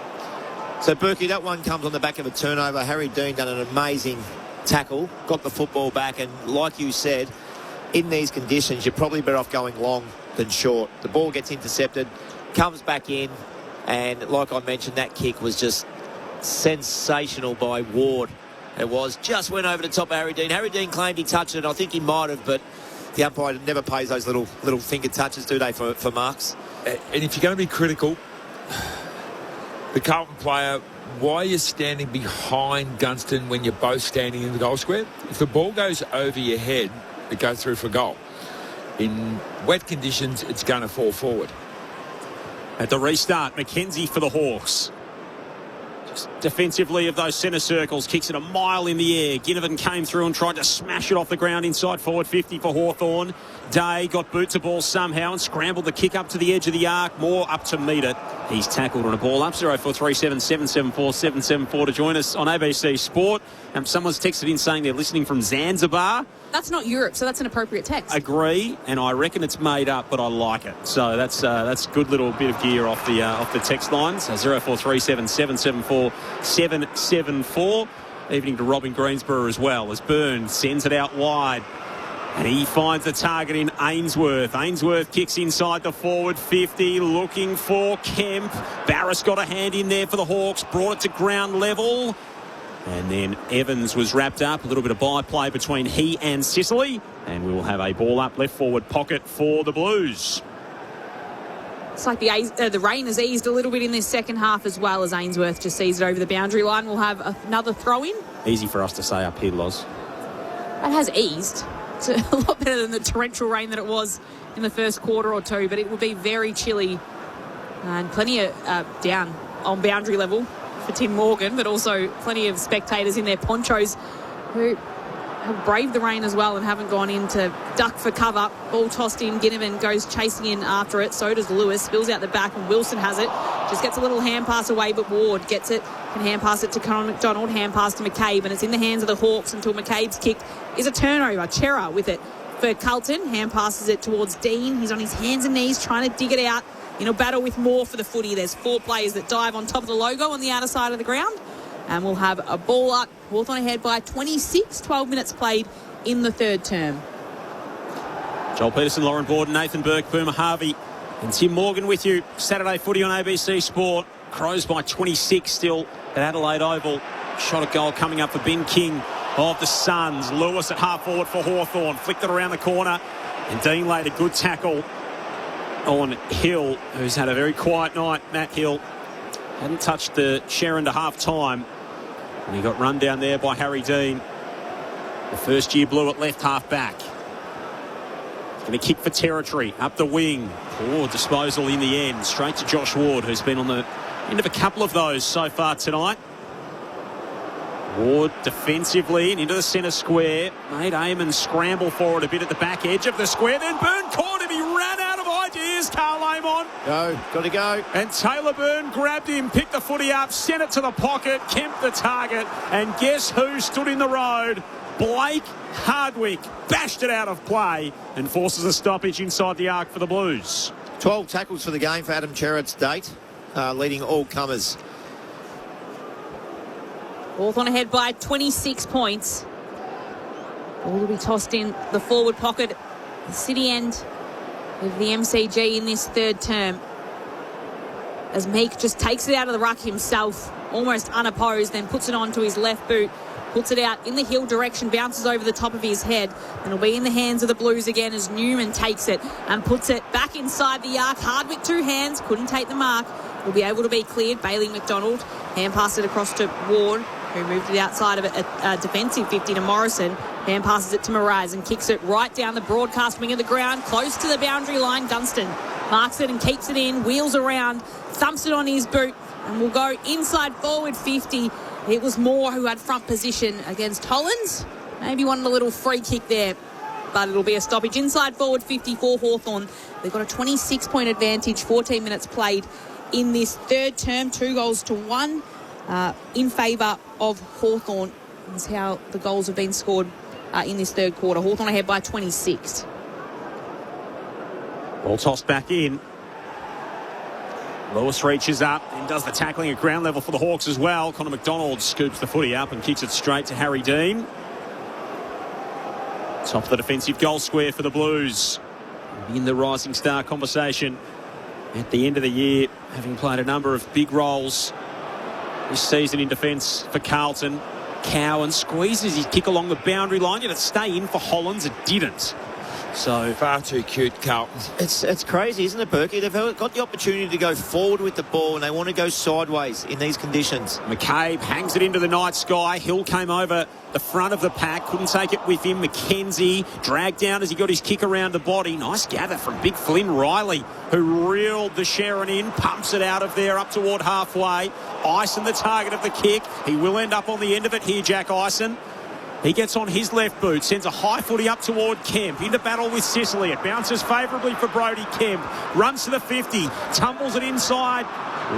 So, Berkey, that one comes on the back of a turnover. Harry Dean done an amazing tackle, got the football back, and like you said, in these conditions, you're probably better off going long than short. The ball gets intercepted, comes back in, and like I mentioned, that kick was just sensational by Ward. It was. Just went over the top of Harry Dean. Harry Dean claimed he touched it. I think he might have, but the umpire never pays those little finger touches, do they, for marks? And if you're going to be critical, the Carlton player, why are you standing behind Gunston when you're both standing in the goal square? If the ball goes over your head, it goes through for goal. In wet conditions, it's going to fall forward. At the restart, McKenzie for the Hawks. Just defensively of those centre circles, kicks it a mile in the air. Ginnivan came through and tried to smash it off the ground inside forward 50 for Hawthorn. Day got boot to ball somehow and scrambled the kick up to the edge of the arc. Moore up to meet it. He's tackled on a ball up. 0437 774 774 to join us on ABC Sport. Someone's texted in saying they're listening from Zanzibar. That's not Europe, so that's an appropriate text. Agree, and I reckon it's made up, but I like it. So that's a good little bit of gear off the text lines. 0437 774 774. Evening to Robin Greensborough as well, as Byrne sends it out wide. And he finds the target in Ainsworth. Ainsworth kicks inside the forward 50, looking for Kemp. Barris got a hand in there for the Hawks, brought it to ground level. And then Evans was wrapped up. A little bit of byplay between he and Sicily. And we will have a ball up left forward pocket for the Blues. It's like the rain has eased a little bit in this second half as well, as Ainsworth just sees it over the boundary line. We'll have another throw-in. Easy for us to say up here, Loz. It has eased. It's a lot better than the torrential rain that it was in the first quarter or two, but it will be very chilly and plenty of down on boundary level for Tim Morgan, but also plenty of spectators in their ponchos who have braved the rain as well and haven't gone in to duck for cover. Ball tossed in, Ginnivan goes chasing in after it. So does Lewis, spills out the back, and Wilson has it. Just gets a little hand pass away, but Ward gets it, can hand pass it to Connor McDonald, hand pass to McCabe, and it's in the hands of the Hawks until McCabe's kick is a turnover. Chera with it for Carlton, hand passes it towards Dean. He's on his hands and knees trying to dig it out in a battle with Moore for the footy. There's four players that dive on top of the logo on the outer side of the ground. And we'll have a ball up. Hawthorn ahead by 26, 12 minutes played in the third term. Joel Peterson, Lauren Borden, Nathan Burke, Boomer Harvey and Tim Morgan with you. Saturday footy on ABC Sport. Crows by 26 still at Adelaide Oval. Shot at goal coming up for Ben King of the Suns. Lewis at half forward for Hawthorn. Flicked it around the corner. And Dean laid a good tackle on Hill, who's had a very quiet night. Matt Hill hadn't touched the Sharon to half time. And he got run down there by Harry Dean. The first year blue at left half back. Going to kick for territory. Up the wing. Poor disposal in the end. Straight to Josh Ward, who's been on the end of a couple of those so far tonight. Ward defensively and into the centre square. Made Eamon scramble forward a bit at the back edge of the square. Then Byrne caught him. He ran out of ideas. Carl Amon. Got to go. And Taylor Byrne grabbed him, picked the footy up, sent it to the pocket, Kemp the target. And guess who stood in the road? Blake Hardwick bashed it out of play and forces a stoppage inside the arc for the Blues. 12 tackles for the game for Adam Cherrett's date, leading all comers. Hawthorn ahead by 26 points. Ball will be tossed in the forward pocket. The city end of the MCG in this third term. As Meek just takes it out of the ruck himself, almost unopposed, then puts it onto his left boot. Puts it out in the Hill direction, bounces over the top of his head, and it'll be in the hands of the Blues again as Newman takes it and puts it back inside the arc. Hardwick, two hands, couldn't take the mark. Will be able to be cleared. Bailey McDonald hand passed it across to Ward, who moved it outside of a defensive 50 to Morrison. Hand passes it to Mraz and kicks it right down the broadcast wing of the ground, close to the boundary line. Gunston marks it and keeps it in, wheels around, thumps it on his boot, and will go inside forward 50. It was Moore who had front position against Hollins. Maybe wanted a little free kick there, but it'll be a stoppage inside forward 54 Hawthorn. They've got a 26-point advantage, 14 minutes played in this third term, 2-1 in favour of Hawthorn. That's how the goals have been scored in this third quarter. Hawthorn ahead by 26. Ball tossed back in. Lewis reaches up and does the tackling at ground level for the Hawks as well. Connor McDonald scoops the footy up and kicks it straight to Harry Dean. Top of the defensive goal square for the Blues. In the Rising Star conversation at the end of the year, having played a number of big roles this season in defence for Carlton. Cowan squeezes his kick along the boundary line. Did it stay in for Hollins? It didn't. So far too cute, Carlton. It's crazy, isn't it, Berkey? They've got the opportunity to go forward with the ball and they want to go sideways in these conditions. McCabe hangs it into the night sky. Hill came over the front of the pack, couldn't take it with him. McKenzie dragged down as he got his kick around the body. Nice gather from big Flynn Riley, who reeled the Sharon in, pumps it out of there up toward halfway. Ison the target of the kick. He will end up on the end of it here, Jack Ison. He gets on his left boot, sends a high footy up toward Kemp, into battle with Sicily. It bounces favourably for Brody Kemp, runs to the 50, tumbles it inside,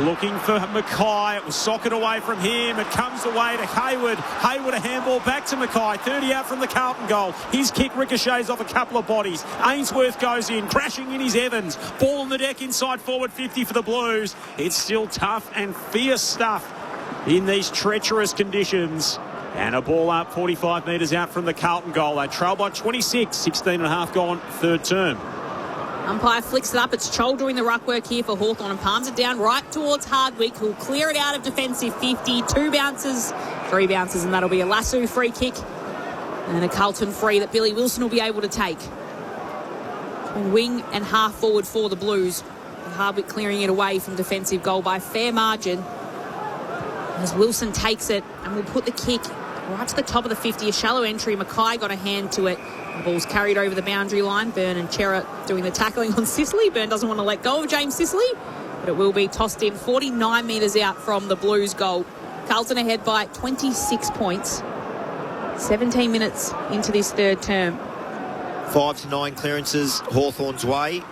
looking for Mackay. It was socket away from him. It comes away to Hayward. Hayward a handball back to Mackay, 30 out from the Carlton goal. His kick ricochets off a couple of bodies. Ainsworth goes in, crashing in his Evans. Ball on the deck inside forward 50 for the Blues. It's still tough and fierce stuff in these treacherous conditions. And a ball up 45 metres out from the Carlton goal. They trail by 26, 16 and a half gone, third term. Umpire flicks it up. It's Chol doing the ruck work here for Hawthorn and palms it down right towards Hardwick, who'll clear it out of defensive 50. 2 bounces, 3 bounces, and that'll be a Lasso free kick and a Carlton free that Billy Wilson will be able to take. Wing and half forward for the Blues. And Hardwick clearing it away from defensive goal by fair margin. As Wilson takes it and will put the kick right to the top of the 50. A shallow entry. Mackay got a hand to it. The ball's carried over the boundary line. Byrne and Cherrett doing the tackling on Sicily. Byrne doesn't want to let go of James Sicily, but it will be tossed in 49 metres out from the Blues goal. Carlton ahead by 26 points. 17 minutes into this third term. 5 to 9 clearances Hawthorn's way.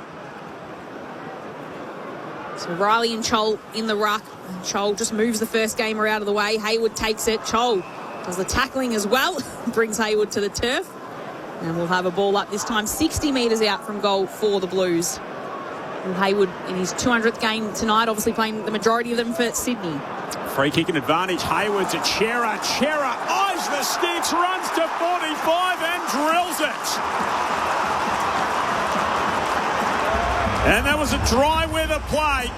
So Riley and Chol in the ruck. Chol just moves the first gamer out of the way. Hayward takes it. Chol does the tackling as well. Brings Hayward to the turf. And we'll have a ball up this time 60 metres out from goal for the Blues. And Hayward in his 200th game tonight, obviously playing the majority of them for Sydney. Free kick and advantage. Hayward to Chera. Chera eyes the sticks, runs to 45 and drills it. And that was a dry weather play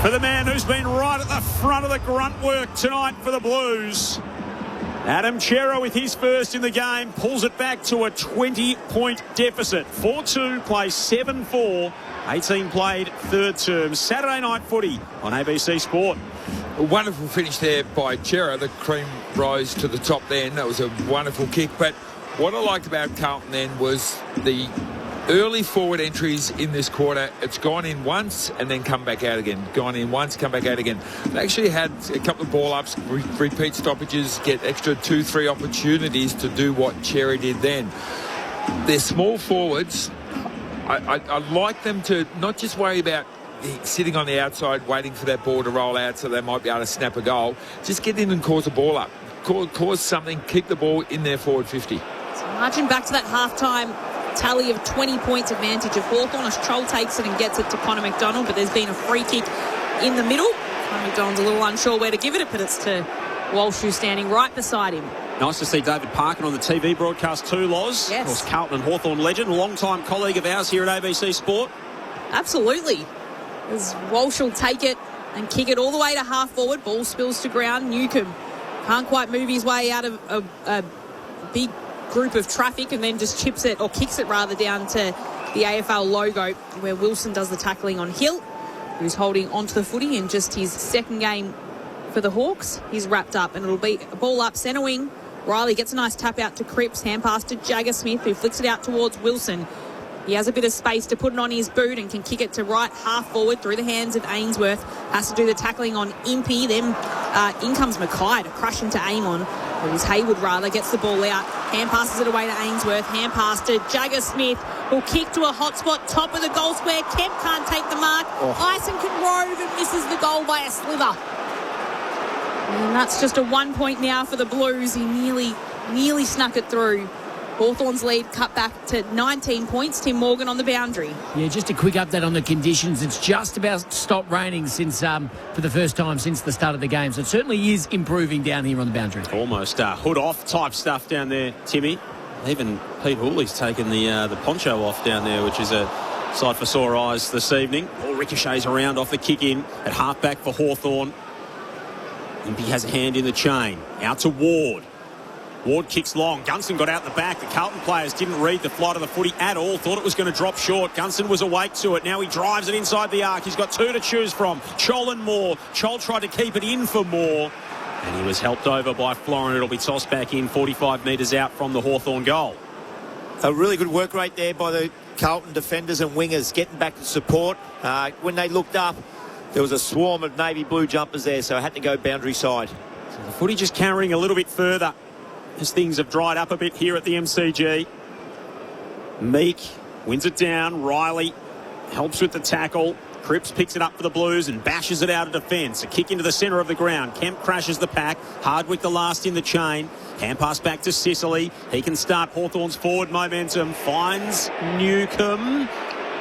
for the man who's been right at the front of the grunt work tonight for the Blues. Adam Chera with his first in the game pulls it back to a 20-point deficit. 4-2, plays 7-4. 18 played third term. Saturday night footy on ABC Sport. A wonderful finish there by Chera. The cream rose to the top then. That was a wonderful kick. But what I liked about Carlton then was the early forward entries in this quarter. It's gone in once and then come back out again. Gone in once, come back out again. They actually had a couple of ball ups, repeat stoppages, get extra 2-3 opportunities to do what Chera did then. They're small forwards. I like them to not just worry about sitting on the outside waiting for that ball to roll out so they might be able to snap a goal. Just get in and cause a ball up. Cause something, keep the ball in their forward 50. So marching back to that half-time tally of 20 points advantage of Hawthorn as Troll takes it and gets it to Connor McDonald, but there's been a free kick in the middle. Connor McDonald's a little unsure where to give it, but it's to Walsh, who's standing right beside him. Nice to see David Parkin on the TV broadcast too, Loz. Yes. Of course, Carlton and Hawthorn legend, long-time colleague of ours here at ABC Sport. Absolutely. As Walsh will take it and kick it all the way to half forward. Ball spills to ground. Newcomb can't quite move his way out of a big group of traffic and then just chips it, or kicks it rather, down to the AFL logo where Wilson does the tackling on Hill, who's holding onto the footy in just his second game for the Hawks. He's wrapped up and it'll be a ball up centre wing. Riley gets a nice tap out to Cripps, hand pass to Jagger Smith, who flicks it out towards Wilson. He has a bit of space to put it on his boot and can kick it to right half forward through the hands of Ainsworth. Has to do the tackling on Impey. Then in comes Mackay to crush him to Amon. It was Hayward rather, gets the ball out. Hand passes it away to Ainsworth. Hand pass to Jagger Smith, who'll kick to a hot spot, top of the goal square. Kemp can't take the mark. Ison can rove and misses the goal by a sliver. And that's just a 1 point now for the Blues. He nearly snuck it through. Hawthorn's lead cut back to 19 points. Tim Morgan on the boundary. Yeah, just a quick update on the conditions. It's just about stopped raining since for the first time since the start of the game. So it certainly is improving down here on the boundary. Almost hood off type stuff down there, Timmy. Even Pete Hooley's taken the poncho off down there, which is a sight for sore eyes this evening. All ricochets around off the kick in at halfback for Hawthorn. Impey has a hand in the chain. Out to Ward. Ward kicks long. Gunston got out the back. The Carlton players didn't read the flight of the footy at all. Thought it was going to drop short. Gunston was awake to it. Now he drives it inside the arc. He's got two to choose from. Chol and Moore. Chol tried to keep it in for Moore, and he was helped over by Florin. It'll be tossed back in 45 metres out from the Hawthorn goal. A really good work rate there by the Carlton defenders and wingers, getting back to support. When they looked up, there was a swarm of navy blue jumpers there, so I had to go boundary side. So the footy just carrying a little bit further as things have dried up a bit here at the MCG. Meek wins it down. Riley helps with the tackle. Cripps picks it up for the Blues and bashes it out of defence. A kick into the centre of the ground. Kemp crashes the pack. Hardwick the last in the chain. Hand pass back to Sicily. He can start Hawthorn's forward momentum. Finds Newcomb,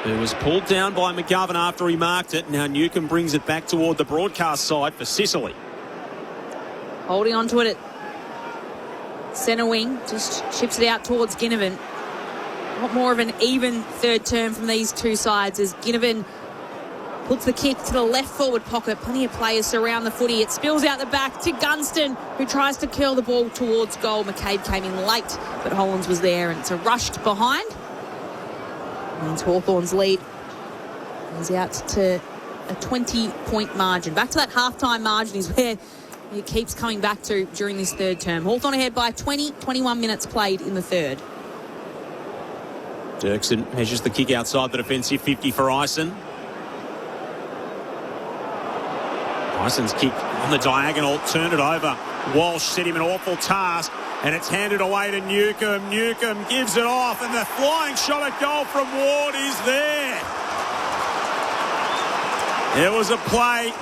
who was pulled down by McGovern after he marked it. Now Newcomb brings it back toward the broadcast side for Sicily. Holding on to it at centre wing. Just chips it out towards Ginnivan. A lot more of an even third term from these two sides as Ginnivan puts the kick to the left forward pocket. Plenty of players surround the footy. It spills out the back to Gunston, who tries to curl the ball towards goal. McCabe came in late, but Hollands was there, and it's a rushed behind. Means Hawthorn's lead is out to a 20-point margin. Back to that half-time margin is where it keeps coming back to during this third term. Hawthorn ahead by 21 minutes played in the third. Dirksen measures the kick outside the defensive 50 for Ison. Ison's kick on the diagonal, turned it over. Walsh set him an awful task, and it's handed away to Newcomb. Newcomb gives it off, and the flying shot at goal from Ward is there. It was a play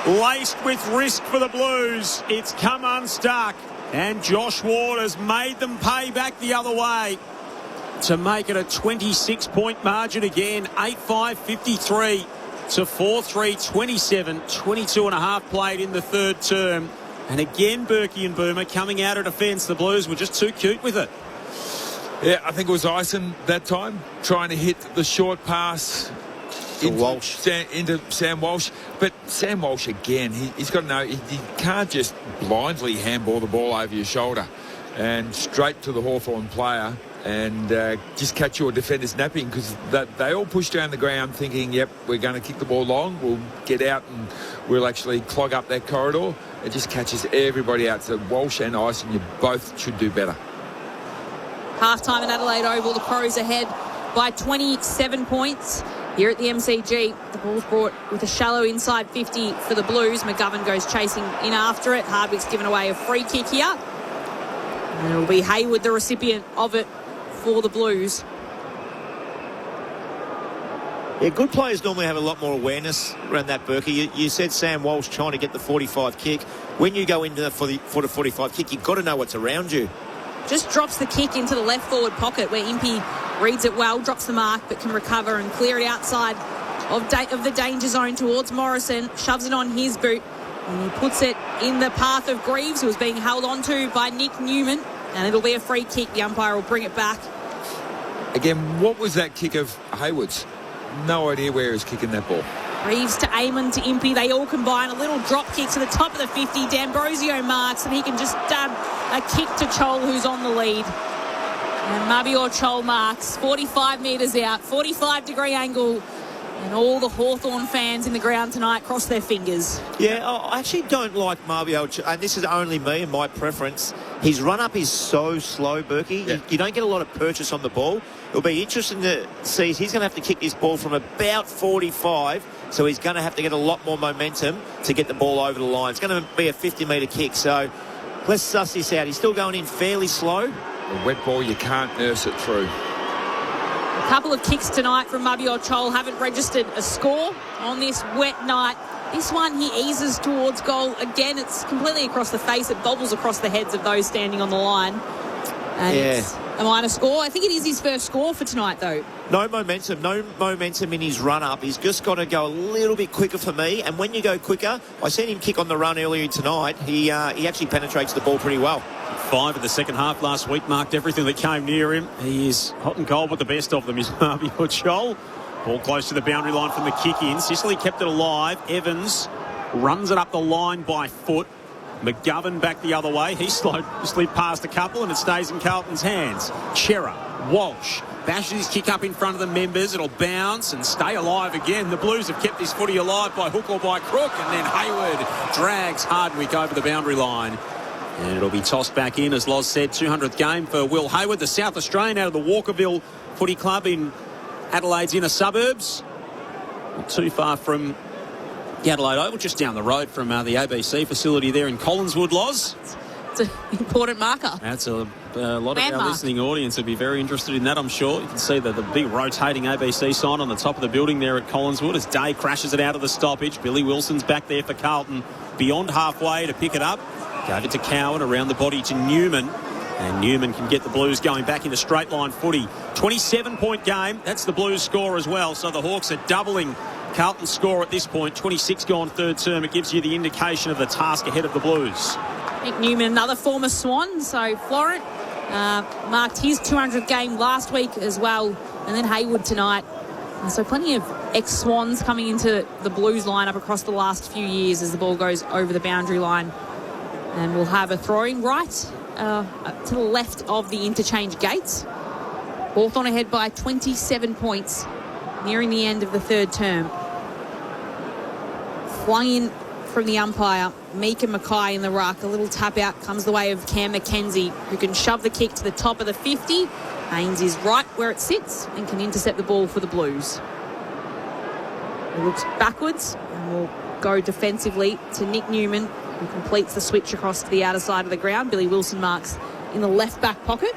laced with risk for the Blues. It's come unstuck, and Josh Ward has made them pay back the other way to make it a 26-point margin again. 8-5-53 to 4-3, 27, 22 and a half played in the third term. And again, Berkey and Boomer coming out of defence. The Blues were just too cute with it. Yeah, I think it was Ison that time, trying to hit the short pass into Sam Walsh. But Sam Walsh, again, he's got to know he can't just blindly handball the ball over your shoulder and straight to the Hawthorn player and just catch your defenders napping, because they all push down the ground thinking, yep, we're going to kick the ball long, we'll get out and we'll actually clog up that corridor. It just catches everybody out. So Walsh and Ison, you both should do better. Half-time in Adelaide Oval, the Crows ahead by 27 points. Here at the MCG, the ball's brought with a shallow inside 50 for the Blues. McGovern goes chasing in after it. Hardwick's given away a free kick here. And it'll be Hayward the recipient of it for the Blues. Yeah, good players normally have a lot more awareness around that, Berkey. You said Sam Walsh trying to get the 45 kick. When you go into for the 45 kick, you've got to know what's around you. Just drops the kick into the left forward pocket where Impey reads it well, drops the mark, but can recover and clear it outside of the danger zone towards Morrison, shoves it on his boot, and he puts it in the path of Greaves, who was being held onto by Nick Newman, and it'll be a free kick. The umpire will bring it back. Again, what was that kick of Hayward's? No idea where he's kicking that ball. Reeves to Amon to Impey. They all combine. A little drop kick to the top of the 50. D'Ambrosio marks, and he can just dab a kick to Chol, who's on the lead. And Mabior Chol marks 45 metres out, 45-degree angle. And all the Hawthorn fans in the ground tonight cross their fingers. Yeah, I actually don't like Mabior, and this is only me and my preference. His run-up is so slow, Berkey. Yeah. You don't get a lot of purchase on the ball. It'll be interesting to see. He's going to have to kick this ball from about 45, so he's going to have to get a lot more momentum to get the ball over the line. It's going to be a 50-metre kick, so let's suss this out. He's still going in fairly slow. A wet ball, you can't nurse it through. A couple of kicks tonight from Mabior Chol haven't registered a score on this wet night. This one, he eases towards goal. Again, it's completely across the face. It bobbles across the heads of those standing on the line. And it's a minor score. I think it is his first score for tonight, though. No momentum in his run-up. He's just got to go a little bit quicker for me. And when you go quicker, I seen him kick on the run earlier tonight. He actually penetrates the ball pretty well. 5 in the second half last week, marked everything that came near him. He is hot and cold, but the best of them is Mabior Chol. Ball close to the boundary line from the kick-in. Sicily kept it alive. Evans runs it up the line by foot. McGovern back the other way. He slid past a couple and it stays in Carlton's hands. Chera, Walsh, bashes his kick up in front of the members. It'll bounce and stay alive again. The Blues have kept this footy alive by hook or by crook, and then Hayward drags Hardwick over the boundary line. And it'll be tossed back in, as Loz said, 200th game for Will Hayward, the South Australian out of the Walkerville Footy Club in Adelaide's inner suburbs. Not too far from the Adelaide Oval, just down the road from the ABC facility there in Collinswood, Loz. It's an important marker. That's a lot of our listening audience would be very interested in that, I'm sure. You can see the big rotating ABC sign on the top of the building there at Collinswood as Day crashes it out of the stoppage. Billy Wilson's back there for Carlton, beyond halfway to pick it up. Gave it to Cowan, around the body to Newman. And Newman can get the Blues going back into straight line footy. 27-point game. That's the Blues score as well. So the Hawks are doubling Carlton's score at this point. 26 gone third term. It gives you the indication of the task ahead of the Blues. Nick Newman, another former Swan. So Florent marked his 200th game last week as well. And then Hayward tonight. So plenty of ex-Swans coming into the Blues lineup across the last few years as the ball goes over the boundary line. And we'll have a throwing right to the left of the interchange gates. Hawthorn ahead by 27 points, nearing the end of the third term. Flung in from the umpire, Meek and Mackay in the ruck. A little tap out comes the way of Cam McKenzie, who can shove the kick to the top of the 50. Haynes is right where it sits and can intercept the ball for the Blues. He looks backwards and will go defensively to Nick Newman, who completes the switch across to the outer side of the ground. Billy Wilson marks in the left back pocket.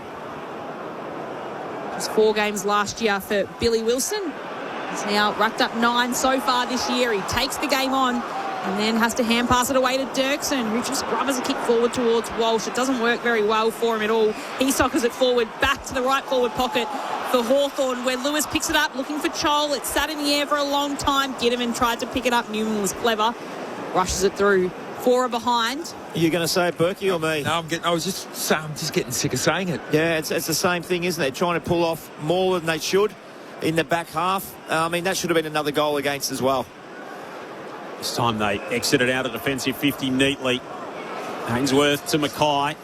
Just 4 games last year for Billy Wilson. He's now racked up 9 so far this year. He takes the game on and then has to hand pass it away to Dirksen, who just grubbers a kick forward towards Walsh. It doesn't work very well for him at all. He soccers it forward, back to the right forward pocket for Hawthorn, where Lewis picks it up, looking for Chol. It sat in the air for a long time. Gitterman tried to pick it up. Newman was clever. Rushes it through. 4 are behind. Are you going to say it, Berkey, or me? No, I'm just getting sick of saying it. Yeah, it's the same thing, isn't it? Trying to pull off more than they should in the back half. I mean, that should have been another goal against as well. This time they exited out a defensive 50 neatly. Ainsworth to Mackay.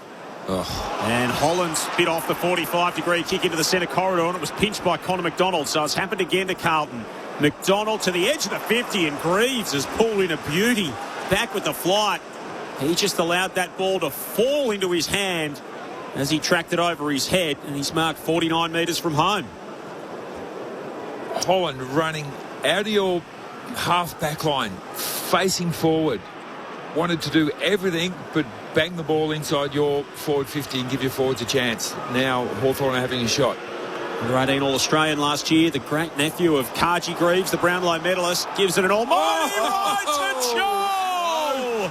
And Hollands bit off the 45-degree kick into the centre corridor, and it was pinched by Connor McDonald. So it's happened again to Carlton. McDonald to the edge of the 50, and Greaves has pulled in a beauty. Back with the flight. He just allowed that ball to fall into his hand as he tracked it over his head, and he's marked 49 metres from home. Holland running out of your half-back line, facing forward. Wanted to do everything but bang the ball inside your forward 50 and give your forwards a chance. Now Hawthorn are having a shot. Under 18 All-Australian last year, the great nephew of Kaji Greaves, the Brownlow medalist, gives it an almighty right to Chol!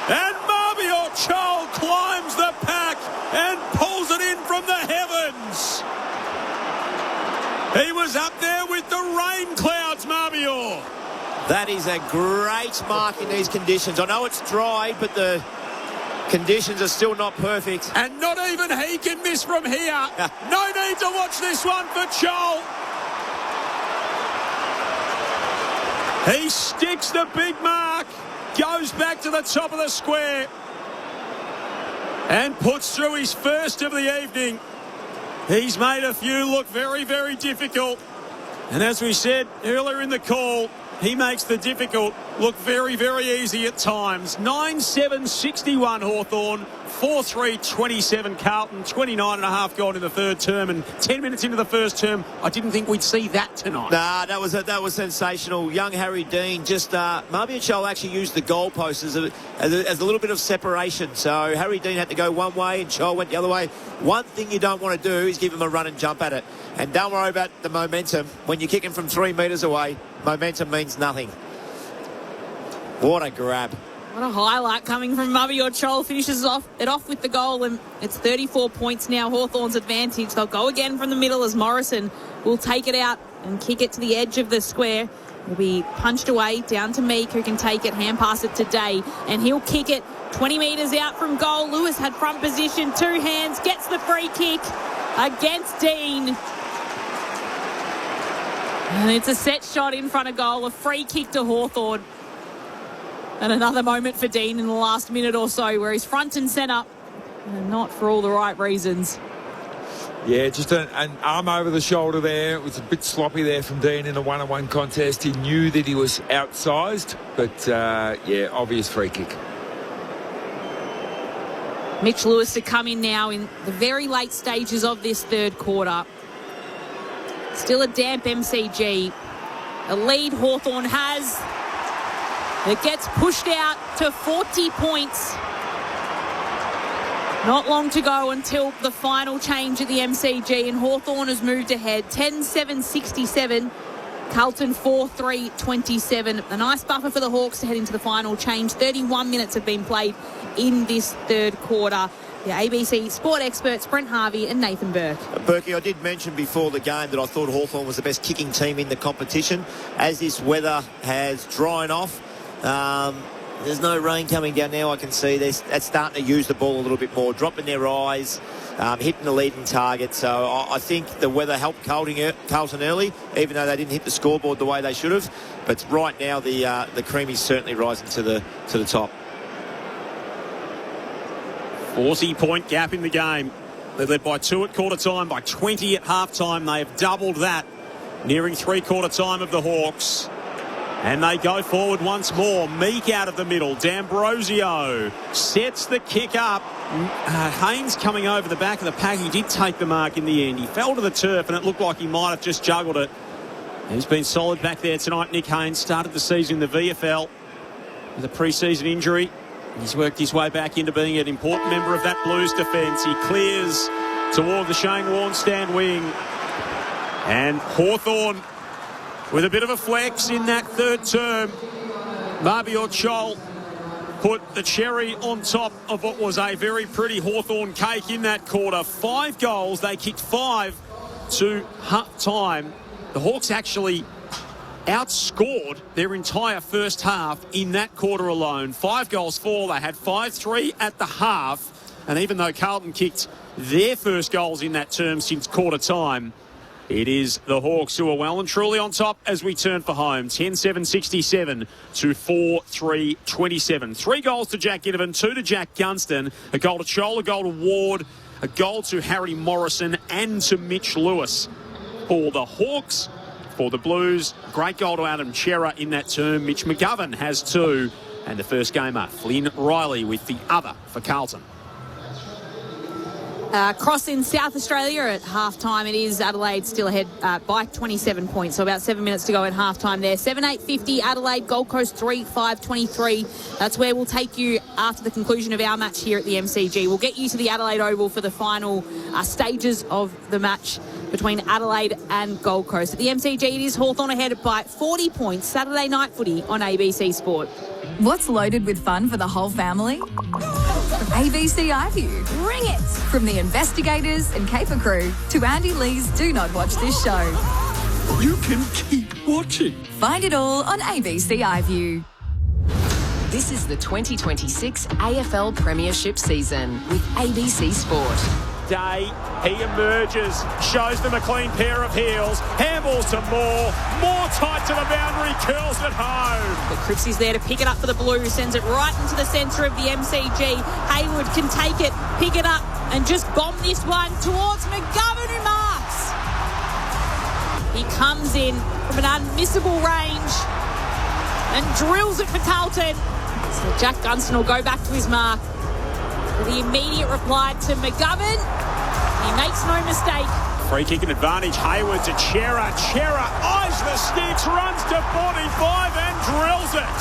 And Mabior Chol climbs the pack and pulls it in from the heavens. He was up there with the rain clouds, Mabior. That is a great mark in these conditions. I know it's dry, but the conditions are still not perfect. And not even he can miss from here. No need to watch this one for Chol. He sticks the big mark, goes back to the top of the square, and puts through his first of the evening. He's made a few look very, very difficult. And as we said earlier in the call, he makes the difficult look very, very easy at times. 9-7-61 Hawthorn, 4-3-27 Carlton, 29.5 gone in the third term, and 10 minutes into the first term, I didn't think we'd see that tonight. Nah, that was sensational. Young Harry Dean just Mabior Chol actually used the goalpost as a little bit of separation. So Harry Dean had to go one way and Chol went the other way. One thing you don't want to do is give him a run and jump at it. And don't worry about the momentum. When you're kicking from 3 metres away, momentum means nothing. What a grab. What a highlight coming from Mabior Chol. Finishes it off with the goal, and it's 34 points now, Hawthorn's advantage. They'll go again from the middle as Morrison will take it out and kick it to the edge of the square. Will be punched away down to Meek, who can take it, hand pass it to Day, and he'll kick it 20 metres out from goal. Lewis had front position, 2 hands, gets the free kick against Dean. And it's a set shot in front of goal, a free kick to Hawthorn. And another moment for Dean in the last minute or so where he's front and centre, and not for all the right reasons. Yeah, just an arm over the shoulder there. It was a bit sloppy there from Dean in a one-on-one contest. He knew that he was outsized, but, yeah, obvious free kick. Mitch Lewis to come in now in the very late stages of this third quarter. Still a damp MCG. A lead Hawthorn has. It gets pushed out to 40 points. Not long to go until the final change at the MCG, and Hawthorn has moved ahead. 10-7-67. Carlton 4-3-27. A nice buffer for the Hawks to head into the final change. 31 minutes have been played in this third quarter. The ABC sport experts Brent Harvey and Nathan Burke. Berkey, I did mention before the game that I thought Hawthorn was the best kicking team in the competition. As this weather has dried off, there's no rain coming down now. I can see they're starting to use the ball a little bit more, dropping their eyes, hitting the leading target. So I think the weather helped Carlton early, even though they didn't hit the scoreboard the way they should have. But right now the cream is certainly rising to the top. 40-point gap in the game. They're led by 2 at quarter time, by 20 at half time. They have doubled that, nearing three-quarter time of the Hawks. And they go forward once more. Meek out of the middle. D'Ambrosio sets the kick up. Haynes coming over the back of the pack. He did take the mark in the end. He fell to the turf, and it looked like he might have just juggled it. He's been solid back there tonight. Nick Haynes started the season in the VFL with a pre-season injury. He's worked his way back into being an important member of that Blues defence. He clears toward the Shane Warne stand wing. And Hawthorn with a bit of a flex in that third term. Mabior Chol put the cherry on top of what was a very pretty Hawthorn cake in that quarter. 5 goals. They kicked 5 to half-time. The Hawks actually outscored their entire first half in that quarter alone. 5 goals for. They had 5-3 at the half. And even though Carlton kicked their first goals in that term since quarter time, it is the Hawks who are well and truly on top as we turn for home. 10-7-67 to 4-3-27. 3 goals to Jack Ginnivan, 2 to Jack Gunston, a goal to Chol, a goal to Ward, a goal to Harry Morrison and to Mitch Lewis. For the Hawks, for the Blues, great goal to Adam Chera in that term. Mitch McGovern has 2. And the first gamer, Flynn Riley, with the other for Carlton. Cross in South Australia at half-time. It is Adelaide still ahead by 27 points, so about 7 minutes to go in half-time there. 7-8-50 Adelaide, Gold Coast 3-5-23. That's where we'll take you after the conclusion of our match here at the MCG. We'll get you to the Adelaide Oval for the final stages of the match between Adelaide and Gold Coast. At the MCG, it is Hawthorn ahead by 40 points. Saturday night footy on ABC Sport. What's loaded with fun for the whole family? ABC iView. Bring it! From the investigators and caper crew to Andy Lee's Do Not Watch This Show. You can keep watching. Find it all on ABC iView. This is the 2026 AFL Premiership season with ABC Sport. Day, he emerges, shows them a clean pair of heels, handballs to Moore tight to the boundary, curls it home. But Cripsy's there to pick it up for the Blues, sends it right into the centre of the MCG. Hayward can take it, pick it up, and just bomb this one towards McGovern, who marks. He comes in from an unmissable range and drills it for Carlton. So Jack Gunston will go back to his mark. The immediate reply to McGovern. He makes no mistake. Free kick and advantage. Hayward to Chera. Chera eyes the sticks, runs to 45 and drills it.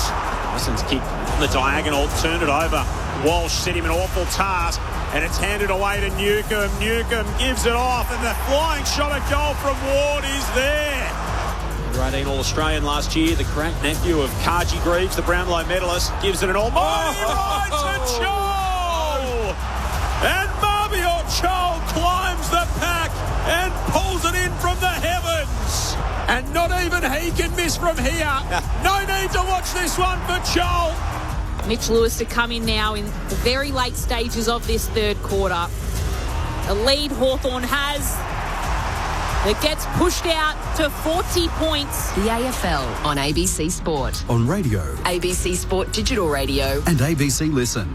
Dyson's kick on the diagonal, turned it over. Walsh set him an awful task, and it's handed away to Newcomb. Newcomb gives it off, and the flying shot at goal from Ward is there. 18 All-Australian last year, the great nephew of Kaji Greaves, the Brownlow medalist, gives it an almighty right to Chol. And Mabior Chol climbs the pack and pulls it in from the heavens. And not even he can miss from here. No need to watch this one for Chol. Mitch Lewis to come in now in the very late stages of this third quarter. The lead Hawthorn has. It gets pushed out to 40 points. The AFL on ABC Sport. On radio. ABC Sport Digital Radio. And ABC Listen.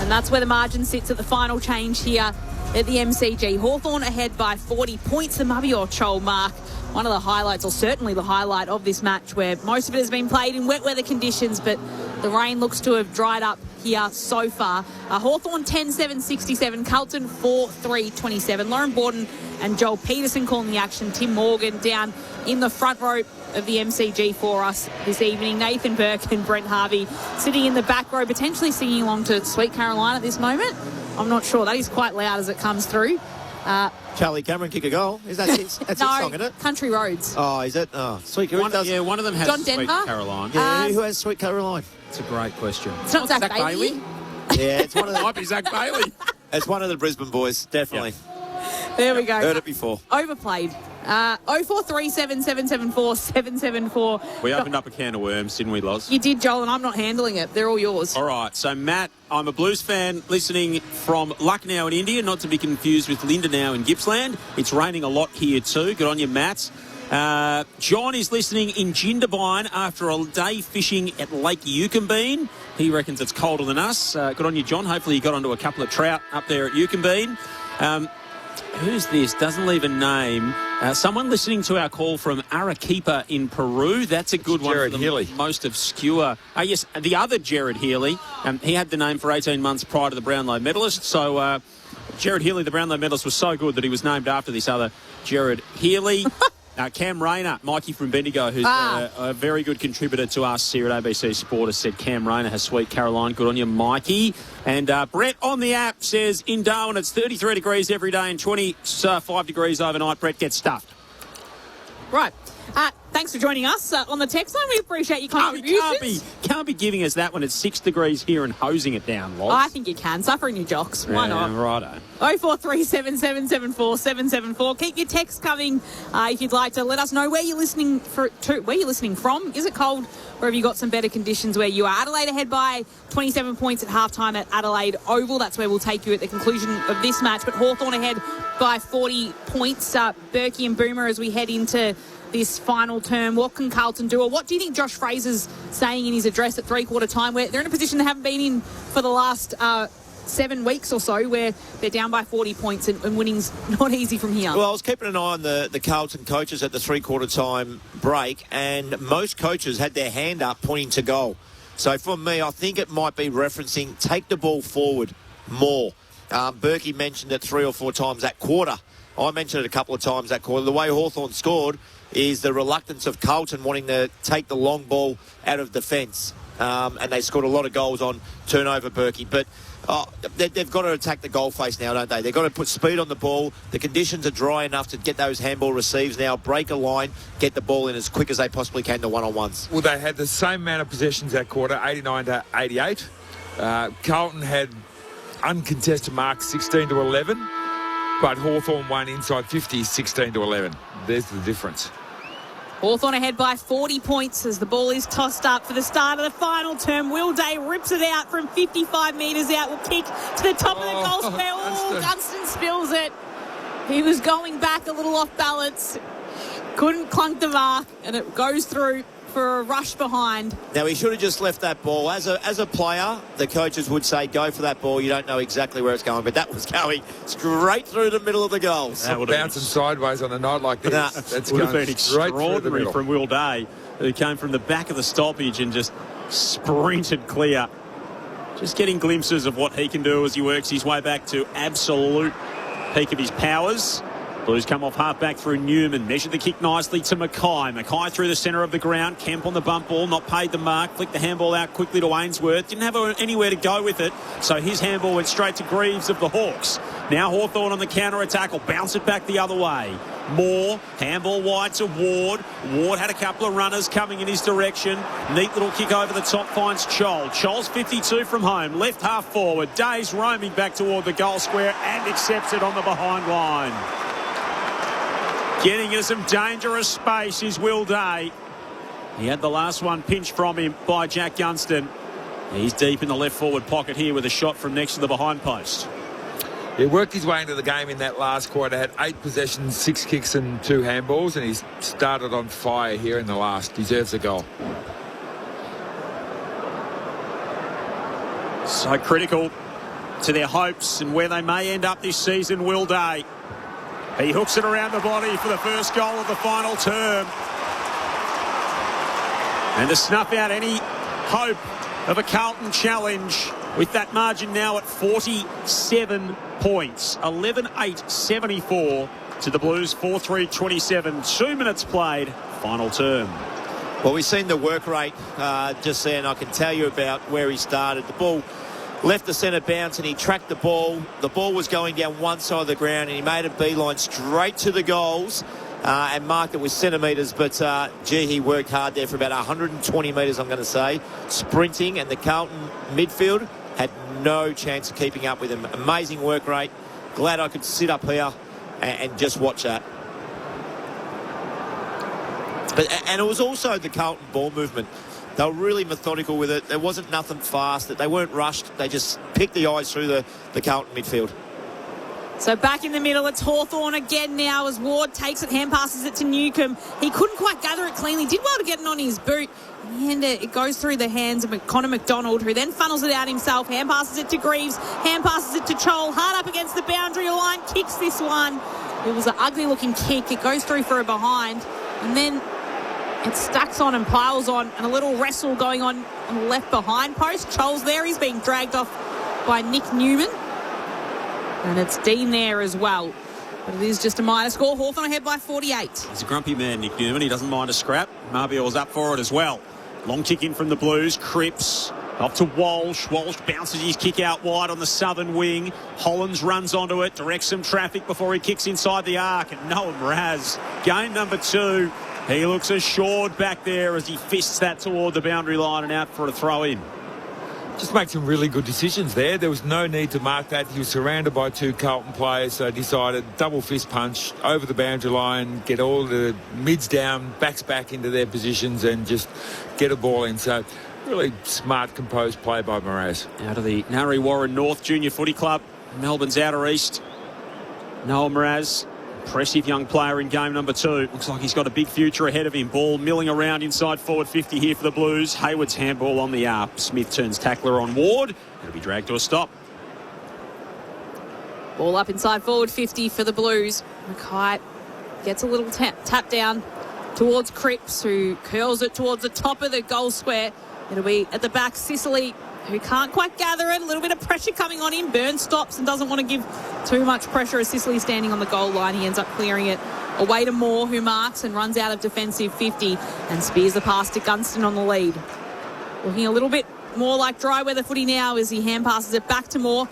And that's where the margin sits at the final change here at the MCG. Hawthorn ahead by 40 points. The Mabior Chol mark, one of the highlights, or certainly the highlight of this match, where most of it has been played in wet weather conditions, but the rain looks to have dried up here so far. Hawthorn 10-7-67, Carlton 4-3-27. Lauren Borden and Joel Peterson calling the action. Tim Morgan down in the front row of the MCG for us this evening. Nathan Burke and Brent Harvey sitting in the back row, potentially singing along to Sweet Caroline at this moment. I'm not sure. That is quite loud as it comes through. Charlie Cameron kick a goal. Is that his, that's no, his song, isn't it? Country Roads. Oh, is it? Oh, Sweet Caroline. Yeah, one of them has John Sweet Denver? Caroline. Yeah, who has Sweet Caroline? It's a great question. It's not Zach Bailey. Yeah, it's one of the... Might be Zach Bailey. It's one of the Brisbane boys, definitely. Yep. There we go. Heard it before. Overplayed. 0437 774 774. We opened up a can of worms, didn't we, Loz? You did, Joel, and I'm not handling it. They're all yours. All right. So, Matt, I'm a Blues fan listening from Lucknow in India, not to be confused with Lindenau in Gippsland. It's raining a lot here too. Good on you, Matt. John is listening in Jindabyne after a day fishing at Lake Yukonbean. He reckons it's colder than us. Good on you, John. Hopefully you got onto a couple of trout up there at Yukonbean. Who's this? Doesn't leave a name. Someone listening to our call from Arequipa in Peru. That's a good one. Jared Healy. Most obscure. Yes, the other Jared Healy. He had the name for 18 months prior to the Brownlow medalist. So Jared Healy, the Brownlow medalist, was so good that he was named after this other Jared Healy. Cam Rayner, Mikey from Bendigo, who's a very good contributor to us here at ABC Sport, has said Cam Rayner has Sweet Caroline. Good on you, Mikey. And Brett on the app says in Darwin it's 33 degrees every day and 25 degrees overnight. Brett gets stuffed. Right. Thanks for joining us on the text line. We appreciate your contributions. Can't be giving us that when it's 6 degrees here and hosing it down, Loz. I think you can. Suffering your jocks. Why not? Righto. 04377774 774. Keep your texts coming if you'd like to let us know where you're listening where you're listening from. Is it cold, or have you got some better conditions where you are? Adelaide ahead by 27 points at halftime at Adelaide Oval. That's where we'll take you at the conclusion of this match. But Hawthorn ahead by 40 points. Berkey and Boomer as we head into this final term. What can Carlton do? Or what do you think Josh Fraser's saying in his address at three-quarter time, where they're in a position they haven't been in for the last 7 weeks or so, where they're down by 40 points and winning's not easy from here? Well, I was keeping an eye on the Carlton coaches at the three-quarter time break, and most coaches had their hand up pointing to goal. So for me, I think it might be referencing take the ball forward more. Berkey mentioned it 3 or 4 times that quarter. I mentioned it a couple of times that quarter. The way Hawthorn scored is the reluctance of Carlton wanting to take the long ball out of defence. And they scored a lot of goals on turnover, Berkey. But they've got to attack the goal face now, don't they? They've got to put speed on the ball. The conditions are dry enough to get those handball receives now, break a line, get the ball in as quick as they possibly can to one-on-ones. Well, they had the same amount of possessions that quarter, 89 to 88. Carlton had uncontested marks 16 to 11, but Hawthorn won inside 50, 16 to 11. There's the difference. Hawthorn ahead by 40 points as the ball is tossed up for the start of the final term. Will Day rips it out from 55 metres out. Will kick to the top of the goal square. Gunston spills it. He was going back a little off balance. Couldn't clunk the mark, and it goes through for a rush behind. Now, he should have just left that ball. As a player, the coaches would say, go for that ball. You don't know exactly where it's going, but that was going straight through the middle of the goals. That would bouncing sideways on a night like this. That's would have been extraordinary from Will Day, who came from the back of the stoppage and just sprinted clear. Just getting glimpses of what he can do as he works his way back to absolute peak of his powers. Blues come off half-back through Newman. Measured the kick nicely to Mackay. Mackay through the centre of the ground. Kemp on the bump ball. Not paid the mark. Flicked the handball out quickly to Ainsworth. Didn't have anywhere to go with it. So his handball went straight to Greaves of the Hawks. Now Hawthorn on the counter-attack. Will bounce it back the other way. Moore. Handball wide to Ward. Ward had a couple of runners coming in his direction. Neat little kick over the top finds Chol. Chol's 52 from home. Left half forward. Day's roaming back toward the goal square and accepts it on the behind line. Getting into some dangerous space is Will Day. He had the last one pinched from him by Jack Gunston. He's deep in the left forward pocket here with a shot from next to the behind post. He worked his way into the game in that last quarter. Had 8 possessions, 6 kicks and 2 handballs, and he's started on fire here in the last. Deserves a goal. So critical to their hopes and where they may end up this season, Will Day. He hooks it around the body for the first goal of the final term. And to snuff out any hope of a Carlton challenge with that margin now at 47 points. 11-8-74 to the Blues, 4-3-27. 2 minutes played, final term. Well, we've seen the work rate just there, and I can tell you about where he started. The ball left the centre bounce and he tracked the ball. The ball was going down one side of the ground and he made a beeline straight to the goals and marked it with centimetres. But, gee, he worked hard there for about 120 metres, I'm going to say, sprinting. And the Carlton midfield had no chance of keeping up with him. Amazing work rate. Glad I could sit up here and just watch that. And it was also the Carlton ball movement. They were really methodical with it. There wasn't nothing fast. They weren't rushed. They just picked the eyes through the Carlton midfield. So back in the middle, it's Hawthorn again now as Ward takes it, hand passes it to Newcombe. He couldn't quite gather it cleanly. Did well to get it on his boot. And it goes through the hands of Connor McDonald, who then funnels it out himself. Hand passes it to Greaves. Hand passes it to Chol. Hard up against the boundary line. Kicks this one. It was an ugly-looking kick. It goes through for a behind. And then it stacks on and piles on, and a little wrestle going on the left behind post. Chol's there. He's being dragged off by Nick Newman. And it's Dean there as well. But it is just a minor score. Hawthorn ahead by 48. He's a grumpy man, Nick Newman. He doesn't mind a scrap. Marbiel's up for it as well. Long kick in from the Blues. Cripps off to Walsh. Walsh bounces his kick out wide on the southern wing. Hollands runs onto it, directs some traffic before he kicks inside the arc. And Noah Mraz, game number 2. He looks assured back there as he fists that toward the boundary line and out for a throw in. Just make some really good decisions there. There was no need to mark that. He was surrounded by 2 Carlton players, so decided double fist punch over the boundary line, get all the mids down, backs back into their positions and just get a ball in. So really smart, composed play by Moraz. Out of the Narre Warren North Junior Footy Club, Melbourne's outer east. Noel Moraz, impressive young player in game number 2. Looks like he's got a big future ahead of him. Ball milling around inside forward 50 here for the Blues. Hayward's handball on the arc. Smith turns tackler on Ward. It'll be dragged to a stop. Ball up inside forward 50 for the Blues. Mackay gets a little tap down towards Cripps, who curls it towards the top of the goal square. It'll be at the back, Sicily, who can't quite gather it. A little bit of pressure coming on him. Burns stops and doesn't want to give too much pressure as Sicily standing on the goal line. He ends up clearing it away to Moore, who marks and runs out of defensive 50 and spears the pass to Gunston on the lead. Looking a little bit more like dry weather footy now as he hand passes it back to Moore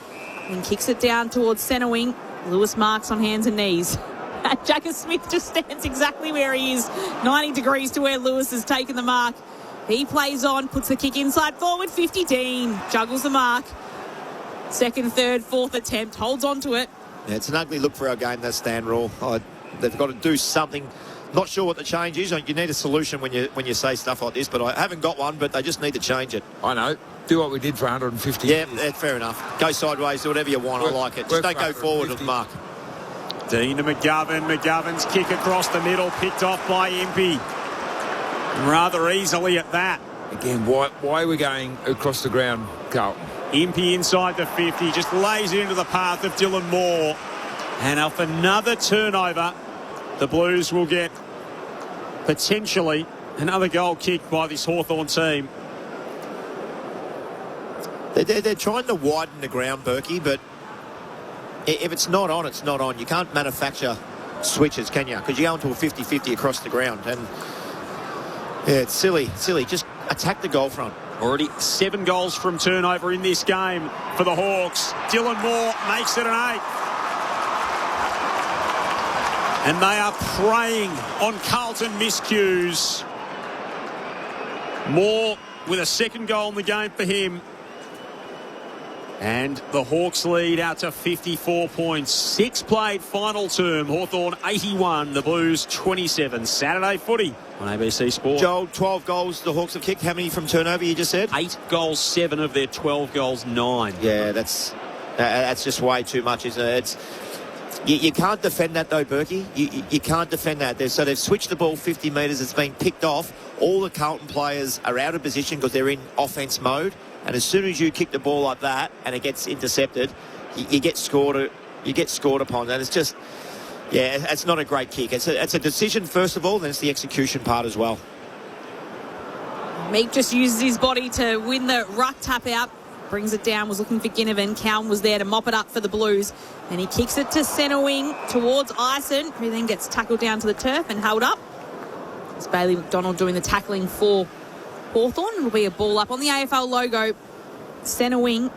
and kicks it down towards centre wing. Lewis marks on hands and knees. Jagger Smith just stands exactly where he is, 90 degrees to where Lewis has taken the mark. He plays on, puts the kick inside forward 50. Dean juggles the mark. Second, third, fourth attempt, holds on to it. Yeah, it's an ugly look for our game, that stand rule. They've got to do something. Not sure what the change is. You need a solution when you say stuff like this, but I haven't got one, but they just need to change it. I know. Do what we did for 150. Yeah, fair enough. Go sideways, do whatever you want. I like it. Just don't go forward with the mark. Dean to McGovern. McGovern's kick across the middle, picked off by Impey. Rather easily at that. Again, why are we going across the ground, Carlton? Impey inside the 50, just lays it into the path of Dylan Moore. And off another turnover, the Blues will get potentially another goal kicked by this Hawthorn team. They're trying to widen the ground, Berkey, but if it's not on, it's not on. You can't manufacture switches, can you? Because you go into a 50-50 across the ground. And yeah, it's silly. Just attack the goal front. Already 7 goals from turnover in this game for the Hawks. Dylan Moore makes it an 8. And they are preying on Carlton miscues. Moore with a second goal in the game for him. And the Hawks lead out to 54 points. 6 played final term. Hawthorn 81, the Blues 27. Saturday footy on ABC Sport. Joel, 12 goals the Hawks have kicked. How many from turnover, you just said? 8 goals, 7 of their 12 goals, 9. Yeah, that's just way too much, isn't it? You can't defend that, though, Berkey. You can't defend that. So they've switched the ball 50 metres. It's been picked off. All the Carlton players are out of position because they're in offence mode. And as soon as you kick the ball like that and it gets intercepted, you get scored. You get scored upon. And it's just, yeah, it's not a great kick. It's a decision first of all, then it's the execution part as well. Meek just uses his body to win the ruck tap out. Brings it down, was looking for Ginnivan. Cowan was there to mop it up for the Blues. And he kicks it to centre wing towards Ison, who then gets tackled down to the turf and held up. It's Bailey McDonald doing the tackling for Hawthorn. It'll be a ball up on the AFL logo. Centre wing,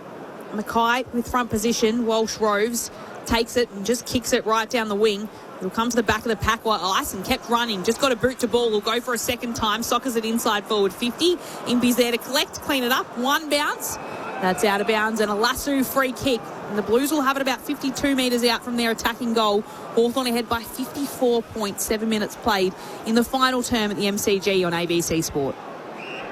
Mackay with front position. Walsh Roves takes it and just kicks it right down the wing. It'll come to the back of the pack while Ison kept running. Just got a boot to ball. Will go for a second time. Sockers it inside forward 50. Impey's there to collect, clean it up. One bounce. That's out of bounds and a lasso free kick. And the Blues will have it about 52 metres out from their attacking goal. Hawthorn ahead by 54 points, 7 minutes played in the final term at the MCG on ABC Sport.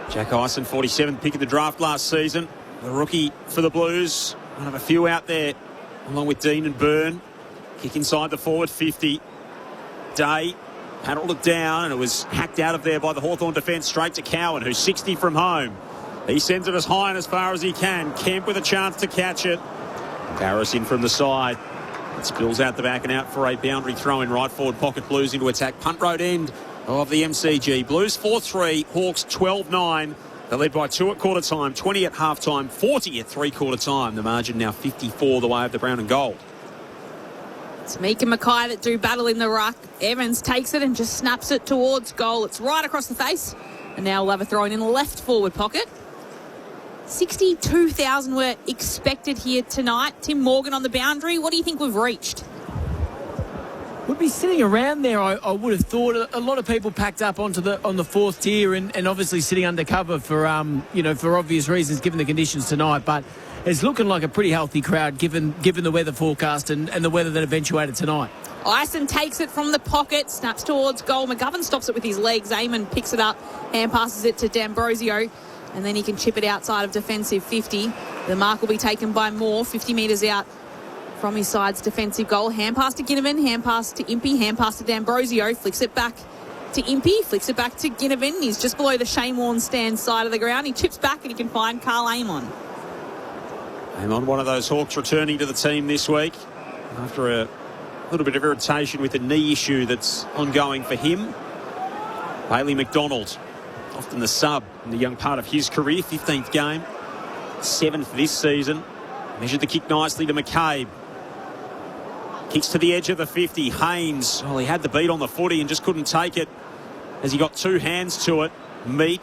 Jack Ison, 47th pick of the draft last season. The rookie for the Blues. One of a few out there, along with Dean and Byrne. Kick inside the forward 50. Day paddled it down and it was hacked out of there by the Hawthorn defence straight to Cowan, who's 60 from home. He sends it as high and as far as he can. Kemp with a chance to catch it. Barris in from the side. It spills out the back and out for a boundary throw in right forward pocket. Blues into attack. Punt road end of the MCG. Blues 4-3. Hawks 12-9. They're led by 2 at quarter time, 20 at half time, 40 at three-quarter time. The margin now 54 the way of the brown and gold. It's Meek and Mackay that do battle in the ruck. Evans takes it and just snaps it towards goal. It's right across the face. And now we'll have a throw in the left forward pocket. 62,000 were expected here tonight. Tim Morgan on the boundary. What do you think we've reached? would be sitting around there, I would have thought. A lot of people packed up on the fourth tier and obviously sitting undercover for for obvious reasons given the conditions tonight. But it's looking like a pretty healthy crowd given the weather forecast and the weather that eventuated tonight. Ison takes it from the pocket, snaps towards goal. McGovern stops it with his legs. Eamon picks it up and passes it to D'Ambrosio. And then he can chip it outside of defensive 50. The mark will be taken by Moore, 50 metres out from his side's defensive goal. Hand pass to Ginnivan, hand pass to Impey, hand pass to D'Ambrosio. Flicks it back to Impey, flicks it back to Ginnivan. He's just below the Shane Warne stand side of the ground. He chips back and he can find Carl Amon. Amon, one of those Hawks returning to the team this week after a little bit of irritation with a knee issue that's ongoing for him. Bailey McDonald, often the sub in the young part of his career, 15th game, 7th this season. Measured the kick nicely to McCabe. Kicks to the edge of the 50. Haynes, well, he had the beat on the footy and just couldn't take it as he got two hands to it. Meek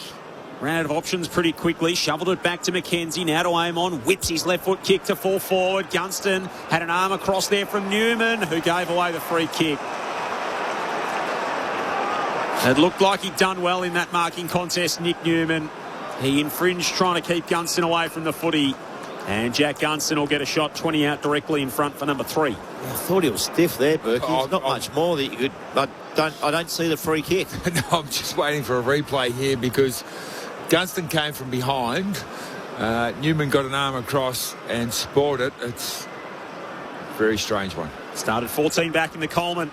ran out of options pretty quickly, shoveled it back to McKenzie, now to Amon, whips his left foot kick to full forward. Gunston had an arm across there from Newman, who gave away the free kick. It looked like he'd done well in that marking contest, Nick Newman. He infringed trying to keep Gunston away from the footy. And Jack Gunston will get a shot 20 out directly in front for number 3. I thought he was stiff there, Berkey. There's not much more that you could... I don't see the free kick. No, I'm just waiting for a replay here because Gunston came from behind. Newman got an arm across and spoiled it. It's a very strange one. Started 14 back in the Coleman.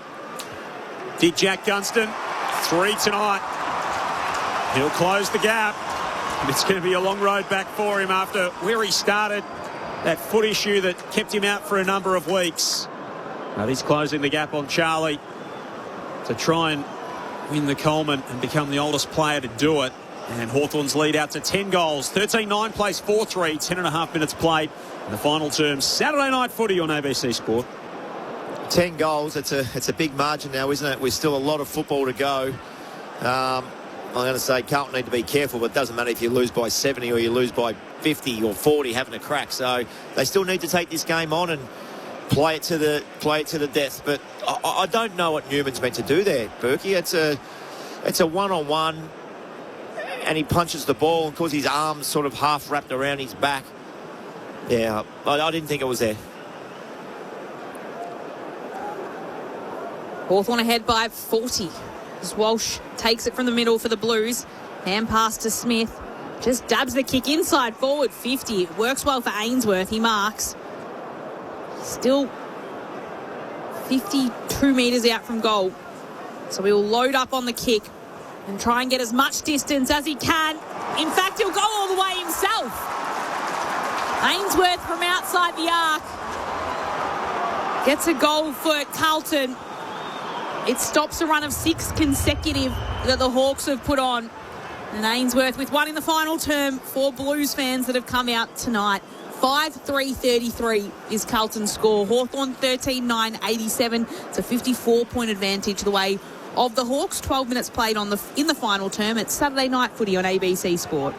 Did Jack Gunston. 3 tonight. He'll close the gap. It's going to be a long road back for him after where he started. That foot issue that kept him out for a number of weeks. Now he's closing the gap on Charlie to try and win the Coleman and become the oldest player to do it. And Hawthorn's lead out to 10 goals. 13-9 plays 4-3. 10.5 minutes played. In the final term, Saturday night footy on ABC Sport. 10 goals. It's a big margin now, isn't it? We've still a lot of football to go. I'm going to say Carlton need to be careful, but it doesn't matter if you lose by 70 or you lose by 50 or 40 having a crack. So they still need to take this game on and play it to the death. But I don't know what Newman's meant to do there, Berkey. It's a one-on-one, and he punches the ball, and because his arm's sort of half wrapped around his back. Yeah, I didn't think it was there. Hawthorn ahead by 40. As Walsh takes it from the middle for the Blues. Hand pass to Smith. Just dabs the kick inside forward 50. It works well for Ainsworth. He marks. Still 52 metres out from goal. So he'll load up on the kick and try and get as much distance as he can. In fact, he'll go all the way himself. Ainsworth from outside the arc gets a goal for Carlton. It stops a run of 6 consecutive that the Hawks have put on. And Ainsworth with one in the final term for Blues fans that have come out tonight. 5-3-33 is Carlton's score. Hawthorn 13-9-87. It's a 54-point advantage the way of the Hawks. 12 minutes played in the final term. It's Saturday night footy on ABC Sport.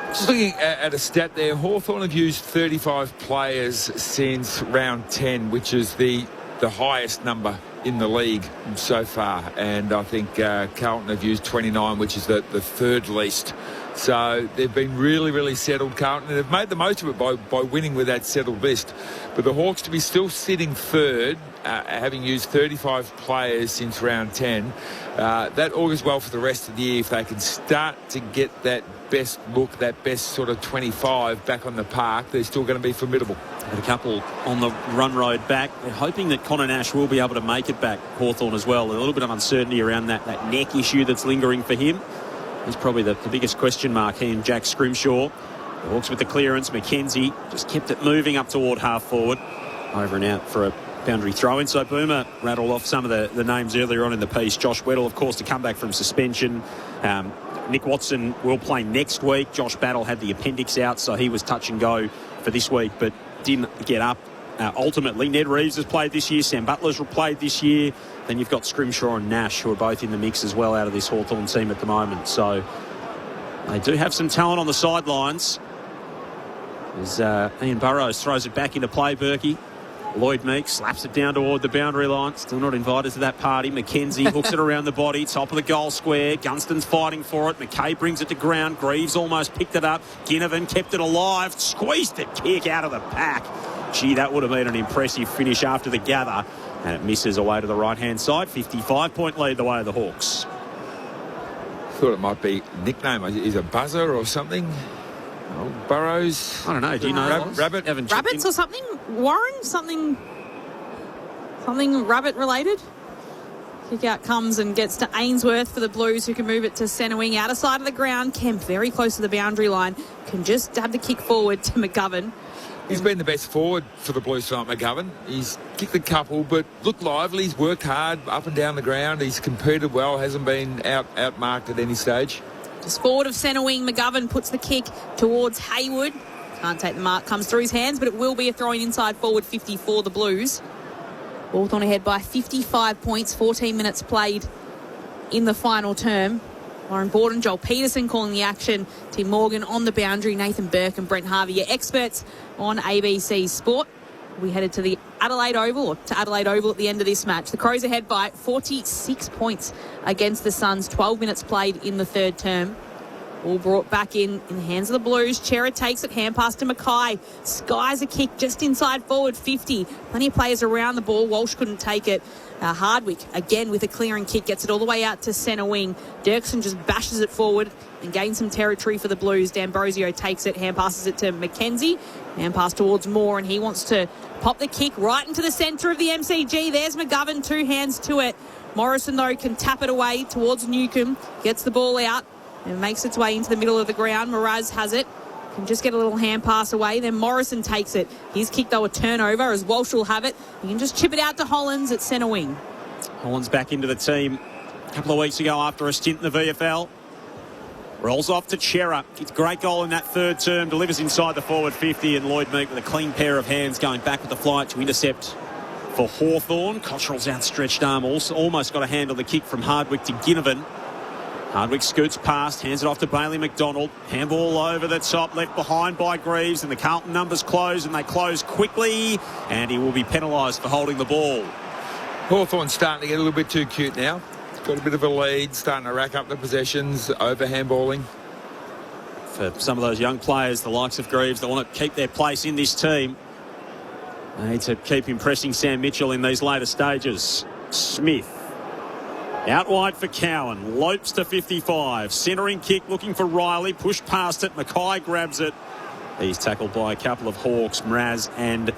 Just looking at a stat there, Hawthorn have used 35 players since round 10, which is the highest number in the league so far, and I think Carlton have used 29, which is the third least. So they've been really, really settled, Carlton, and they've made the most of it by winning with that settled list. But the Hawks to be still sitting third, having used 35 players since round 10, that augurs well for the rest of the year if they can start to get that best look, that best sort of 25 back on the park. They're still going to be formidable. Had a couple on the run road back. They're hoping that Connor Nash will be able to make it back, Hawthorn as well. A little bit of uncertainty around that neck issue that's lingering for him. He's probably the biggest question mark, he and Jack Scrimshaw. The Hawks with the clearance. McKenzie just kept it moving up toward half forward. Over and out for a boundary throw-in. So Boomer rattled off some of the names earlier on in the piece. Josh Weddle, of course, to come back from suspension. Nick Watson will play next week. Josh Battle had the appendix out, so he was touch and go for this week, but didn't get up. Ultimately, Ned Reeves has played this year. Sam Butler's played this year. Then you've got Scrimshaw and Nash, who are both in the mix as well out of this Hawthorn team at the moment. So they do have some talent on the sidelines. As Ian Burrows throws it back into play, Berkey. Lloyd Meek slaps it down toward the boundary line. Still not invited to that party. McKenzie hooks it around the body. Top of the goal square. Gunston's fighting for it. McKay brings it to ground. Greaves almost picked it up. Ginnivan kept it alive. Squeezed it. Kick out of the pack. Gee, that would have been an impressive finish after the gather. And it misses away to the right-hand side. 55-point lead the way of the Hawks. Thought it might be nickname. Is it Buzzer or something? Oh, Burrows. I don't know. Do you know? Rabbit. Rabbits or something? Warren? Something rabbit related? Kick out comes and gets to Ainsworth for the Blues, who can move it to centre wing. Outer side of the ground. Kemp very close to the boundary line. Can just have the kick forward to McGovern. He's been the best forward for the Blues tonight, McGovern. He's kicked a couple, but looked lively. He's worked hard up and down the ground. He's competed well. Hasn't been outmarked at any stage. Just forward of centre wing, McGovern puts the kick towards Hayward. Can't take the mark, comes through his hands, but it will be a throw-in inside forward 50 for the Blues. Hawthorn ahead by 55 points, 14 minutes played in the final term. Lauren Borden, Joel Peterson calling the action. Tim Morgan on the boundary. Nathan Burke and Brent Harvey are experts on ABC Sport. We headed to the Adelaide Oval, or to Adelaide Oval at the end of this match. The Crows ahead by 46 points against the Suns. 12 minutes played in the third term. All brought back in the hands of the Blues. Chera takes it, hand pass to Mackay. Skies a kick just inside forward 50. Plenty of players around the ball. Walsh couldn't take it. Hardwick, again with a clearing kick, gets it all the way out to centre wing. Dirksen just bashes it forward and gains some territory for the Blues. D'Ambrosio takes it, hand passes it to McKenzie. Hand pass towards Moore, and he wants to pop the kick right into the centre of the MCG. There's McGovern, two hands to it. Morrison, though, can tap it away towards Newcomb. Gets the ball out and makes its way into the middle of the ground. Mraz has it. Can just get a little hand pass away. Then Morrison takes it. His kick, though, a turnover as Walsh will have it. He can just chip it out to Hollands at centre wing. Hollands back into the team a couple of weeks ago after a stint in the VFL. Rolls off to Chera. It's a great goal in that third term. Delivers inside the forward 50, and Lloyd Meek with a clean pair of hands going back with the flight to intercept for Hawthorn. Cottrell's outstretched arm almost got a hand on the kick from Hardwick to Ginnivan. Hardwick scoots past, hands it off to Bailey McDonald. Handball over the top, left behind by Greaves, and the Carlton numbers close, and they close quickly, and he will be penalised for holding the ball. Hawthorn's starting to get a little bit too cute now. Got a bit of a lead, starting to rack up the possessions, over handballing. For some of those young players, the likes of Greaves, that want to keep their place in this team, they need to keep impressing Sam Mitchell in these later stages. Smith. Out wide for Cowan. Lopes to 55. Centering kick looking for Riley. Pushed past it. Mackay grabs it. He's tackled by a couple of Hawks, Mraz and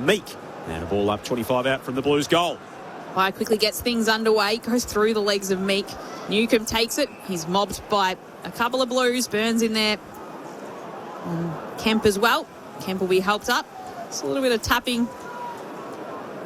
Meek. And a ball up 25 out from the Blues goal. Mackay quickly gets things underway. Goes through the legs of Meek. Newcomb takes it. He's mobbed by a couple of Blues. Burns in there. Kemp as well. Kemp will be helped up. It's a little bit of tapping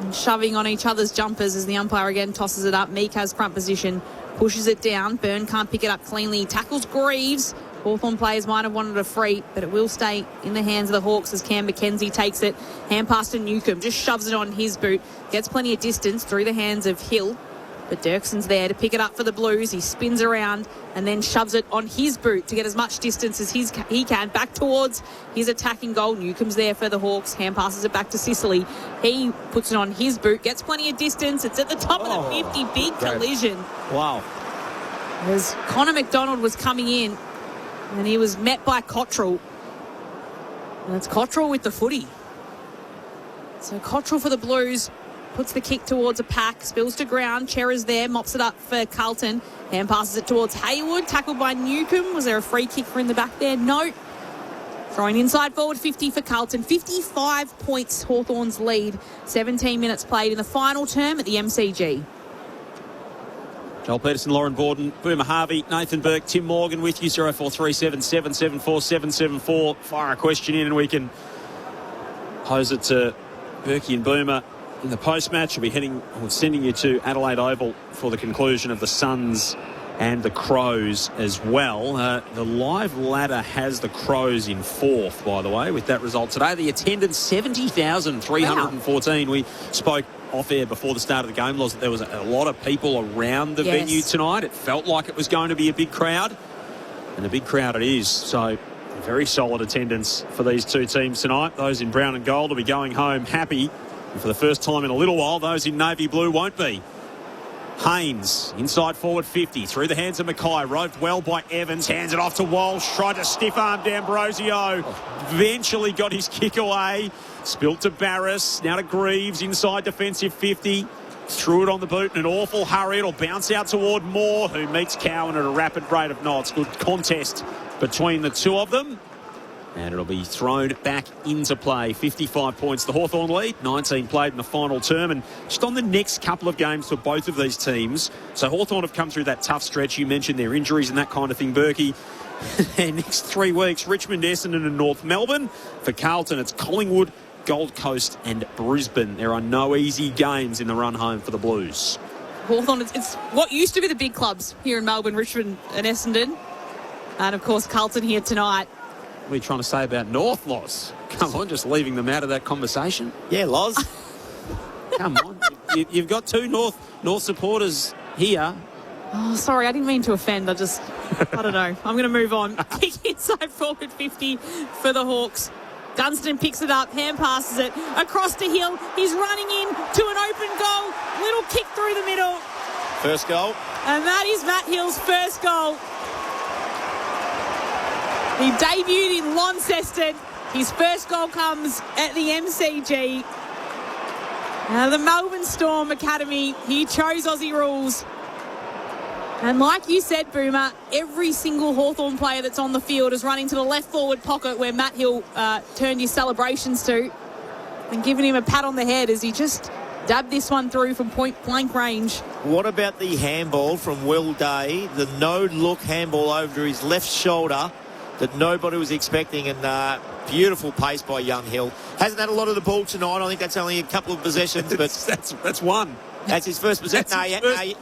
and shoving on each other's jumpers as the umpire again tosses it up. Meek has front position, pushes it down. Byrne can't pick it up cleanly. He tackles Greaves. Hawthorn players might have wanted a free, but it will stay in the hands of the Hawks as Cam McKenzie takes it. Hand pass to Newcomb, just shoves it on his boot. Gets plenty of distance through the hands of Hill. But Dirksen's there to pick it up for the Blues. He spins around and then shoves it on his boot to get as much distance as he can back towards his attacking goal. Newcomb's there for the Hawks. Hand passes it back to Sicily. He puts it on his boot, gets plenty of distance. It's at the top of the 50. Big collision. Wow. As Connor McDonald was coming in and he was met by Cottrell. And it's Cottrell with the footy. So Cottrell for the Blues. Puts the kick towards a pack, spills to ground. Chera's there, mops it up for Carlton. Hand passes it towards Hayward, tackled by Newcomb. Was there a free kick for in the back there? No. Throwing inside forward 50 for Carlton. 55 points, Hawthorn's lead. 17 minutes played in the final term at the MCG. Joel Peterson, Lauren Borden, Boomer Harvey, Nathan Burke, Tim Morgan with you. 0437 774 774. Fire a question in and we can pose it to Berkey and Boomer. In the post-match, we'll be sending you to Adelaide Oval for the conclusion of the Suns and the Crows as well. The live ladder has the Crows in fourth, by the way, with that result today. The attendance, 70,314. Wow. We spoke off-air before the start of the game, was that there was a lot of people around the venue tonight. It felt like it was going to be a big crowd, and a big crowd it is. So very solid attendance for these two teams tonight. Those in brown and gold will be going home happy. And for the first time in a little while, those in navy blue won't be. Haynes, inside forward 50, through the hands of Mackay, roved well by Evans, hands it off to Walsh, tried to stiff arm D'Ambrosio, eventually got his kick away, spilt to Barris, now to Greaves, inside defensive 50, threw it on the boot in an awful hurry. It'll bounce out toward Moore, who meets Cowan at a rapid rate of knots. Good contest between the two of them. And it'll be thrown back into play. 55 points, the Hawthorn lead. 19 played in the final term. And just on the next couple of games for both of these teams. So Hawthorn have come through that tough stretch. You mentioned their injuries and that kind of thing, Berkey. Their next 3 weeks, Richmond, Essendon and North Melbourne. For Carlton, it's Collingwood, Gold Coast and Brisbane. There are no easy games in the run home for the Blues. Hawthorn, it's what used to be the big clubs here in Melbourne, Richmond and Essendon. And, of course, Carlton here tonight. What are you trying to say about North, Loz? Come on, just leaving them out of that conversation. Yeah, Loz. Come on. You've got 2 North supporters here. Oh, sorry, I didn't mean to offend. I don't know. I'm going to move on. Kick inside forward 50 for the Hawks. Dunstan picks it up, hand passes it across to Hill. He's running in to an open goal. Little kick through the middle. First goal. And that is Matt Hill's first goal. He debuted in Launceston. His first goal comes at the MCG. The Melbourne Storm Academy, he chose Aussie rules. And like you said, Boomer, every single Hawthorn player that's on the field is running to the left forward pocket where Matt Hill turned his celebrations to and giving him a pat on the head as he just dabbed this one through from point blank range. What about the handball from Will Day? The no-look handball over his left shoulder that nobody was expecting, and beautiful pace by young Hill. Hasn't had a lot of the ball tonight. I think that's only a couple of possessions, but that's one. That's his first possession.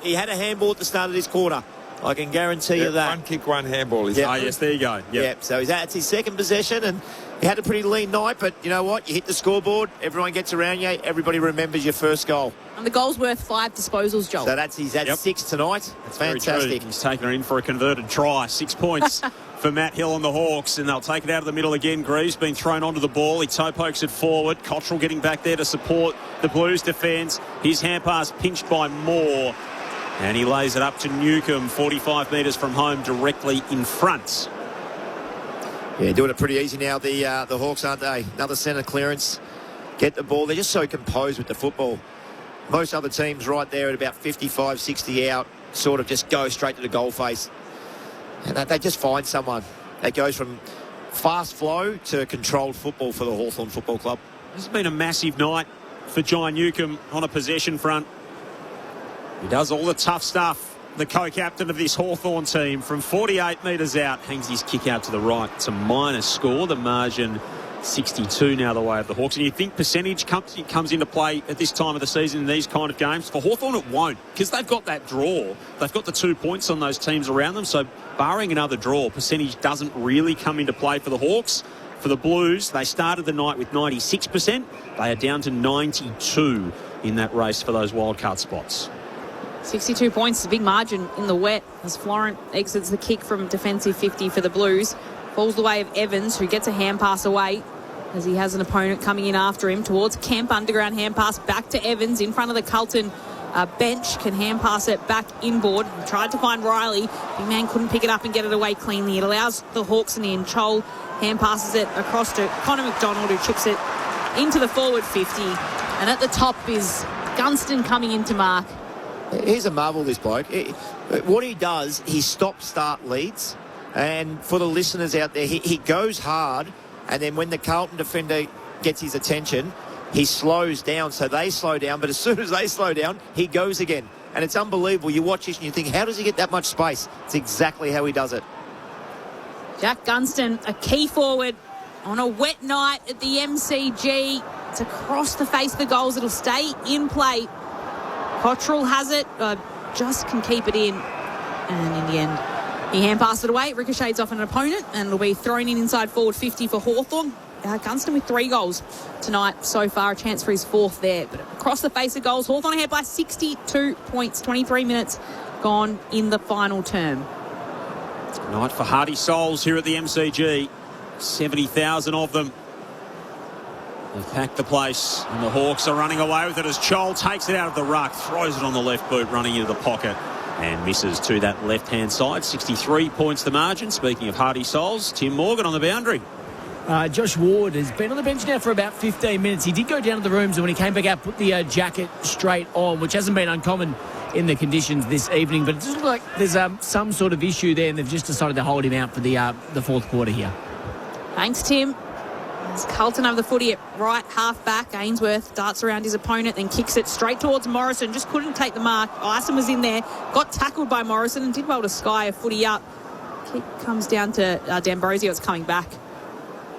He had a handball at the start of this quarter. I can guarantee you that. One kick, one handball. Yes, there you go. Yep. So that's his second possession, and he had a pretty lean night, but you know what? You hit the scoreboard, everyone gets around you, everybody remembers your first goal. And the goal's worth 5 disposals, Joel. So that's 6 tonight. That's fantastic. He's taken her in for a converted try. 6 points for Matt Hill and the Hawks, and they'll take it out of the middle again. Greaves been thrown onto the ball. He toe pokes it forward. Cottrell getting back there to support the Blues defence. His hand pass pinched by Moore, and he lays it up to Newcomb, 45 metres from home, directly in front. Yeah, doing it pretty easy now, the Hawks, aren't they? Another centre clearance. Get the ball. They're just so composed with the football. Most other teams right there at about 55, 60 out, sort of just go straight to the goal face. And they just find someone that goes from fast flow to controlled football for the Hawthorn Football Club. This has been a massive night for John Newcomb on a possession front. He does all the tough stuff. The co-captain of this Hawthorn team from 48 metres out hangs his kick out to the right. It's a minor score. The margin 62 now the way of the Hawks. And you think percentage comes into play at this time of the season in these kind of games? For Hawthorn it won't, because they've got that draw. They've got the 2 points on those teams around them. So barring another draw, percentage doesn't really come into play for the Hawks. For the Blues, they started the night with 96%. They are down to 92 in that race for those wildcard spots. 62 points is a big margin in the wet as Florent exits the kick from defensive 50 for the Blues. Falls the way of Evans, who gets a hand pass away as he has an opponent coming in after him towards Kemp. Underground hand pass back to Evans in front of the Carlton bench. Can hand pass it back inboard. He tried to find Riley. Big man couldn't pick it up and get it away cleanly. It allows the Hawks in the end. Chol hand passes it across to Connor McDonald, who chips it into the forward 50. And at the top is Gunston coming into mark. Here's a marvel, this bloke. What he does, he stop-start leads. And for the listeners out there, he goes hard, and then when the Carlton defender gets his attention, he slows down. So they slow down, but as soon as they slow down, he goes again. And it's unbelievable. You watch this and you think, how does he get that much space? It's exactly how he does it. Jack Gunston, a key forward on a wet night at the MCG. It's across the face of the goals. It'll stay in play. Cottrell has it, just can keep it in. And in the end, he hand passed it away. It ricochets off an opponent, and it'll be thrown in inside forward 50 for Hawthorn. Gunston with 3 goals tonight so far. A chance for his 4th there. But across the face of goals, Hawthorn ahead by 62 points. 23 minutes gone in the final term. Night for Hardy Souls here at the MCG. 70,000 of them. They've packed the place, and the Hawks are running away with it as Chol takes it out of the ruck, throws it on the left boot, running into the pocket, and misses to that left-hand side. 63 points the margin. Speaking of hardy souls, Tim Morgan on the boundary. Josh Ward has been on the bench now for about 15 minutes. He did go down to the rooms, and when he came back out, put the jacket straight on, which hasn't been uncommon in the conditions this evening. But it looks like there's some sort of issue there, and they've just decided to hold him out for the fourth quarter here. Thanks, Tim. As Carlton have the footy at right half back. Ainsworth darts around his opponent, then kicks it straight towards Morrison. Just couldn't take the mark. Ison was in there, got tackled by Morrison and did well to sky a footy up. Kick comes down to D'Ambrosio. It's coming back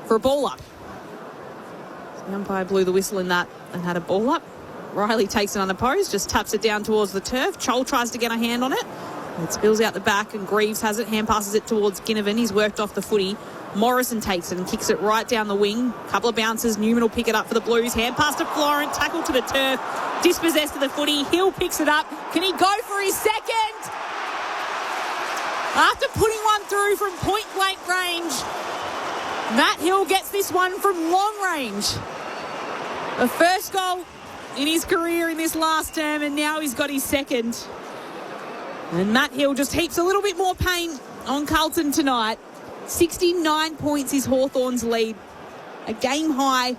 for a ball up. The umpire blew the whistle in that and had a ball up. Riley takes it unopposed, just taps it down towards the turf. Chol tries to get a hand on it. It spills out the back and Greaves has it, hand passes it towards Ginnivan. He's worked off the footy. Morrison takes it and kicks it right down the wing. Couple of bounces. Newman will pick it up for the Blues. Hand pass to Florent. Tackle to the turf. Dispossessed of the footy. Hill picks it up. Can he go for his second? After putting one through from point-blank range, Matt Hill gets this one from long range. The first goal in his career in this last term, and now he's got his second. And Matt Hill just heaps a little bit more pain on Carlton tonight. 69 points is Hawthorn's lead. A game high,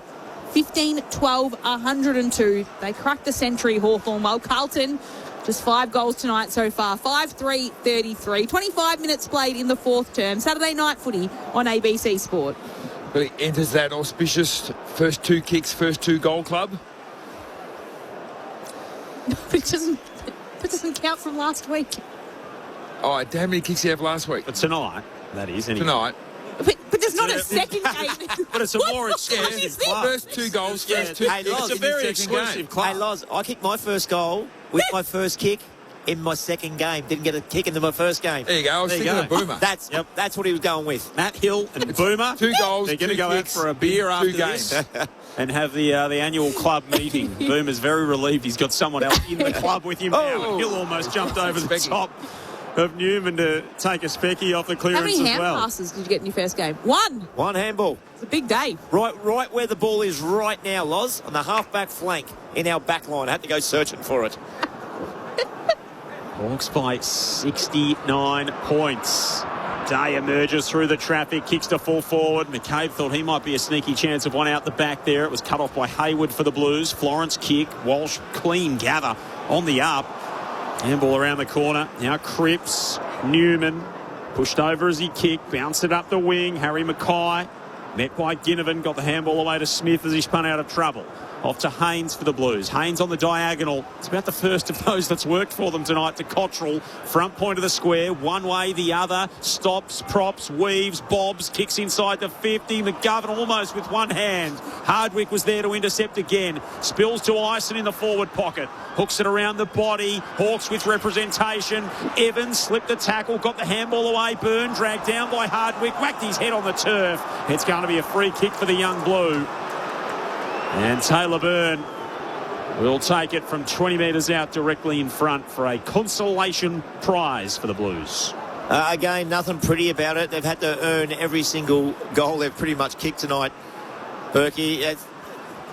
15-12-102. They cracked the century, Hawthorn, while Carlton, just 5 goals tonight so far. 5-3-33. 25 minutes played in the fourth term. Saturday night footy on ABC Sport. But he enters that auspicious first 2 kicks, first 2 goal club. But it doesn't count from last week. Oh, how many kicks do you have last week? But tonight, that is. Anyway. Tonight. But there's not a second game. But it's a more exclusive club. First 2 goals, first 2 Hey, kicks. Loz, It's a very exclusive club. Hey, Loz, I kicked my first goal with my first kick in my second game. Didn't get a kick into my first game. There you go. I was thinking of Boomer. That's what he was going with. Matt Hill and Boomer. 2 goals, They're going to 2 go kicks, out for a beer after 2 games. this and have the annual club meeting. Boomer's very relieved he's got someone else in the club with him now. And Hill almost jumped over the top of Newman to take a specky off the clearance How many as well. hand passes did you get in your first game? 1. One handball. It's a big day. Right where the ball is right now, Loz, on the half-back flank in our back line. I had to go searching for it. Hawks by 69 points. Day emerges through the traffic, kicks to full forward. McCabe thought he might be a sneaky chance of one out the back there. It was cut off by Hayward for the Blues. Florence kick. Walsh clean gather on the up. Handball around the corner. Now Cripps, Newman, pushed over as he kicked, bounced it up the wing. Harry Mackay, met by Ginnivan, got the handball away to Smith as he spun out of trouble. Off to Haynes for the Blues. Haynes on the diagonal. It's about the first of those that's worked for them tonight to Cottrell. Front point of the square. One way, the other. Stops, props, weaves, bobs. Kicks inside the 50. McGovern almost with one hand. Hardwick was there to intercept again. Spills to Ison in the forward pocket. Hooks it around the body. Hawks with representation. Evans slipped the tackle. Got the handball away. Byrne dragged down by Hardwick. Whacked his head on the turf. It's going to be a free kick for the young Blue. And Taylor Byrne will take it from 20 metres out directly in front for a consolation prize for the Blues. Again, nothing pretty about it. They've had to earn every single goal they've pretty much kicked tonight. Berkey,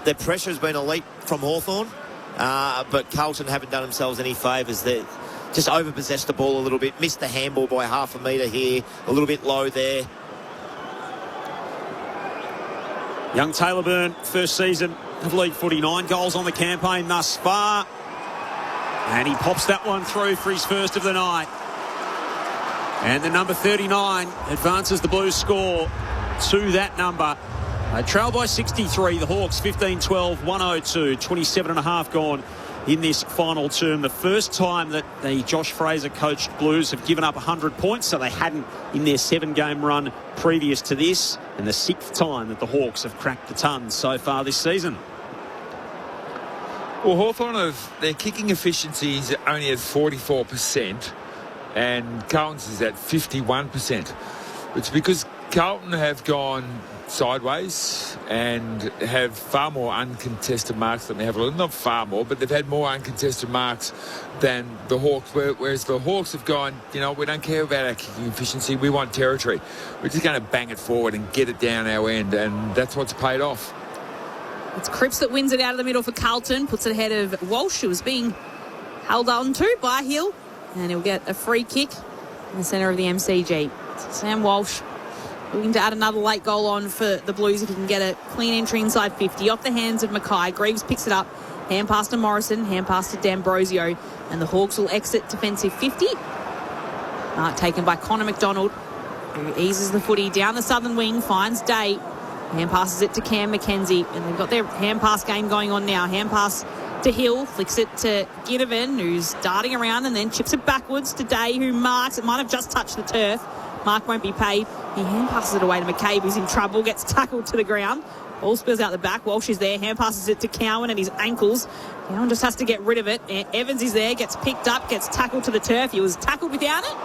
the pressure has been elite from Hawthorn, but Carlton haven't done themselves any favours. They just overpossessed the ball a little bit, missed the handball by half a metre here, a little bit low there. Young Taylor Byrne, first season of league footy, 9 goals on the campaign thus far. And he pops that one through for his first of the night. And the number 39 advances the Blues score to that number. They trail by 63. The Hawks 15-12, 102, 27 and a half gone in this final term. The first time that the Josh Fraser coached Blues have given up 100 points, so they hadn't in their 7-game run previous to this, and the 6th time that the Hawks have cracked the tons so far this season. Well, Hawthorn, their kicking efficiency is only at 44%, and Carlton's is at 51%. It's because Carlton have gone sideways and have far more uncontested marks than they have. Not far more, but they've had more uncontested marks than the Hawks, whereas the Hawks have gone, we don't care about our kicking efficiency, we want territory. We're just going to bang it forward and get it down our end, and that's what's paid off. It's Cripps that wins it out of the middle for Carlton, puts it ahead of Walsh, who was being held on to by Hill, and he'll get a free kick in the centre of the MCG. Sam Walsh looking to add another late goal on for the Blues if he can get a clean entry inside 50. Off the hands of Mackay. Greaves picks it up. Hand pass to Morrison. Hand pass to D'Ambrosio. And the Hawks will exit defensive 50. Mark taken by Connor McDonald, who eases the footy down the southern wing. Finds Day. Hand passes it to Cam McKenzie. And they've got their hand pass game going on now. Hand pass to Hill. Flicks it to Ginnivan, who's darting around and then chips it backwards to Day, who marks. It might have just touched the turf. Mark won't be paid. He hand passes it away to McCabe, who's in trouble. Gets tackled to the ground. Ball spills out the back. Walsh is there. Hand passes it to Cowan and his ankles. Cowan just has to get rid of it. Evans is there. Gets picked up. Gets tackled to the turf. He was tackled without it.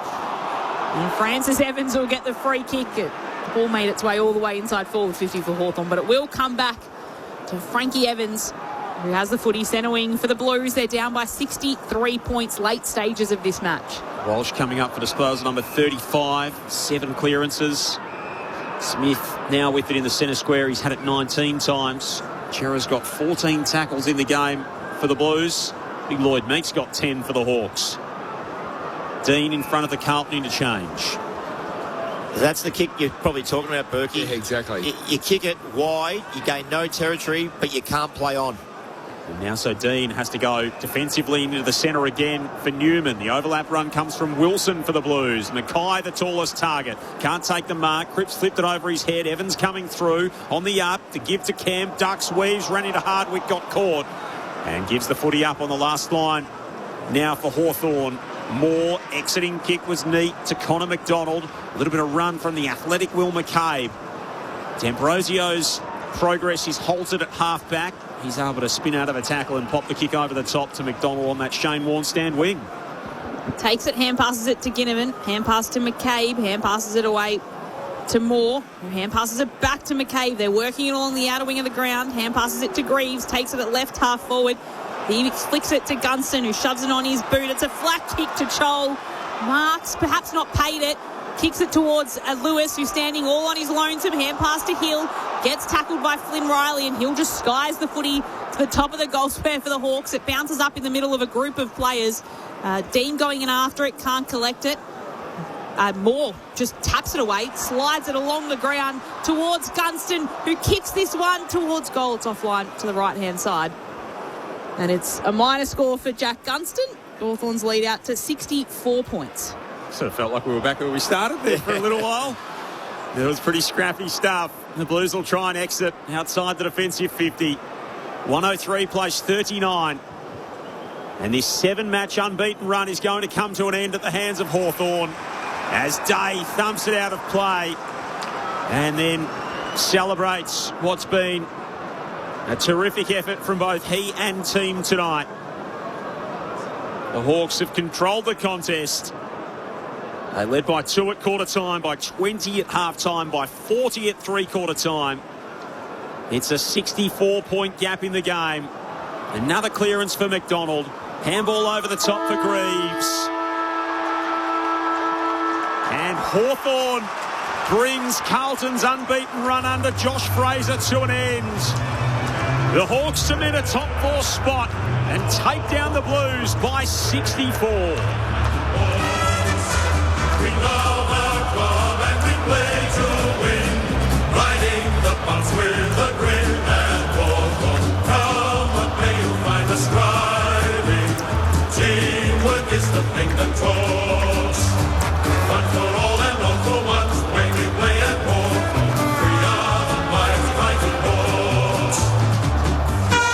And Francis Evans will get the free kick. The ball made its way all the way inside forward 50 for Hawthorn, but it will come back to Frankie Evans, who has the footy. Centre wing for the Blues. They're down by 63 points late stages of this match. Walsh coming up for disposal number 35. 7 clearances. Smith now with it in the centre square. He's had it 19 times. Chera's got 14 tackles in the game for the Blues. Big Lloyd Meeks got 10 for the Hawks. Dean in front of the Carlton interchange. That's the kick you're probably talking about, Berkey. Yeah, exactly. You kick it wide, you gain no territory, but you can't play on. And now so Dean has to go defensively into the centre again for Newman. The overlap run comes from Wilson for the Blues. Mackay, the tallest target. Can't take the mark. Cripps flipped it over his head. Evans coming through on the up to give to Cam. Ducks, weaves, ran into Hardwick, got caught. And gives the footy up on the last line. Now for Hawthorn. Moore, exiting kick was neat to Connor McDonald. A little bit of run from the athletic Will McCabe. D'Ambrosio's progress is halted at half-back. He's able to spin out of a tackle and pop the kick over the top to McDonald on that Shane Warne stand wing. Takes it, hand passes it to Ginnivan. Hand pass to McCabe. Hand passes it away to Moore. Hand passes it back to McCabe. They're working it along the outer wing of the ground. Hand passes it to Greaves. Takes it at left half forward. He flicks it to Gunston, who shoves it on his boot. It's a flat kick to Chol. Marks, perhaps not paid it. Kicks it towards Lewis, who's standing all on his lonesome. Hand pass to Hill. Gets tackled by Flynn Riley, and Hill just skies the footy to the top of the goal square for the Hawks. It bounces up in the middle of a group of players. Dean going in after it, can't collect it. Moore just taps it away, slides it along the ground towards Gunston, who kicks this one towards goal. It's offline to the right-hand side. And it's a minor score for Jack Gunston. Hawthorn's lead out to 64 points. Sort of felt like we were back where we started there for a little while. It was pretty scrappy stuff. The Blues will try and exit outside the defensive 50. 103 plays 39. And this 7-match unbeaten run is going to come to an end at the hands of Hawthorn as Day thumps it out of play and then celebrates what's been a terrific effort from both he and team tonight. The Hawks have controlled the contest. They led by 2 at quarter time, by 20 at half time, by 40 at three-quarter time. It's a 64-point gap in the game. Another clearance for McDonald. Handball over the top for Greaves. And Hawthorn brings Carlton's unbeaten run under Josh Fraser to an end. The Hawks cement a top 4 spot and take down the Blues by 64. We love our club and we play to win, riding the bus with a grin and Hawthorn. Come what may, you'll find us striving. Teamwork is the thing that talks. Fun for all and all for once when we play at Hawthorn. We are the mighty Hawks.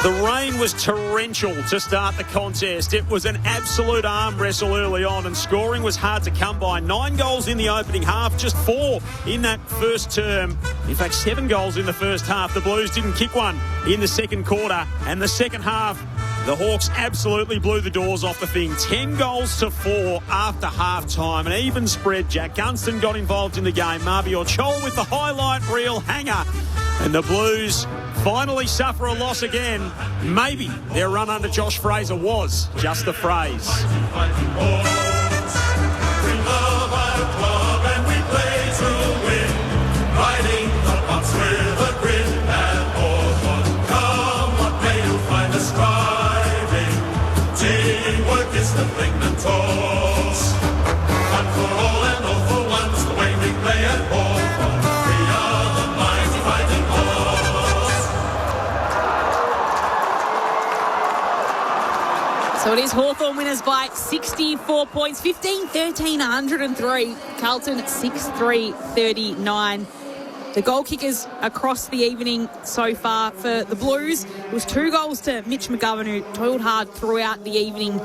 The rain was torrential to start the contest. It was an absolute arm wrestle early on, and scoring was hard to come by. 9 goals in the opening half, just 4 in that first term. In fact, 7 goals in the first half. The Blues didn't kick one in the second quarter. And the second half, the Hawks absolutely blew the doors off the thing. 10 goals to 4 after half-time. An even spread. Jack Gunston got involved in the game. Marbior Chol with the highlight reel hanger. And the Blues finally suffer a loss again. Maybe their run under Josh Fraser was just the phrase. We love our club and we play to win, riding the bus with a grin and Hawthorn. Come winners by 64 points, 15-13, 103. Carlton 6-3, 39. The goal kickers across the evening so far for the Blues, it was 2 goals to Mitch McGovern, who toiled hard throughout the evening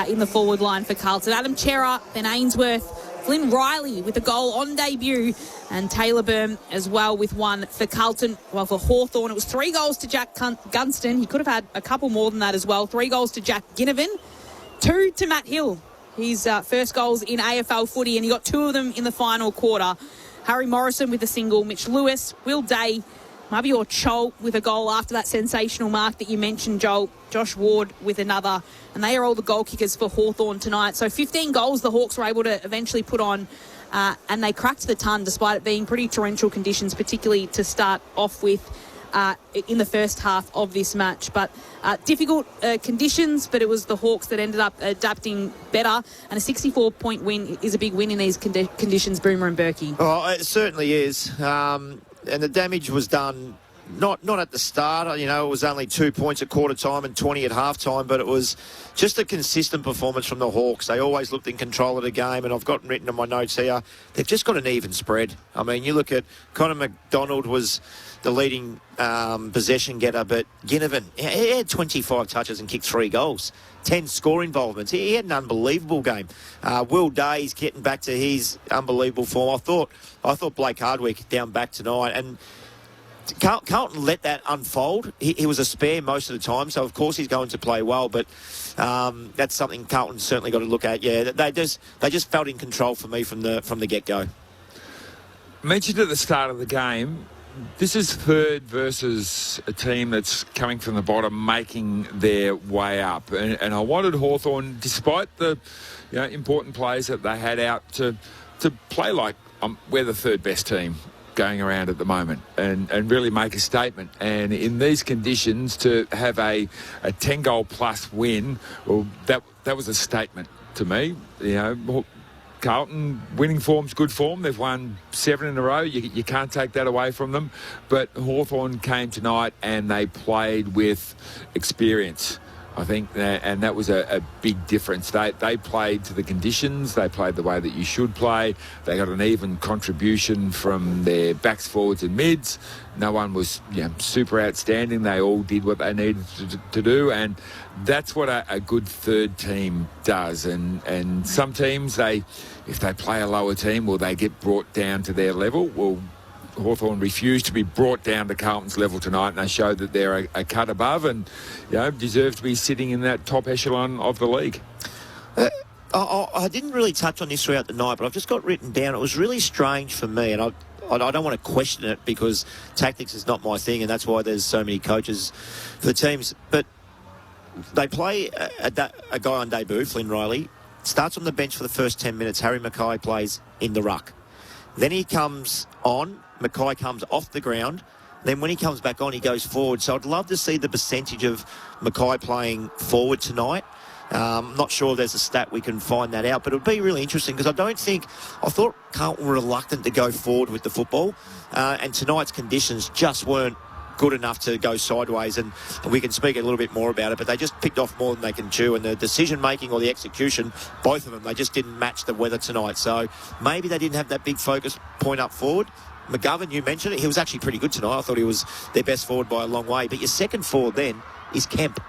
in the forward line for Carlton. Adam Chera, Ben Ainsworth, Flynn Riley with a goal on debut, and Taylor Byrne as well with one for Carlton. Well, for Hawthorn, it was 3 goals to Jack Gunston. He could have had a couple more than that as well. 3 goals to Jack Ginnivan, 2 to Matt Hill, his first goals in AFL footy, and he got 2 of them in the final quarter. Harry Morrison with a single, Mitch Lewis, Will Day, Mabior Chol with a goal after that sensational mark that you mentioned, Joel. Josh Ward with another. And they are all the goal kickers for Hawthorn tonight. So 15 goals the Hawks were able to eventually put on, and they cracked the ton despite it being pretty torrential conditions, particularly to start off with in the first half of this match. But difficult conditions, but it was the Hawks that ended up adapting better. And a 64-point win is a big win in these conditions, Boomer and Berkey. Oh, it certainly is. And the damage was done not at the start. You know, it was only 2 points at quarter time and 20 at half time, but it was just a consistent performance from the Hawks. They always looked in control of the game, and I've got written in my notes here, they've just got an even spread. I mean, you look at Connor McDonald was the leading possession getter, but Ginnivan, he had 25 touches and kicked 3 goals. 10 score involvements. He had an unbelievable game. Will Day's getting back to his unbelievable form. I thought Blake Hardwick down back tonight, and Carlton let that unfold. He was a spare most of the time, so of course he's going to play well, but that's something Carlton's certainly got to look at. Yeah, they just felt in control for me from the get-go. Mentioned at the start of the game, this is third versus a team that's coming from the bottom, making their way up. And I wanted Hawthorn, despite the important players that they had out, to play like we're the third best team going around at the moment and really make a statement. And in these conditions, to have a 10-goal plus win, well, that was a statement to me. You know, Carlton, winning form's good form. They've won 7 in a row. You can't take that away from them. But Hawthorn came tonight and they played with experience, I think, and that was a big difference. They played to the conditions. They played the way that you should play. They got an even contribution from their backs, forwards and mids. No one was super outstanding. They all did what they needed to do, and that's what a good third team does. And some teams, if they play a lower team, will they get brought down to their level? Well, Hawthorn refused to be brought down to Carlton's level tonight, and they showed that they're a cut above and deserve to be sitting in that top echelon of the league. I didn't really touch on this throughout the night, but I've just got written down. It was really strange for me, and I don't want to question it because tactics is not my thing, and that's why there's so many coaches for the teams. But they play a guy on debut, Flynn Riley, starts on the bench for the first 10 minutes. Harry Mackay plays in the ruck. Then he comes on. Mackay comes off the ground. Then when he comes back on, he goes forward. So I'd love to see the percentage of Mackay playing forward tonight. I'm not sure there's a stat we can find that out, but it would be really interesting because I thought Carlton were reluctant to go forward with the football, and tonight's conditions just weren't good enough to go sideways, and we can speak a little bit more about it, but they just picked off more than they can chew, and the decision-making or the execution, both of them, they just didn't match the weather tonight. So maybe they didn't have that big focus point up forward. McGovern, you mentioned it, he was actually pretty good tonight. I thought he was their best forward by a long way, but your second forward then is Kemp.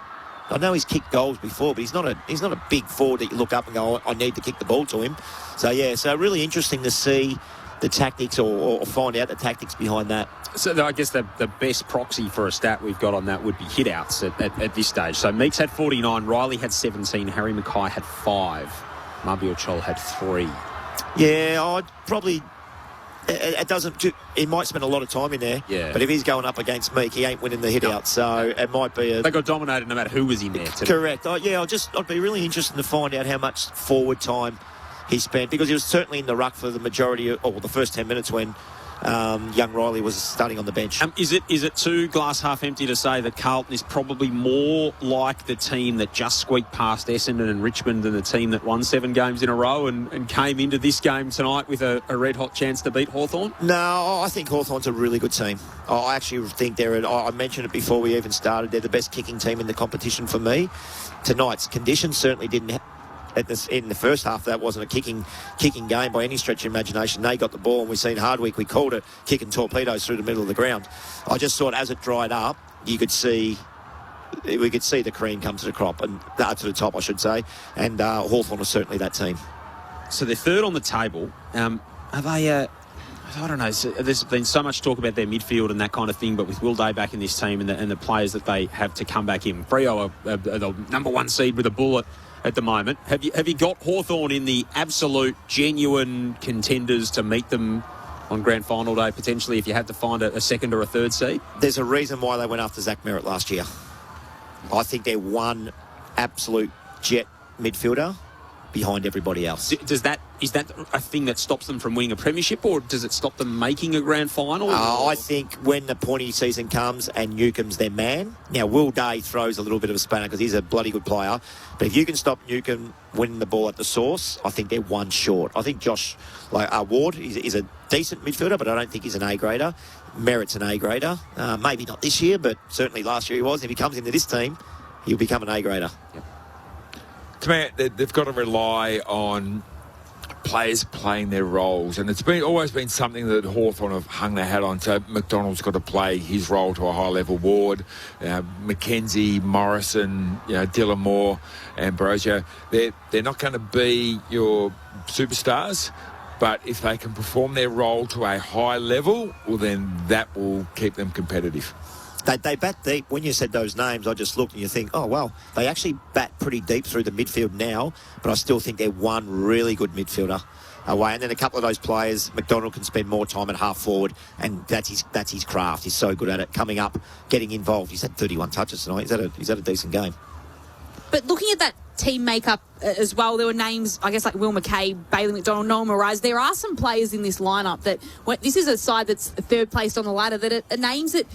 I know he's kicked goals before, but he's not a big forward that you look up and go, I need to kick the ball to him. So really interesting to see the tactics or find out the tactics behind that. So I guess the best proxy for a stat we've got on that would be hit-outs at this stage. So Meeks had 49, Riley had 17, Harry Mackay had 5, Mabior Chol had 3. Yeah, I'd probably... It doesn't. He might spend a lot of time in there. Yeah. But if he's going up against Meek, he ain't winning the hit out. So it might be. They got dominated no matter who was in there. Correct. I'd be really interested to find out how much forward time he spent, because he was certainly in the ruck for the majority of, the first 10 minutes when young Riley was starting on the bench. Is it too glass half empty to say that Carlton is probably more like the team that just squeaked past Essendon and Richmond than the team that won 7 games in a row and came into this game tonight with a red-hot chance to beat Hawthorn? No, I think Hawthorn's a really good team. I actually think I mentioned it before we even started, they're the best kicking team in the competition for me. Tonight's conditions certainly didn't in the first half, that wasn't a kicking game by any stretch of imagination. They got the ball, and we've seen Hardwick. We called it kicking torpedoes through the middle of the ground. I just thought as it dried up, we could see the cream come to the crop, and to the top, I should say. And Hawthorn was certainly that team. So they're third on the table. Are they? I don't know. There's been so much talk about their midfield and that kind of thing, but with Will Day back in this team and the players that they have to come back in, Freo are the number one seed with a bullet at the moment. Have you got Hawthorn in the absolute, genuine contenders to meet them on grand final day, potentially, if you had to find a second or a third seed? There's a reason why they went after Zach Merritt last year. I think they're one absolute jet midfielder behind everybody else. Is that a thing that stops them from winning a premiership, or does it stop them making a grand final? I think when the pointy season comes and Newcomb's their man. Now, Will Day throws a little bit of a spanner because he's a bloody good player. But if you can stop Newcomb winning the ball at the source, I think they're one short. I think Josh Ward is a decent midfielder, but I don't think he's an A-grader. Merritt's an A-grader. Maybe not this year, but certainly last year he was. If he comes into this team, he'll become an A-grader. Yep. To me, they've got to rely on players playing their roles, and it's always been something that Hawthorn have hung their hat on. So McDonald's got to play his role to a high level. Ward, McKenzie, Morrison, Dylan Moore, Ambrosio. They're not going to be your superstars, but if they can perform their role to a high level, well, then that will keep them competitive. They bat deep. When you said those names, I just looked and you think, oh, well, they actually bat pretty deep through the midfield now, but I still think they're one really good midfielder away. And then a couple of those players, McDonald can spend more time at half forward, and that's his craft. He's so good at it, coming up, getting involved. He's had 31 touches tonight. He's had a decent game. But looking at that team makeup as well, there were names, I guess, like Will McCabe, Bailey McDonald, Noel Moraz. There are some players in this lineup that, this is a side that's third placed on the ladder, that are names that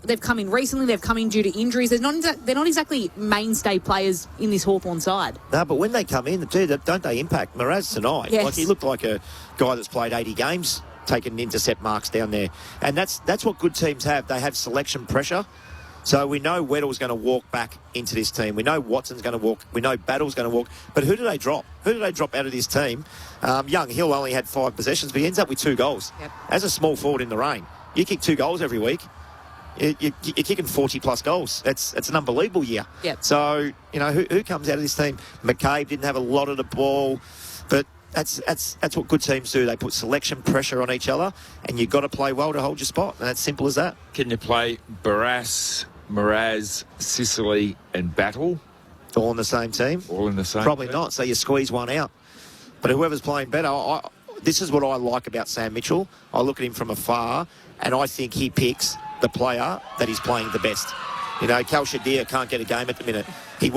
they've come in recently, they've come in due to injuries. They're not exactly mainstay players in this Hawthorn side. No, but when they come in, don't they impact? Moraz tonight, yes. He looked like a guy that's played 80 games, taking intercept marks down there. And that's what good teams have. They have selection pressure. So we know Weddle's going to walk back into this team. We know Watson's going to walk. We know Battle's going to walk. But who do they drop? Who do they drop out of this team? Young Hill only had 5 possessions, but he ends up with 2 goals. Yep. As a small forward in the rain, you kick 2 goals every week. You're kicking 40-plus goals. It's an unbelievable year. Yep. So, who comes out of this team? McCabe didn't have a lot of the ball, but that's what good teams do. They put selection pressure on each other, and you've got to play well to hold your spot. And that's simple as that. Can you play Barras, Moraz, Sicily and Battle? All in the same team? All in the same Probably team? not, so you squeeze one out. But whoever's playing better, this is what I like about Sam Mitchell. I look at him from afar, and I think he picks the player that is playing the best. Cal Shadir can't get a game at the minute. He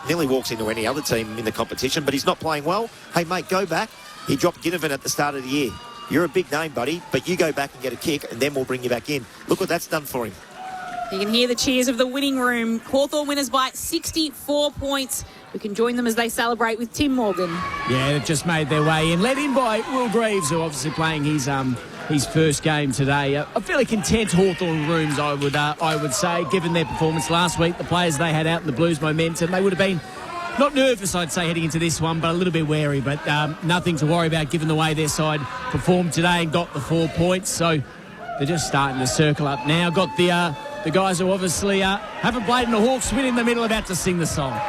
nearly walks into any other team in the competition, but he's not playing well. Hey, mate, go back. He dropped Ginnivan at the start of the year. You're a big name, buddy, but you go back and get a kick, and then we'll bring you back in. Look what that's done for him. You can hear the cheers of the winning room. Hawthorn winners by 64 points. We can join them as they celebrate with Tim Morgan. Yeah, they've just made their way in. Led in by Will Greaves, who obviously playing his first game today. A fairly content Hawthorn rooms, I would say, given their performance last week. The players they had out in the Blues momentum, they would have been not nervous, I'd say, heading into this one, but a little bit wary. But nothing to worry about given the way their side performed today and got the 4 points. So they're just starting to circle up now. Got the guys who obviously haven't played in the Hawks win in the middle, about to sing the song.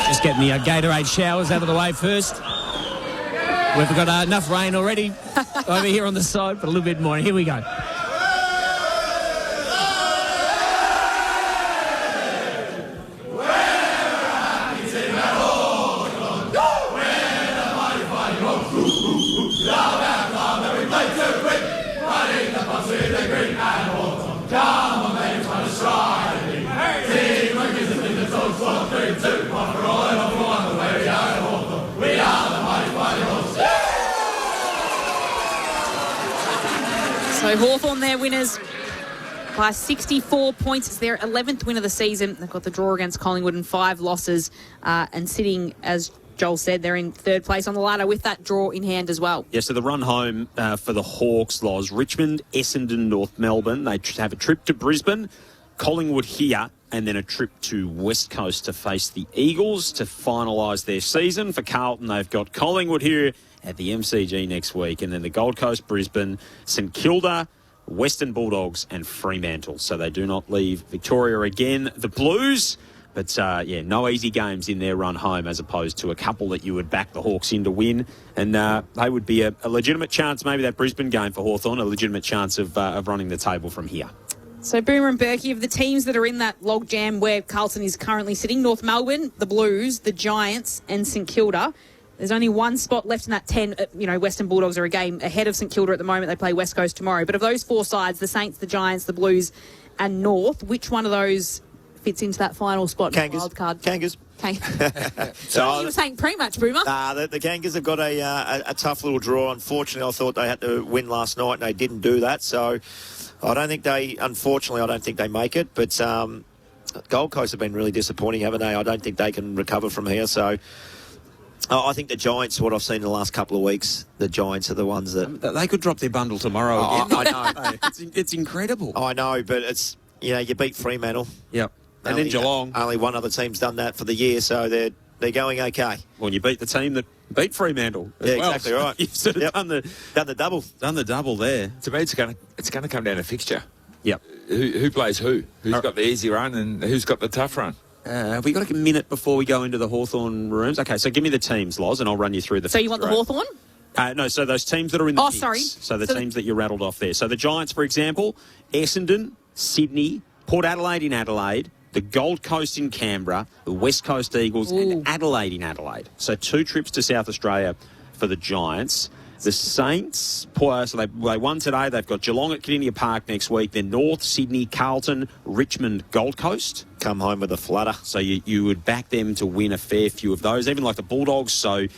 Just getting the Gatorade showers out of the way first. We've got enough rain already over here on the side, but a little bit more. Here we go. So Hawthorn, their winners by 64 points. It's their 11th win of the season. They've got the draw against Collingwood and 5 losses and sitting as Joel said, they're in third place on the ladder with that draw in hand as well. Yeah, so the run home for the Hawks, Loz, Richmond, Essendon, North Melbourne. They have a trip to Brisbane, Collingwood here, and then a trip to West Coast to face the Eagles to finalise their season. For Carlton, they've got Collingwood here at the MCG next week, and then the Gold Coast, Brisbane, St Kilda, Western Bulldogs and Fremantle. So they do not leave Victoria again. The Blues, but no easy games in their run home as opposed to a couple that you would back the Hawks in to win. And they would be a legitimate chance, maybe that Brisbane game for Hawthorn, a legitimate chance of running the table from here. So Boomer and Berkey, of the teams that are in that logjam where Carlton is currently sitting, North Melbourne, the Blues, the Giants and St Kilda. There's only one spot left in that 10. Western Bulldogs are a game ahead of St Kilda at the moment. They play West Coast tomorrow. But of those four sides, the Saints, the Giants, the Blues and North, which one of those fits into that final spot in the wild card? Kangas. So you were saying pre-match, Boomer? The Kangas have got a tough little draw. Unfortunately, I thought they had to win last night and they didn't do that. So I don't think they make it. But Gold Coast have been really disappointing, haven't they? I don't think they can recover from here. So I think the Giants, what I've seen in the last couple of weeks, the Giants are the ones that... They could drop their bundle tomorrow again. I know. It's incredible. I know, but it's, you beat Fremantle. Yep. And then Geelong. Only one other team's done that for the year, so they're going okay. Well, you beat the team that beat Fremantle as well. Exactly right. You've sort of done the double. Done the double there. To me, it's going to come down to fixture. Yep. Who plays who? Who's got the easy run and who's got the tough run? Have we got a minute before we go into the Hawthorn rooms? Okay, so give me the teams, Loz, and I'll run you through the... So you want the Hawthorn? No, so those teams that are in the mix. Sorry. So the teams that you rattled off there. So the Giants, for example, Essendon, Sydney, Port Adelaide in Adelaide, the Gold Coast in Canberra, the West Coast Eagles, and Adelaide in Adelaide. So 2 trips to South Australia for the Giants. The Saints, so they won today. They've got Geelong at Kardinia Park next week. Then North, Sydney, Carlton, Richmond, Gold Coast. Come home with a flutter. So you would back them to win a fair few of those, even like the Bulldogs. So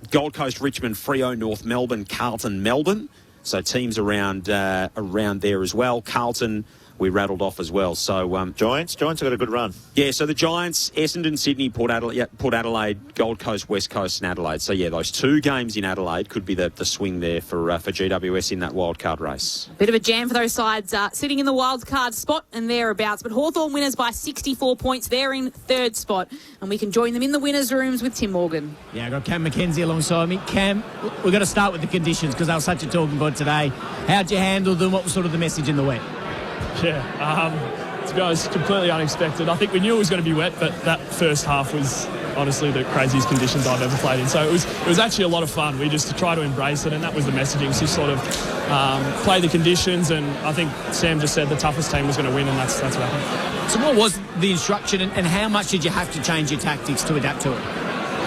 Gold Coast, Richmond, Freo, North Melbourne, Carlton, Melbourne. So teams around there as well. Carlton, we rattled off as well. So Giants have got a good run. Yeah, so the Giants, Essendon, Sydney, Port Adelaide, Gold Coast, West Coast and Adelaide. So yeah, those 2 games in Adelaide could be the swing there for GWS in that wildcard race. Bit of a jam for those sides sitting in the wildcard spot and thereabouts. But Hawthorn winners by 64 points. They're in 3rd spot. And we can join them in the winners' rooms with Tim Morgan. Yeah, I've got Cam McKenzie alongside me. Cam, we've got to start with the conditions because they were such a talking point today. How'd you handle them? What was sort of the message in the wet? Yeah, to be honest, completely unexpected. I think we knew it was going to be wet, but that first half was honestly the craziest conditions I've ever played in. So it was actually a lot of fun. We just tried to embrace it, and that was the messaging. So sort of play the conditions, and I think Sam just said the toughest team was going to win, and that's what happened. So what was the instruction, and how much did you have to change your tactics to adapt to it?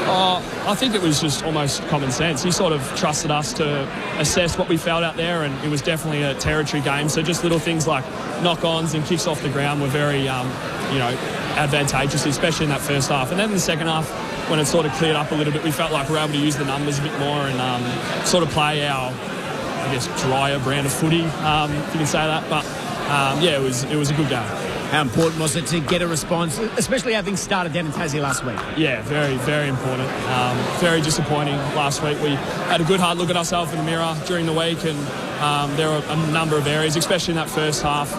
I think it was just almost common sense. He sort of trusted us to assess what we felt out there, and it was definitely a territory game. So just little things like knock-ons and kicks off the ground were very, advantageous, especially in that first half. And then in the second half, when it sort of cleared up a little bit, we felt like we were able to use the numbers a bit more and sort of play our, drier brand of footy, if you can say that. But, it was a good game. How important was it to get a response, especially how things started down in Tassie last week? Yeah, very, very important. Very disappointing last week. We had a good hard look at ourselves in the mirror during the week, and there were a number of areas, especially in that first half,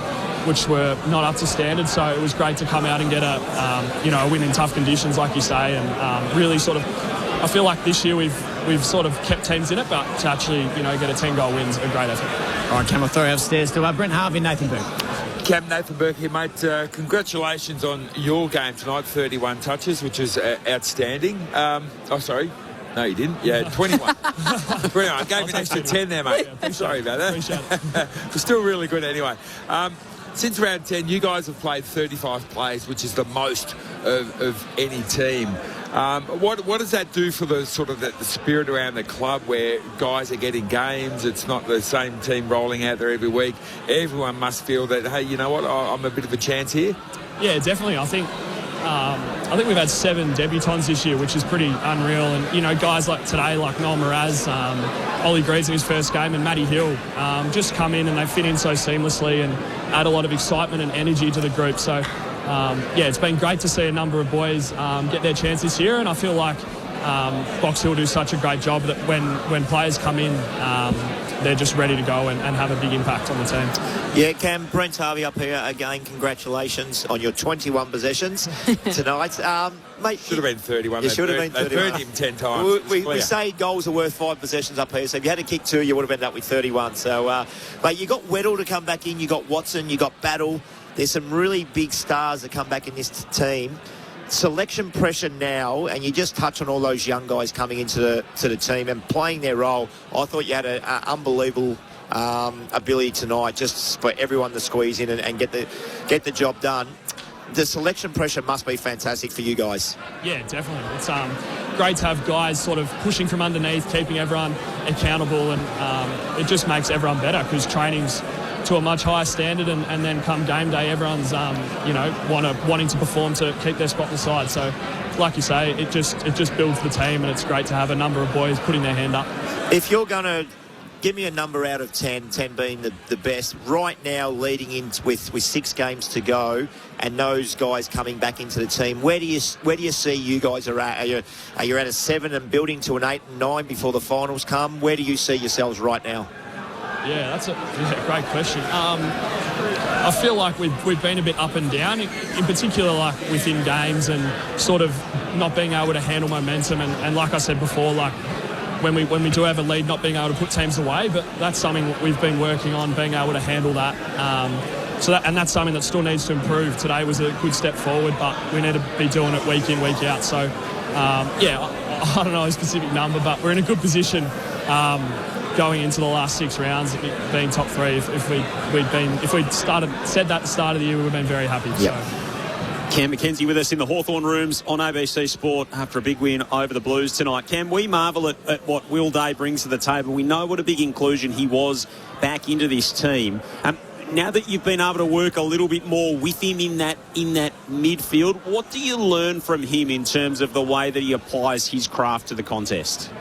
which were not up to standard. So it was great to come out and get a win in tough conditions, like you say, and really sort of. I feel like this year we've sort of kept teams in it, but to actually get a 10-goal win's a great effort. All right, Cam, I'll throw you upstairs to Brent Harvey, Nathan Burke. Cam, Nathan Burke here, mate. Congratulations on your game tonight, 31 touches, which is outstanding. Sorry. No, you didn't. Yeah, 21. 21. I gave you an extra 10 there, mate. Sorry about that. Appreciate it. It's still really good anyway. Since round 10, you guys have played 35 plays, which is the most of any team. What does that do for the sort of the spirit around the club where guys are getting games? It's not the same team rolling out there every week. Everyone must feel that, hey, you know what, I'm a bit of a chance here. Yeah, definitely. I think we've had 7 debutants this year, which is pretty unreal. And, guys like today, like Noel Miraz, Ollie Greaves in his first game, and Matty Hill just come in and they fit in so seamlessly and add a lot of excitement and energy to the group. So, it's been great to see a number of boys get their chance this year, and I feel like Box Hill do such a great job that when players come in, they're just ready to go and have a big impact on the team. Yeah, Cam, Brent Harvey up here again. Congratulations on your 21 possessions tonight. Mate, should have been 31. You should have been 31. They've burned him 10 times. We say goals are worth 5 possessions up here, so if you had to kick 2, you would have ended up with 31. So, mate, you got Weddle to come back in, you got Watson, you got Battle. There's some really big stars that come back in this team. Selection pressure now, and you just touch on all those young guys coming into the team and playing their role. I thought you had an unbelievable ability tonight, just for everyone to squeeze in and get the job done. The selection pressure must be fantastic for you guys. Yeah, definitely. It's great to have guys sort of pushing from underneath, keeping everyone accountable, and it just makes everyone better because training's to a much higher standard, and then come game day, everyone's wanting to perform to keep their spot in the side. So, like you say, it just builds the team, and it's great to have a number of boys putting their hand up. If you're going to give me a number out of 10, 10 being the best, right now leading in with 6 games to go, and those guys coming back into the team, where do you see you guys are at? Are you at a 7 and building to an 8 and 9 before the finals come? Where do you see yourselves right now? Yeah, that's a great question. I feel like we've been a bit up and down, in particular like within games and sort of not being able to handle momentum. And like I said before, like when we do have a lead, not being able to put teams away. But that's something we've been working on, being able to handle that. And that's something that still needs to improve. Today was a good step forward, but we need to be doing it week in, week out. So, I don't know a specific number, but we're in a good position. Going into the last 6 rounds, being top 3, if we'd said that at the start of the year, we would have been very happy. Yep. So. Cam Mackenzie with us in the Hawthorn rooms on ABC Sport after a big win over the Blues tonight. Cam, we marvel at what Will Day brings to the table. We know what a big inclusion he was back into this team. Now that you've been able to work a little bit more with him in that midfield, what do you learn from him in terms of the way that he applies his craft to the contest?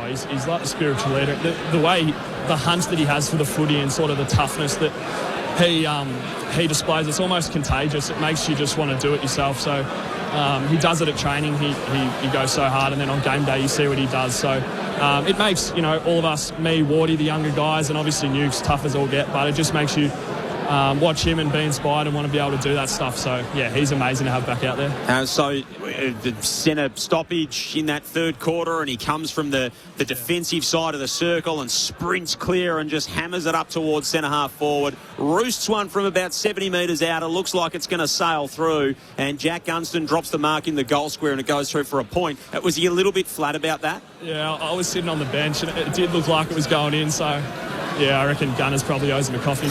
He's like a spiritual leader. The hunt that he has for the footy and sort of the toughness that he displays, it's almost contagious. It makes you just want to do it yourself. So he does it at training. He goes so hard, and then on game day you see what he does. So it makes all of us, me, Wardy, the younger guys, and obviously Nuke's tough as all get, but it just makes you watch him and be inspired and want to be able to do that stuff. So, yeah, he's amazing to have back out there. The centre stoppage in that third quarter, and he comes from the defensive side of the circle and sprints clear and just hammers it up towards centre-half forward. Roosts one from about 70 metres out. It looks like it's going to sail through, and Jack Gunston drops the mark in the goal square, and it goes through for a point. Was he a little bit flat about that? Yeah, I was sitting on the bench, and it did look like it was going in, so... Yeah, I reckon Gunners probably owes him a coffee.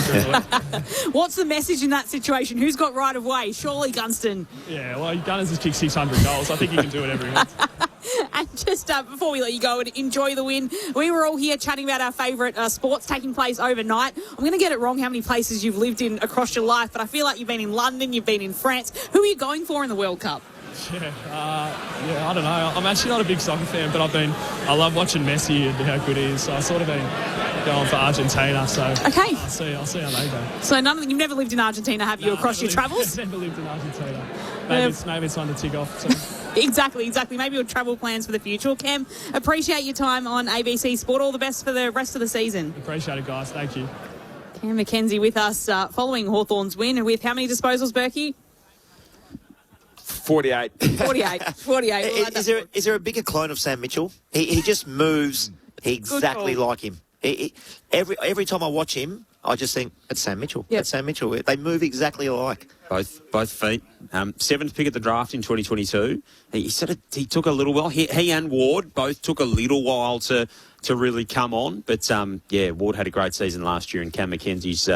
What's the message in that situation? Who's got right of way? Surely Gunston. Yeah, well, Gunners has kicked 600 goals. I think he can do whatever he wants. And just before we let you go and enjoy the win, we were all here chatting about our favourite sports taking place overnight. I'm going to get it wrong how many places you've lived in across your life, but I feel like you've been in London, you've been in France. Who are you going for in the World Cup? Yeah, I don't know. I'm actually not a big soccer fan, but I love watching Messi and how good he is. So I've sort of been going for Argentina. So okay, I'll see how they go. So you've never lived in Argentina, have you? Across your travels? I've never lived in Argentina. Maybe it's time to tick off. So. Exactly. Maybe your travel plans for the future. Well, Cam, appreciate your time on ABC Sport. All the best for the rest of the season. Appreciate it, guys. Thank you. Cam Mackenzie with us following Hawthorn's win with how many disposals, Berkey? 48. 48. Is there a bigger clone of Sam Mitchell? He just moves exactly like him. Every time I watch him, I just think, it's Sam Mitchell. Yep. It's Sam Mitchell. They move exactly alike. Both feet. 7th pick at the draft in 2022. He took a little while. He and Ward both took a little while to really come on. But, Ward had a great season last year, and Cam Mackenzie's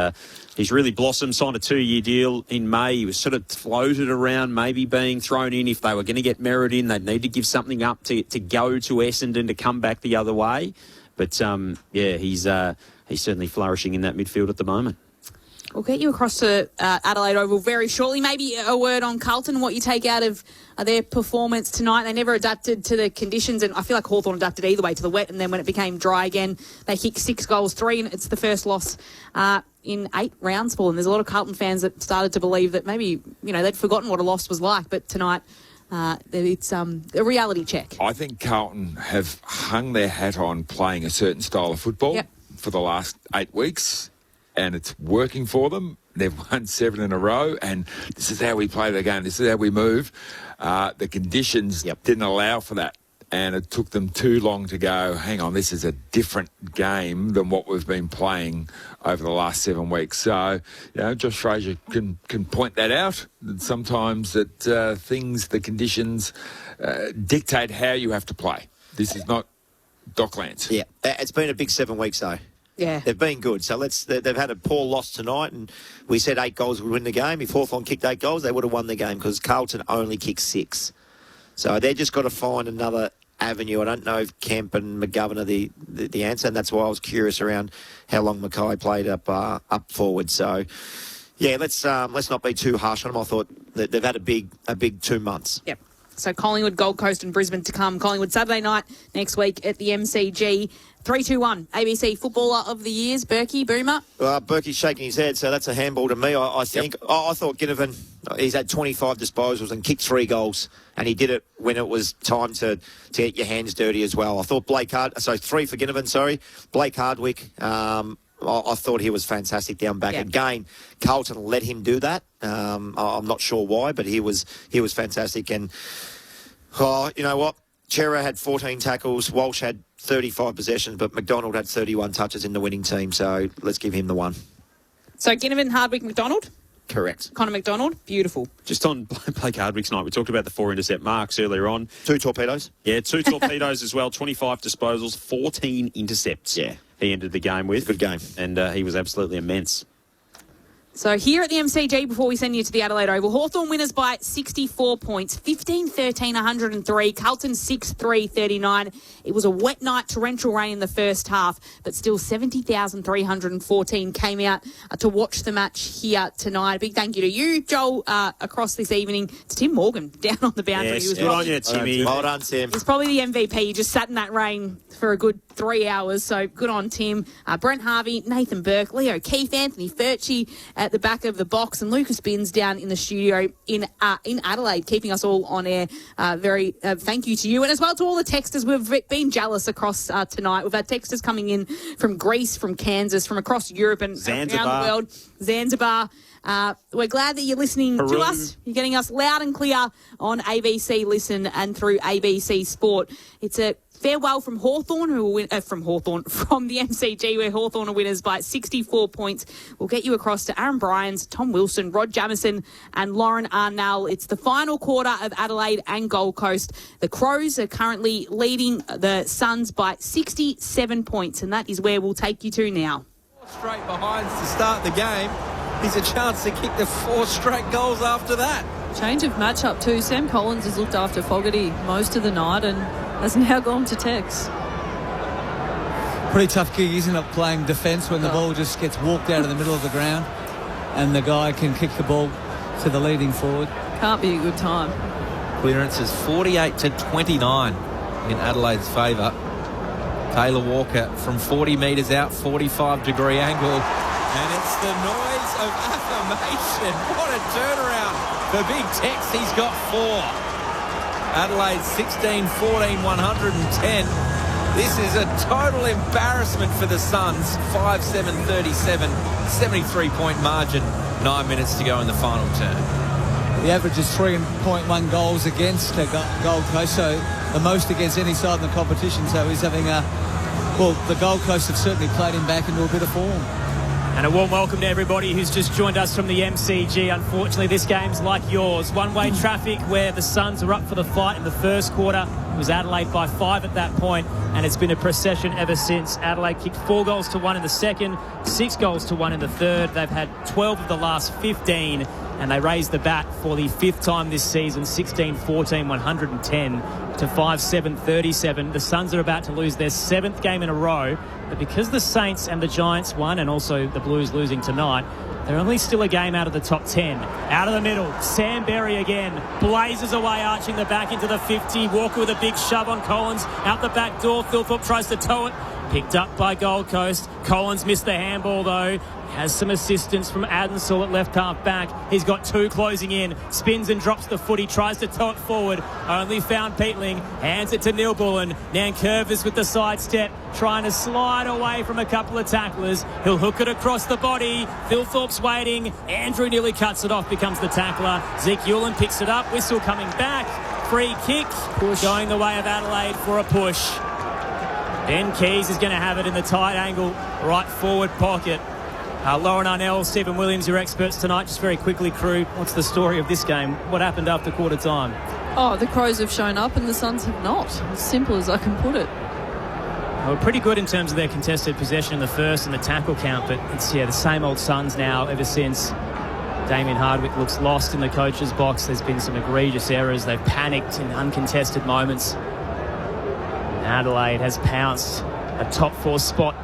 he's really blossomed, signed a 2-year deal in May. He was sort of floated around maybe being thrown in. If they were going to get Merritt in, they'd need to give something up to go to Essendon to come back the other way. But, he's certainly flourishing in that midfield at the moment. We'll get you across to Adelaide Oval very shortly. Maybe a word on Carlton, what you take out of their performance tonight. They never adapted to the conditions, and I feel like Hawthorn adapted either way to the wet, and then when it became dry again, they kicked 6 goals, 3, and it's the first loss in 8 rounds for them. There's a lot of Carlton fans that started to believe that maybe, they'd forgotten what a loss was like, but tonight it's a reality check. I think Carlton have hung their hat on playing a certain style of football for the last 8 weeks, and it's working for them. They've won 7 in a row, and this is how we play the game. This is how we move. The conditions didn't allow for that, and it took them too long to go, hang on, this is a different game than what we've been playing over the last 7 weeks. So, Josh Fraser can point that out. Sometimes that the conditions dictate how you have to play. This is not Docklands. Yeah, it's been a big 7 weeks, though. Yeah. They've been good. So they've had a poor loss tonight, and we said 8 goals would win the game. If Hawthorn kicked 8 goals, they would have won the game because Carlton only kicked 6. So they've just got to find another avenue. I don't know if Kemp and McGovern are the answer, and that's why I was curious around how long Mackay played up forward. So, yeah, let's not be too harsh on them. I thought that they've had a big 2 months. Yep. So Collingwood, Gold Coast and Brisbane to come. Collingwood Saturday night next week at the MCG. 3-2-1. ABC Footballer of the Years. Berkey, Boomer. Berkey's shaking his head, so that's a handball to me, I think. Yep. I thought Ginnivan, he's had 25 disposals and kicked 3 goals, and he did it when it was time to get your hands dirty as well. I thought 3 for Ginnivan, Blake Hardwick, I thought he was fantastic down back. Yep. Again, Carlton let him do that. I'm not sure why, but he was fantastic. And, you know what? Chera had 14 tackles. Walsh had 35 possessions, but McDonald had 31 touches in the winning team. So let's give him the one. So Ginnivan, Hardwick, McDonald? Correct. Connor McDonald, beautiful. Just on Blake Hardwick's night, we talked about the 4 intercept marks earlier on. 2 torpedoes. Yeah, 2 torpedoes as well, 25 disposals, 14 intercepts. Yeah. He ended the game with. Good game. And he was absolutely immense. So here at the MCG, before we send you to the Adelaide Oval, Hawthorn winners by 64 points, 15-13, 103, Carlton 6-3, 39. It was a wet night, torrential rain in the first half, but still 70,314 came out to watch the match here tonight. A big thank you to you, Joel, across this evening, to Tim Morgan down on the boundary. Yes, He was good on you, Timmy. Well done, Tim. He's probably the MVP. He just sat in that rain for a good 3 hours, so good on Tim. Brent Harvey, Nathan Burke, Leo Keefe, Anthony Furchy at the back of the box, and Lucas Binns down in the studio in Adelaide, keeping us all on air. Very thank you to you, and as well to all the texters. We've been jealous across tonight. We've had texters coming in from Greece, from Kansas, from across Europe and around the world. Zanzibar. We're glad that you're listening to us. You're getting us loud and clear on ABC Listen and through ABC Sport. It's a farewell from Hawthorn, from the MCG, where Hawthorn are winners by 64 points. We'll get you across to Aaron Bryans, Tom Wilson, Rod Jamieson and Lauren Arnell. It's the final quarter of Adelaide and Gold Coast. The Crows are currently leading the Suns by 67 points, and that is where we'll take you to now. Straight behind to start the game. He's a chance to kick the 4 straight goals after that. Change of matchup too. Sam Collins has looked after Fogarty most of the night and has now gone to Tex. Pretty tough gig, isn't it, playing defence when the ball just gets walked out of the middle of the ground and the guy can kick the ball to the leading forward. Can't be a good time. Clearance is 48-29 in Adelaide's favour. Taylor Walker from 40 metres out, 45-degree angle. And it's the noise of affirmation. What a turnaround for Big Tex. He's got 4. Adelaide 16-14, 110. This is a total embarrassment for the Suns. 5-7-37, 73-point margin. 9 minutes to go in the final turn. The average is 3.1 goals against Gold Coast, so the most against any side in the competition. So he's having the Gold Coast have certainly played him back into a bit of form. And a warm welcome to everybody who's just joined us from the MCG. Unfortunately, this game's like yours. One-way traffic where the Suns are up for the fight in the first quarter. It was Adelaide by 5 at that point, and it's been a procession ever since. Adelaide kicked 4 goals to 1 in the second, 6 goals to 1 in the third. They've had 12 of the last 15, and they raised the bat for the 5th time this season, 16-14, 110 to 5-7-37. The Suns are about to lose their 7th game in a row, but because the Saints and the Giants won, and also the Blues losing tonight, they're only still a game out of the top 10. Out of the middle, Sam Berry again, blazes away, arching the back into the 50. Walker with a big shove on Collins, out the back door. Philthorpe tries to tow it, Picked up by Gold Coast. Collins missed the handball though. Has some assistance from Adensall at left half back. He's got two closing in. Spins and drops the footy. Tries to tow it forward. Only found Peatling. Hands it to Neil Bullen. Nankervis with the sidestep. Trying to slide away from a couple of tacklers. He'll hook it across the body. Phil Thorpe's waiting. Andrew nearly cuts it off. Becomes the tackler. Zeke Hewlin picks it up. Whistle coming back. Free kick. Going the way of Adelaide for a push. Ben Keys is going to have it in the tight angle right forward pocket. Lauren Arnell, Stephen Williams, your experts tonight. Just very quickly, crew, what's the story of this game? What happened after quarter time? Oh, the Crows have shown up and the Suns have not. As simple as I can put it. They were pretty good in terms of their contested possession in the first and the tackle count, but it's the same old Suns now ever since Damien Hardwick looks lost in the coach's box. There's been some egregious errors. They've panicked in uncontested moments. Adelaide has pounced. A top four spot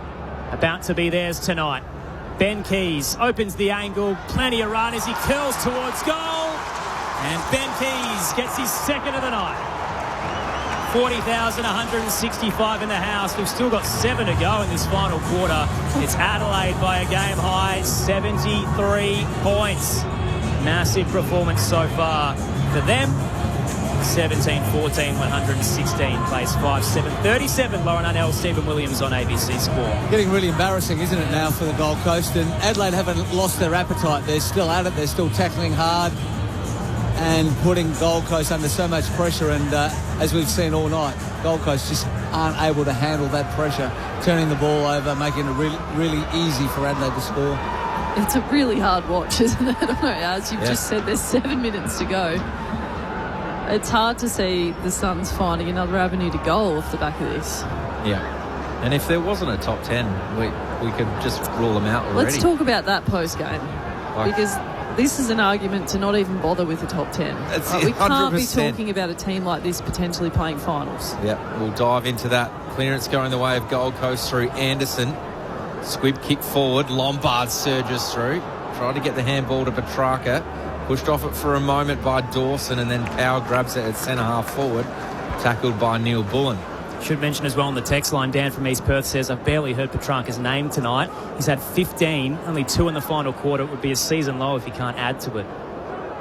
about to be theirs tonight. Ben Keys opens the angle. Plenty of run as he curls towards goal. And Ben Keys gets his second of the night. 40,165 in the house. We've still got 7 to go in this final quarter. It's Adelaide by a game high, 73 points. Massive performance so far for them. 17-14, 116, plays 5-7-37. Lauren Arnell, Stephen Williams on ABC Sport. Getting really embarrassing, isn't it, now for the Gold Coast? And Adelaide haven't lost their appetite. They're still at it. They're still tackling hard and putting Gold Coast under so much pressure. And as we've seen all night, Gold Coast just aren't able to handle that pressure, turning the ball over, making it really, really easy for Adelaide to score. It's a really hard watch, isn't it? I don't know, as you've just said, there's 7 minutes to go. It's hard to see the Suns finding another avenue to goal off the back of this. Yeah. And if there wasn't a top 10, we could just rule them out already. Let's talk about that post-game. Because this is an argument to not even bother with the top 10. We can't be talking about a team like this potentially playing finals. Yeah, we'll dive into that. Clearance going the way of Gold Coast through Anderson. Squib kick forward. Lombard surges through. Tried to get the handball to Petrarca. Pushed off it for a moment by Dawson, and then Power grabs it at centre-half forward. Tackled by Neil Bullen. Should mention as well on the text line, Dan from East Perth says, I've barely heard Petrarca's name tonight. He's had 15, only 2 in the final quarter. It would be a season low if he can't add to it.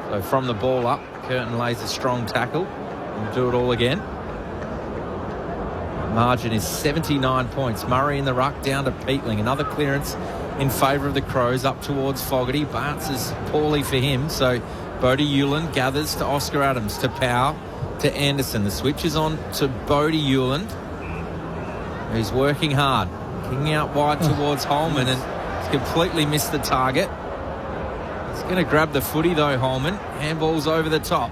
So from the ball up, Curtin lays a strong tackle. We'll do it all again. Margin is 79 points. Murray in the ruck down to Peatling. Another clearance in favour of the Crows up towards Fogarty. Bounces poorly for him. So Bodie Hewlin gathers to Oscar Adams, to Powell, to Anderson. The switch is on to Bodie Hewlin, who's working hard. Kicking out wide towards Holman, and he's completely missed the target. He's going to grab the footy though, Holman. Handball's over the top.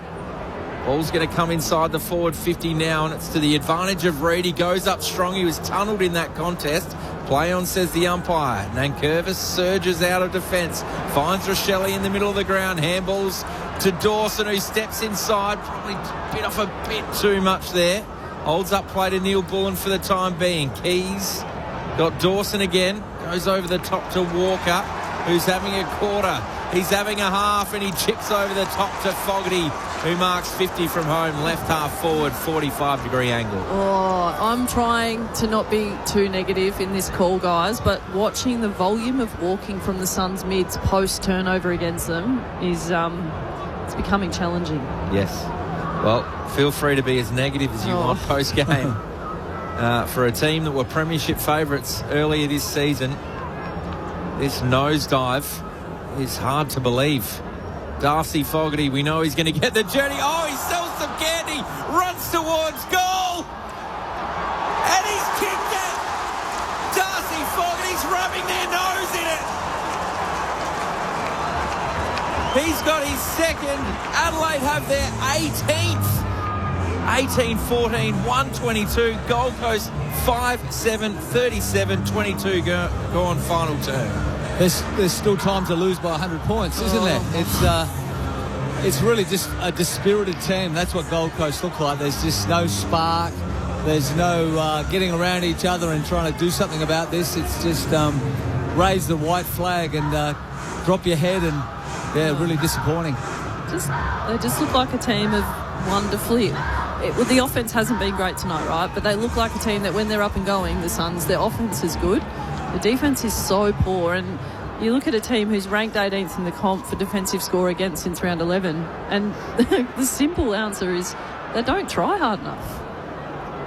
Ball's going to come inside the forward 50 now, and it's to the advantage of Reid. He goes up strong. He was tunnelled in that contest. Play on, says the umpire. Nankervis surges out of defence. Finds Rochelle in the middle of the ground. Handballs to Dawson, who steps inside. Probably bit off a bit too much there. Holds up play to Neil Bullen for the time being. Keys got Dawson again. Goes over the top to Walker, who's having a quarter. He's having a half, and he chips over the top to Fogarty, who marks 50 from home. Left half forward, 45-degree angle. Oh, I'm trying to not be too negative in this call, guys, but watching the volume of walking from the Suns mids post-turnover against them is it's becoming challenging. Yes. Well, feel free to be as negative as you want post-game. For a team that were premiership favourites earlier this season, this nosedive is hard to believe. Darcy Fogarty, we know he's going to get the journey. Oh, he sells some candy, runs towards goal, and he's kicked it. Darcy Fogarty's rubbing their nose in it. He's got his second. Adelaide have their 18th. 18-14, 122. Gold Coast 5-7, 37-22 go on final turn. There's still time to lose by 100 points, isn't there? It's really just a dispirited team. That's what Gold Coast look like. There's just no spark. There's no getting around each other and trying to do something about this. It's just raise the white flag and drop your head, and really disappointing. They just look like a team of wonderfully the offense hasn't been great tonight, right? But they look like a team that when they're up and going, the Suns, their offense is good. The defense is so poor, and you look at a team who's ranked 18th in the comp for defensive score against since round 11, and the simple answer is they don't try hard enough.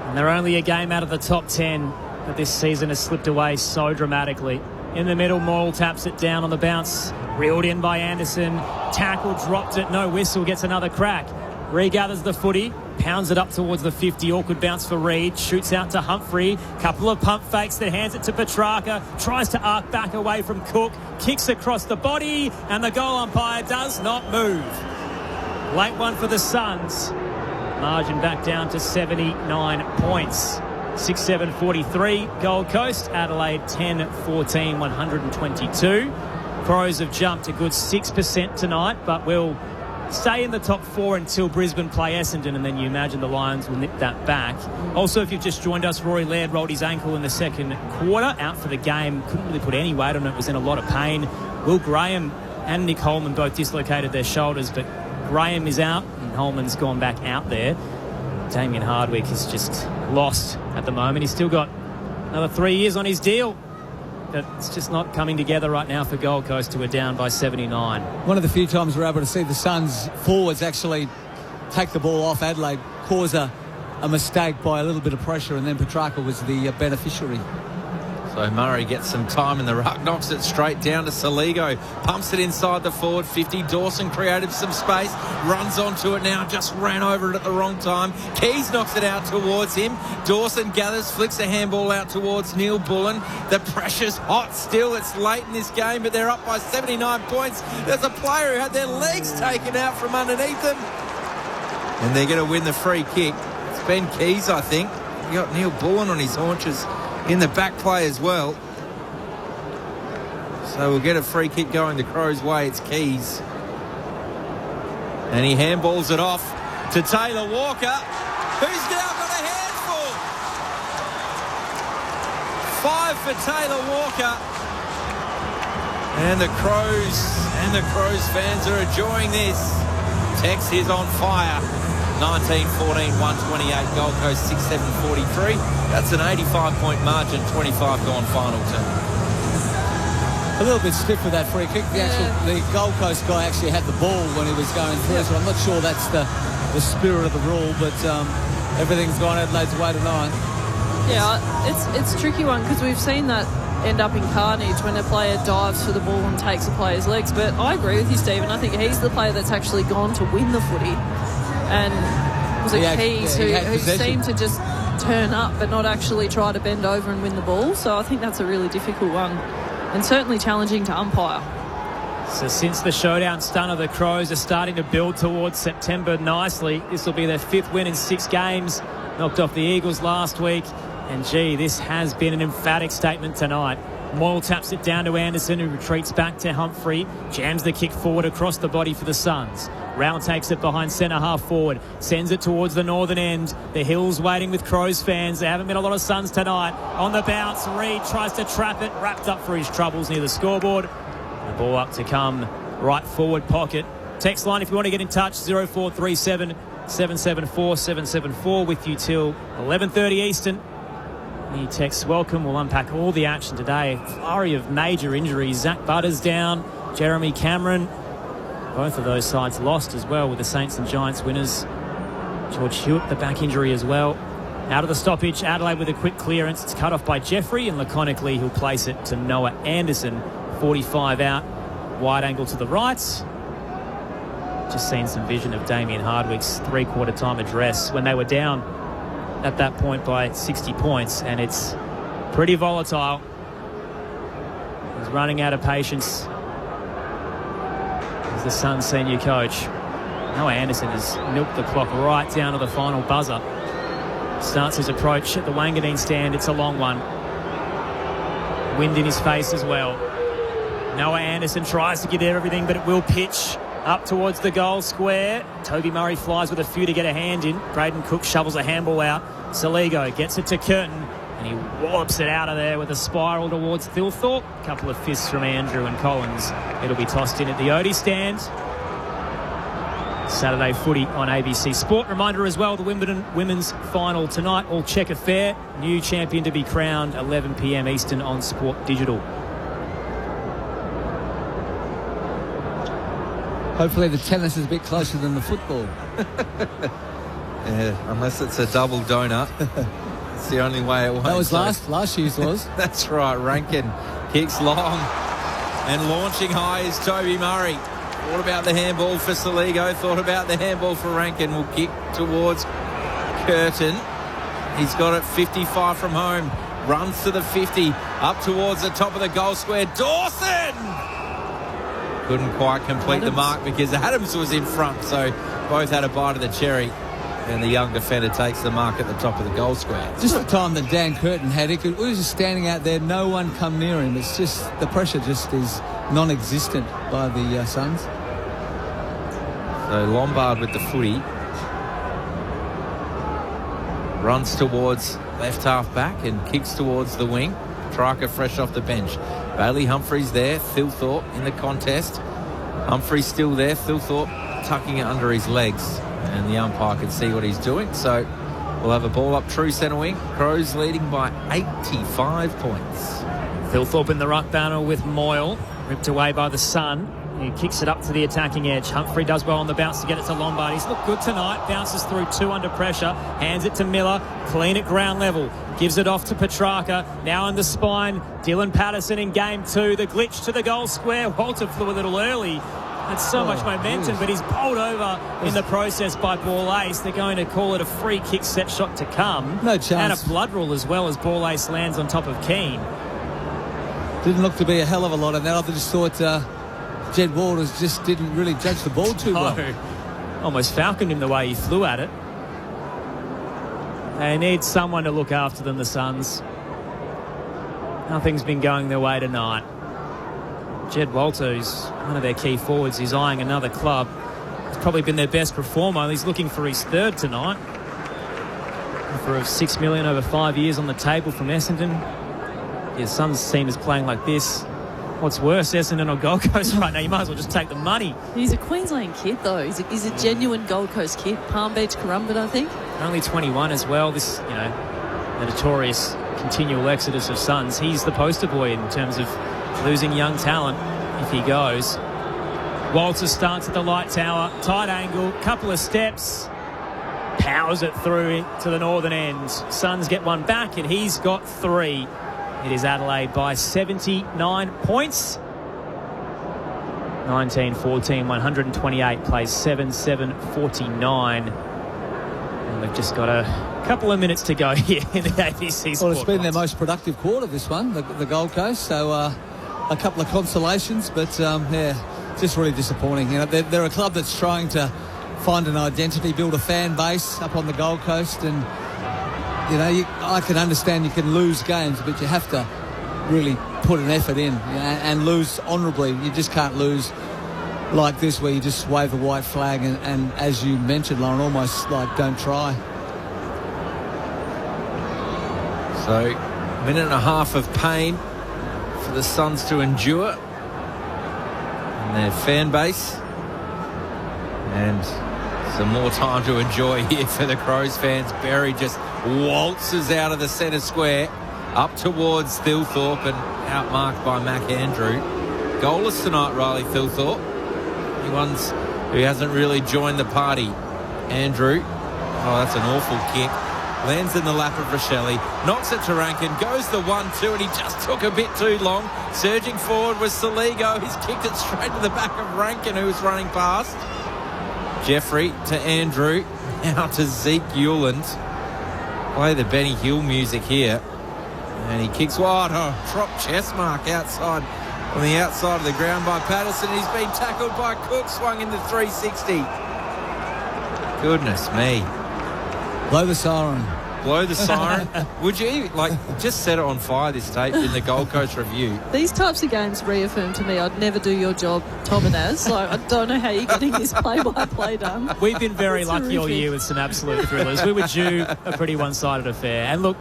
And they're only a game out of the top 10, but this season has slipped away so dramatically. In the middle, Moyle taps it down on the bounce. Reeled in by Anderson. Tackle, dropped it, no whistle, gets another crack. Regathers the footy, pounds it up towards the 50. Awkward bounce for Reed. Shoots out to Humphrey. Couple of pump fakes, then hands it to Petrarca. Tries to arc back away from Cook. Kicks across the body, and the goal umpire does not move. Late one for the Suns. Margin back down to 79 points. 6-7-43 Gold Coast. Adelaide 10-14, 122. Crows have jumped a good 6% tonight, but will stay in the top 4 until Brisbane play Essendon, and then you imagine the Lions will nip that back. Also, if you've just joined us, Rory Laird rolled his ankle in the second quarter, out for the game. Couldn't really put any weight on it, was in a lot of pain. Will Graham and Nick Holman both dislocated their shoulders, but Graham is out and Holman's gone back out there. Damien Hardwick is just lost at the moment. He's still got another 3 years on his deal. But it's just not coming together right now for Gold Coast, who are down by 79. One of the few times we're able to see the Suns forwards actually take the ball off Adelaide, cause a mistake by a little bit of pressure, and then Petrarca was the beneficiary. So Murray gets some time in the ruck, knocks it straight down to Saligo, pumps it inside the forward 50. Dawson created some space, runs onto it now, just ran over it at the wrong time. Keys knocks it out towards him. Dawson gathers, flicks a handball out towards Neil Bullen. The pressure's hot still. It's late in this game, but they're up by 79 points. There's a player who had their legs taken out from underneath them. And they're going to win the free kick. It's Ben Keys, I think. You got Neil Bullen on his haunches in the back play as well. So we'll get a free kick going the Crows' way. It's Keys. And he handballs it off to Taylor Walker, who's now got a handful. 5 for Taylor Walker. And the Crows fans are enjoying this. Tex is on fire. 19-14, 128, Gold Coast 6-7-43. That's an 85-point margin, 25 gone final term. A little bit stiff with that free kick. The Gold Coast guy actually had the ball when he was going through, so I'm not sure that's the spirit of the rule, but everything's gone Adelaide's way tonight. Yeah, it's a tricky one because we've seen that end up in carnage when a player dives for the ball and takes a player's legs. But I agree with you, Stephen. I think he's the player that's actually gone to win the footy. And was it Keys who seemed to just turn up but not actually try to bend over and win the ball. So I think that's a really difficult one and certainly challenging to umpire. So since the showdown stunner, the Crows are starting to build towards September nicely. This will be their 5th win in 6 games. Knocked off the Eagles last week. And, gee, this has been an emphatic statement tonight. Moyle taps it down to Anderson, who retreats back to Humphrey. Jams the kick forward across the body for the Suns. Round takes it behind centre half forward. Sends it towards the northern end. The Hills waiting with Crows fans. There haven't been a lot of Suns tonight. On the bounce, Reed tries to trap it. Wrapped up for his troubles near the scoreboard. The ball up to come right forward pocket. Text line if you want to get in touch, 0437 774 774 with you till 11:30 Eastern. New texts welcome. We'll unpack all the action today. Flurry of major injuries. Zach Butters down. Jeremy Cameron. Both of those sides lost as well with the Saints and Giants winners. George Hewitt, the back injury as well. Out of the stoppage, Adelaide with a quick clearance. It's cut off by Jeffrey, and laconically he'll place it to Noah Anderson. 45 out. Wide angle to the right. Just seen some vision of Damien Hardwick's 3/4 time address when they were down at that point by 60 points, and it's pretty volatile. He's running out of patience. He's the Suns senior coach. Noah Anderson has milked the clock right down to the final buzzer. Starts his approach at the Wanganeen stand. It's a long one. Wind in his face as well. Noah Anderson tries to give everything, but it will pitch up towards the goal square. Toby Murray flies with a few to get a hand in. Braden Cook shovels a handball out. Saligo gets it to Curtin, and he warps it out of there with a spiral towards Thilthorpe. A couple of fists from Andrew and Collins. It'll be tossed in at the Odie stand. Saturday footy on ABC Sport. Reminder as well, the Wimbledon women's final tonight, all checker fair. New champion to be crowned, 11 p.m. Eastern on Sport Digital. Hopefully the tennis is a bit closer than the football. Yeah, unless it's a double donut. It's the only way it won't. That was last year's was. That's right. Rankin kicks long and launching high is Toby Murray. Thought about the handball for Saligo. Thought about the handball for Rankin. Will kick towards Curtin. He's got it 55 from home. Runs to the 50. Up towards the top of the goal square. Dawson! Couldn't quite complete the mark because Adams was in front. So both had a bite of the cherry. And the young defender takes the mark at the top of the goal square. Just the time that Dan Curtin had, he was just standing out there, no one come near him. It's just, the pressure just is non-existent by the Suns. So Lombard with the footy. Runs towards left half back and kicks towards the wing. Trika fresh off the bench. Bailey Humphries there. Thilthorpe in the contest. Humphries still there. Thilthorpe tucking it under his legs. And the umpire can see what he's doing. So we'll have a ball up true centre wing. Crows leading by 85 points. Thilthorpe in the ruck banner with Moyle. Ripped away by the Sun. He kicks it up to the attacking edge. Humphrey does well on the bounce to get it to Lombard. He's looked good tonight. Bounces through two under pressure. Hands it to Miller. Clean at ground level. Gives it off to Petrarca. Now in the spine. Dylan Patterson in game two. The glitch to the goal square. Walter flew a little early. Had so much momentum, but he's bowled over in the process by Ball Ace. They're going to call it a free kick set shot to come. No chance. And a blood rule as well as Ball Ace lands on top of Keane. Didn't look to be a hell of a lot of that. I just thought Jed Walters just didn't really judge the ball too well. Almost falconed him the way he flew at it. They need someone to look after them, the Suns. Nothing's been going their way tonight. Jed Walter, who's one of their key forwards, is eyeing another club. He's probably been their best performer. He's looking for his third tonight. For $6 million over 5 years on the table from Essendon. Yeah, Suns team is playing like this. What's worse, Essendon or Gold Coast right now? You might as well just take the money. He's a Queensland kid, though. He's a genuine Gold Coast kid. Palm Beach, Currumbin, I think. Only 21 as well. This, the notorious continual exodus of Suns. He's the poster boy in terms of losing young talent if he goes. Walter starts at the light tower. Tight angle. Couple of steps. Powers it through to the northern end. Suns get one back and he's got three. It is Adelaide by 79 points. 19-14, 128 plays 7-7-49. And they've just got a couple of minutes to go here in the ABC Sport. Well, it's been their most productive quarter, this one, the Gold Coast. So a couple of consolations, but just really disappointing. They're a club that's trying to find an identity, build a fan base up on the Gold Coast, and I can understand you can lose games, but you have to really put an effort in and lose honourably. You just can't lose like this where you just wave a white flag and as you mentioned, Lauren, almost like don't try. So, minute and a half of pain for the Suns to endure and their fan base, and some more time to enjoy here for the Crows fans. Berry just waltzes out of the centre square up towards Thilthorpe and outmarked by Mac Andrew. Goalless tonight, Riley Thilthorpe. Anyone who hasn't really joined the party. Andrew, that's an awful kick. Lands in the lap of Rochelle, knocks it to Rankin, goes the 1-2, and he just took a bit too long. Surging forward was Saligo. He's kicked it straight to the back of Rankin, who was running past. Jeffrey to Andrew, now to Zeke Hewland. Play the Benny Hill music here. And he kicks wide. Drop chest mark outside, on the outside of the ground by Patterson. He's been tackled by Cook, swung in the 360. Goodness me. Blow the siren. Blow the siren. Would you, just set it on fire, this tape, in the Gold Coast Review? These types of games reaffirm to me I'd never do your job, Tom and Az. So I don't know how you're getting this play-by-play done. We've been very lucky all year with some absolute thrillers. We were due a pretty one-sided affair. And look,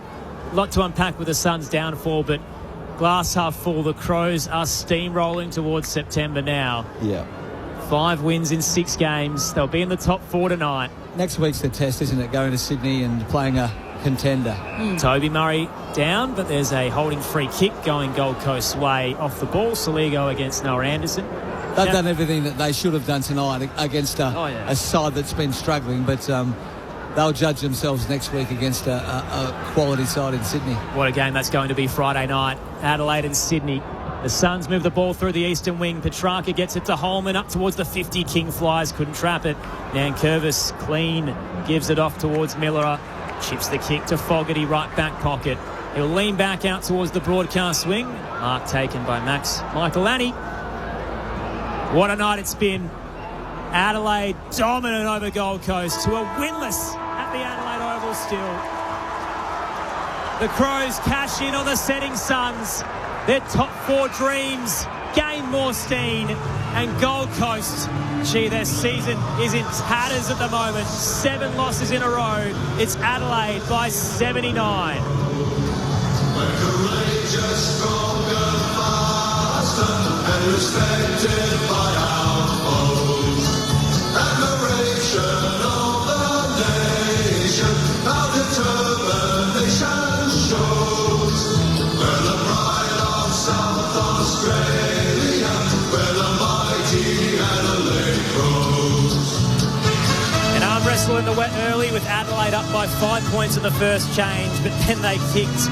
a lot to unpack with the Suns' downfall, but glass half full, the Crows are steamrolling towards September now. Yeah. 5 wins in 6 games. They'll be in the top 4 tonight. Next week's the test, isn't it? Going to Sydney and playing a contender. Toby Murray down, but there's a holding free kick going Gold Coast's way off the ball. Saligo against Noah Anderson. They've done everything that they should have done tonight against a side that's been struggling, but they'll judge themselves next week against a quality side in Sydney. What a game that's going to be Friday night. Adelaide and Sydney. The Suns move the ball through the eastern wing. Petrarca gets it to Holman up towards the 50. King flies, couldn't trap it. Nankervis clean, gives it off towards Miller. Chips the kick to Fogarty, right back pocket. He'll lean back out towards the broadcast swing. Mark taken by Max Michaelani. What a night it's been. Adelaide dominant over Gold Coast to a winless at the Adelaide Oval still. The Crows cash in on the setting Suns. Their top 4 dreams gain more steam, and Gold Coast, their season is in tatters at the moment. 7 losses in a row. It's Adelaide by 79. Wrestle in the wet early with Adelaide up by 5 points in the first change, but then they kicked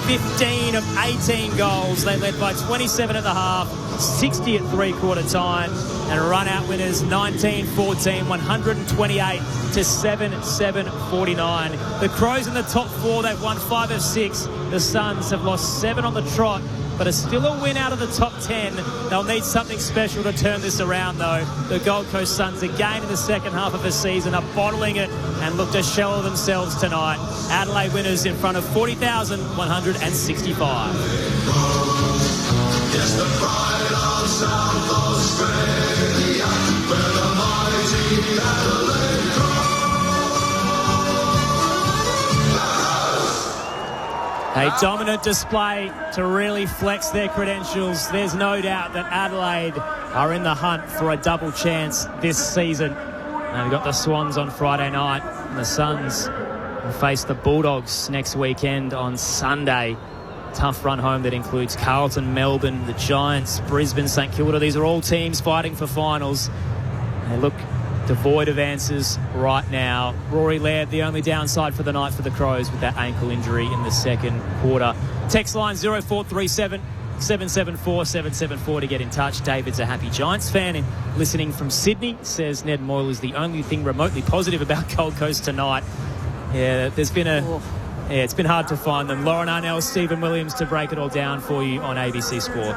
15 of 18 goals. They led by 27 at the half, 60 at three-quarter time, and run-out winners 19-14, 128 to 7-7-49. The Crows in the top 4, they've won 5 of 6. The Suns have lost 7 on the trot, but are still a win out of the top 10. They'll need something special to turn this around, though. The Gold Coast Suns, again in the second half of the season, are bottling it and look to shell of themselves tonight. Adelaide winners in front of 40,165. Yes, the pride of South Australia, where the mighty Adelaide A dominant display to really flex their credentials. There's no doubt that Adelaide are in the hunt for a double chance this season. And we've got the Swans on Friday night, and the Suns will face the Bulldogs next weekend on Sunday. Tough run home that includes Carlton, Melbourne, the Giants, Brisbane, St Kilda. These are all teams fighting for finals. They look devoid of answers right now. Rory Laird, the only downside for the night for the Crows with that ankle injury in the second quarter. Text line 0437 774 774 to get in touch. David's a happy Giants fan and listening from Sydney. Says Ned Moyle is the only thing remotely positive about Gold Coast tonight. Yeah, there's been it's been hard to find them. Lauren Arnell, Stephen Williams to break it all down for you on ABC Sport.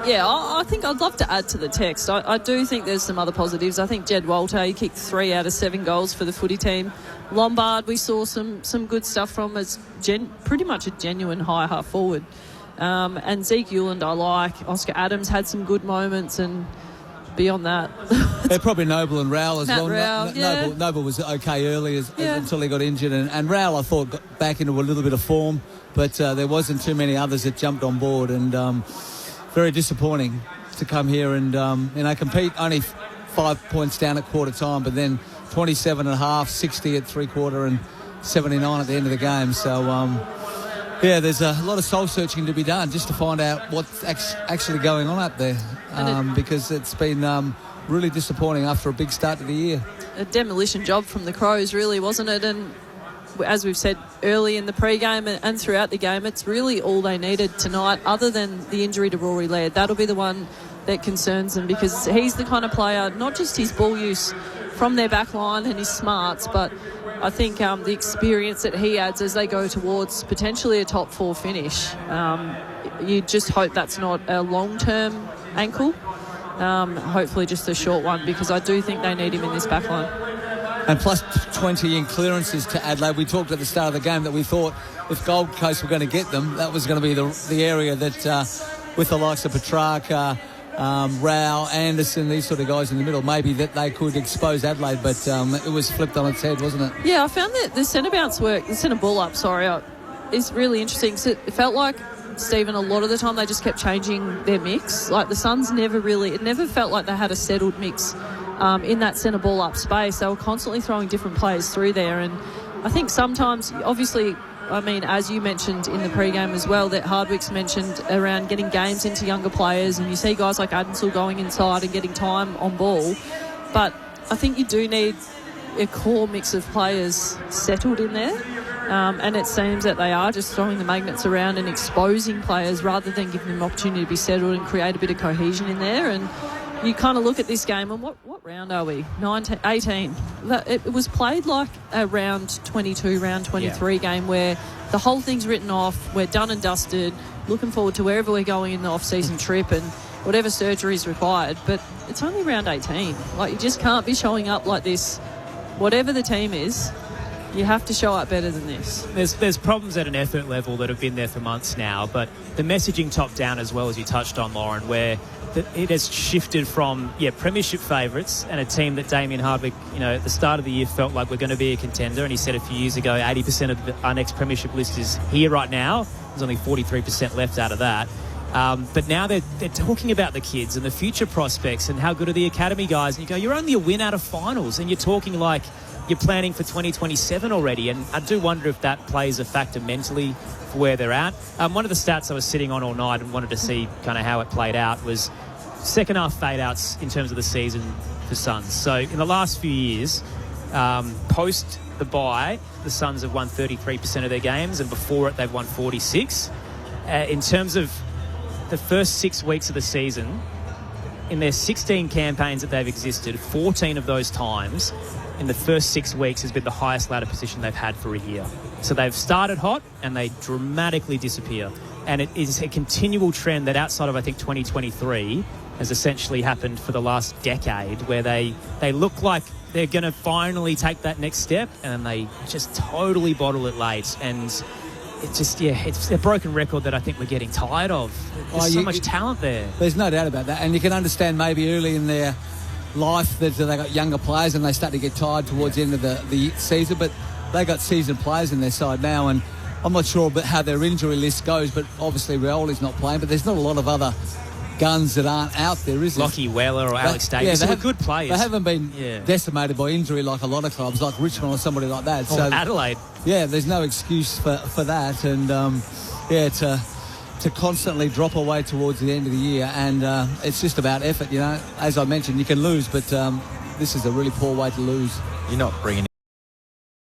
Yeah, I think I'd love to add to the text. I do think there's some other positives. I think Jed Walter, he kicked 3 out of 7 goals for the footy team. Lombard, we saw some good stuff from as pretty much a genuine high half forward. And Zeke Euland I like. Oscar Adams had some good moments, and beyond that... They're probably Noble and Rowell as well. Rowell, Noble was okay early until he got injured, and Rowell I thought got back into a little bit of form, but there wasn't too many others that jumped on board, and very disappointing to come here and compete only 5 points down at quarter time, but then 27 and a half, 60 at three-quarter and 79 at the end of the game. So there's a lot of soul searching to be done just to find out what's actually going on up there, because it's been really disappointing after a big start to the year. A demolition job from the Crows, really, wasn't it? And as we've said early in the pre-game and throughout the game, it's really all they needed tonight, other than the injury to Rory Laird. That'll be the one that concerns them, because he's the kind of player, not just his ball use from their back line and his smarts, but I think the experience that he adds as they go towards potentially a top 4 finish. You just hope that's not a long-term ankle. Hopefully just a short one, because I do think they need him in this back line. And plus 20 in clearances to Adelaide. We talked at the start of the game that we thought if Gold Coast were going to get them, that was going to be the area that, with the likes of Petrarca, Rao, Anderson, these sort of guys in the middle, maybe that they could expose Adelaide, but it was flipped on its head, wasn't it? Yeah, I found that the centre bounce work, the centre ball up, is really interesting. So it felt like Stephen, a lot of the time they just kept changing their mix. Like the Suns it never felt like they had a settled mix in that centre ball up space. They were constantly throwing different players through there, and I think sometimes, obviously, I mean, as you mentioned in the pre-game as well, that Hardwick's mentioned around getting games into younger players, and you see guys like Adensel going inside and getting time on ball. But I think you do need a core mix of players settled in there. And it seems that they are just throwing the magnets around and exposing players rather than giving them an opportunity to be settled and create a bit of cohesion in there. And you kind of look at this game, and what round are we? 18. It was played like a round 22, round 23 game where the whole thing's written off. We're done and dusted, looking forward to wherever we're going in the off-season trip and whatever surgery is required. But it's only round 18. Like, you just can't be showing up like this. Whatever the team is, you have to show up better than this. There's problems at an effort level that have been there for months now, but the messaging top down as well, as you touched on, Lauren, where it has shifted from premiership favourites and a team that Damien Hardwick, at the start of the year felt like we're going to be a contender, and he said a few years ago 80% of our next premiership list is here right now. There's only 43% left out of that. But now they're talking about the kids and the future prospects and how good are the academy guys, and you go, you're only a win out of finals, and you're talking like you're planning for 2027 already, and I do wonder if that plays a factor mentally for where they're at. One of the stats I was sitting on all night and wanted to see kind of how it played out was second half fade outs in terms of the season for Suns. So in the last few years, post the bye, the Suns have won 33% of their games, and before it they've won 46. In terms of the first 6 weeks of the season, in their 16 campaigns that they've existed, 14 of those times in the first 6 weeks has been the highest ladder position they've had for a year. So they've started hot and they dramatically disappear. And it is a continual trend that outside of, I think, 2023 has essentially happened for the last decade, where they look like they're going to finally take that next step and they just totally bottle it late. And it's just, it's a broken record that I think we're getting tired of. There's so much talent there. There's no doubt about that. And you can understand maybe early in their life that they got younger players and they start to get tired towards the end of the season, but they got seasoned players in their side now, and I'm not sure about how their injury list goes, but obviously Rioli's not playing, but there's not a lot of other guns that aren't out there, is there? Lockie Weller or Alex Davis, they're good players. They haven't been decimated by injury like a lot of clubs, like Richmond or somebody like that. Or Adelaide. Yeah, there's no excuse for that, and to constantly drop away towards the end of the year, and it's just about effort, As I mentioned, you can lose, but this is a really poor way to lose. You're not bringing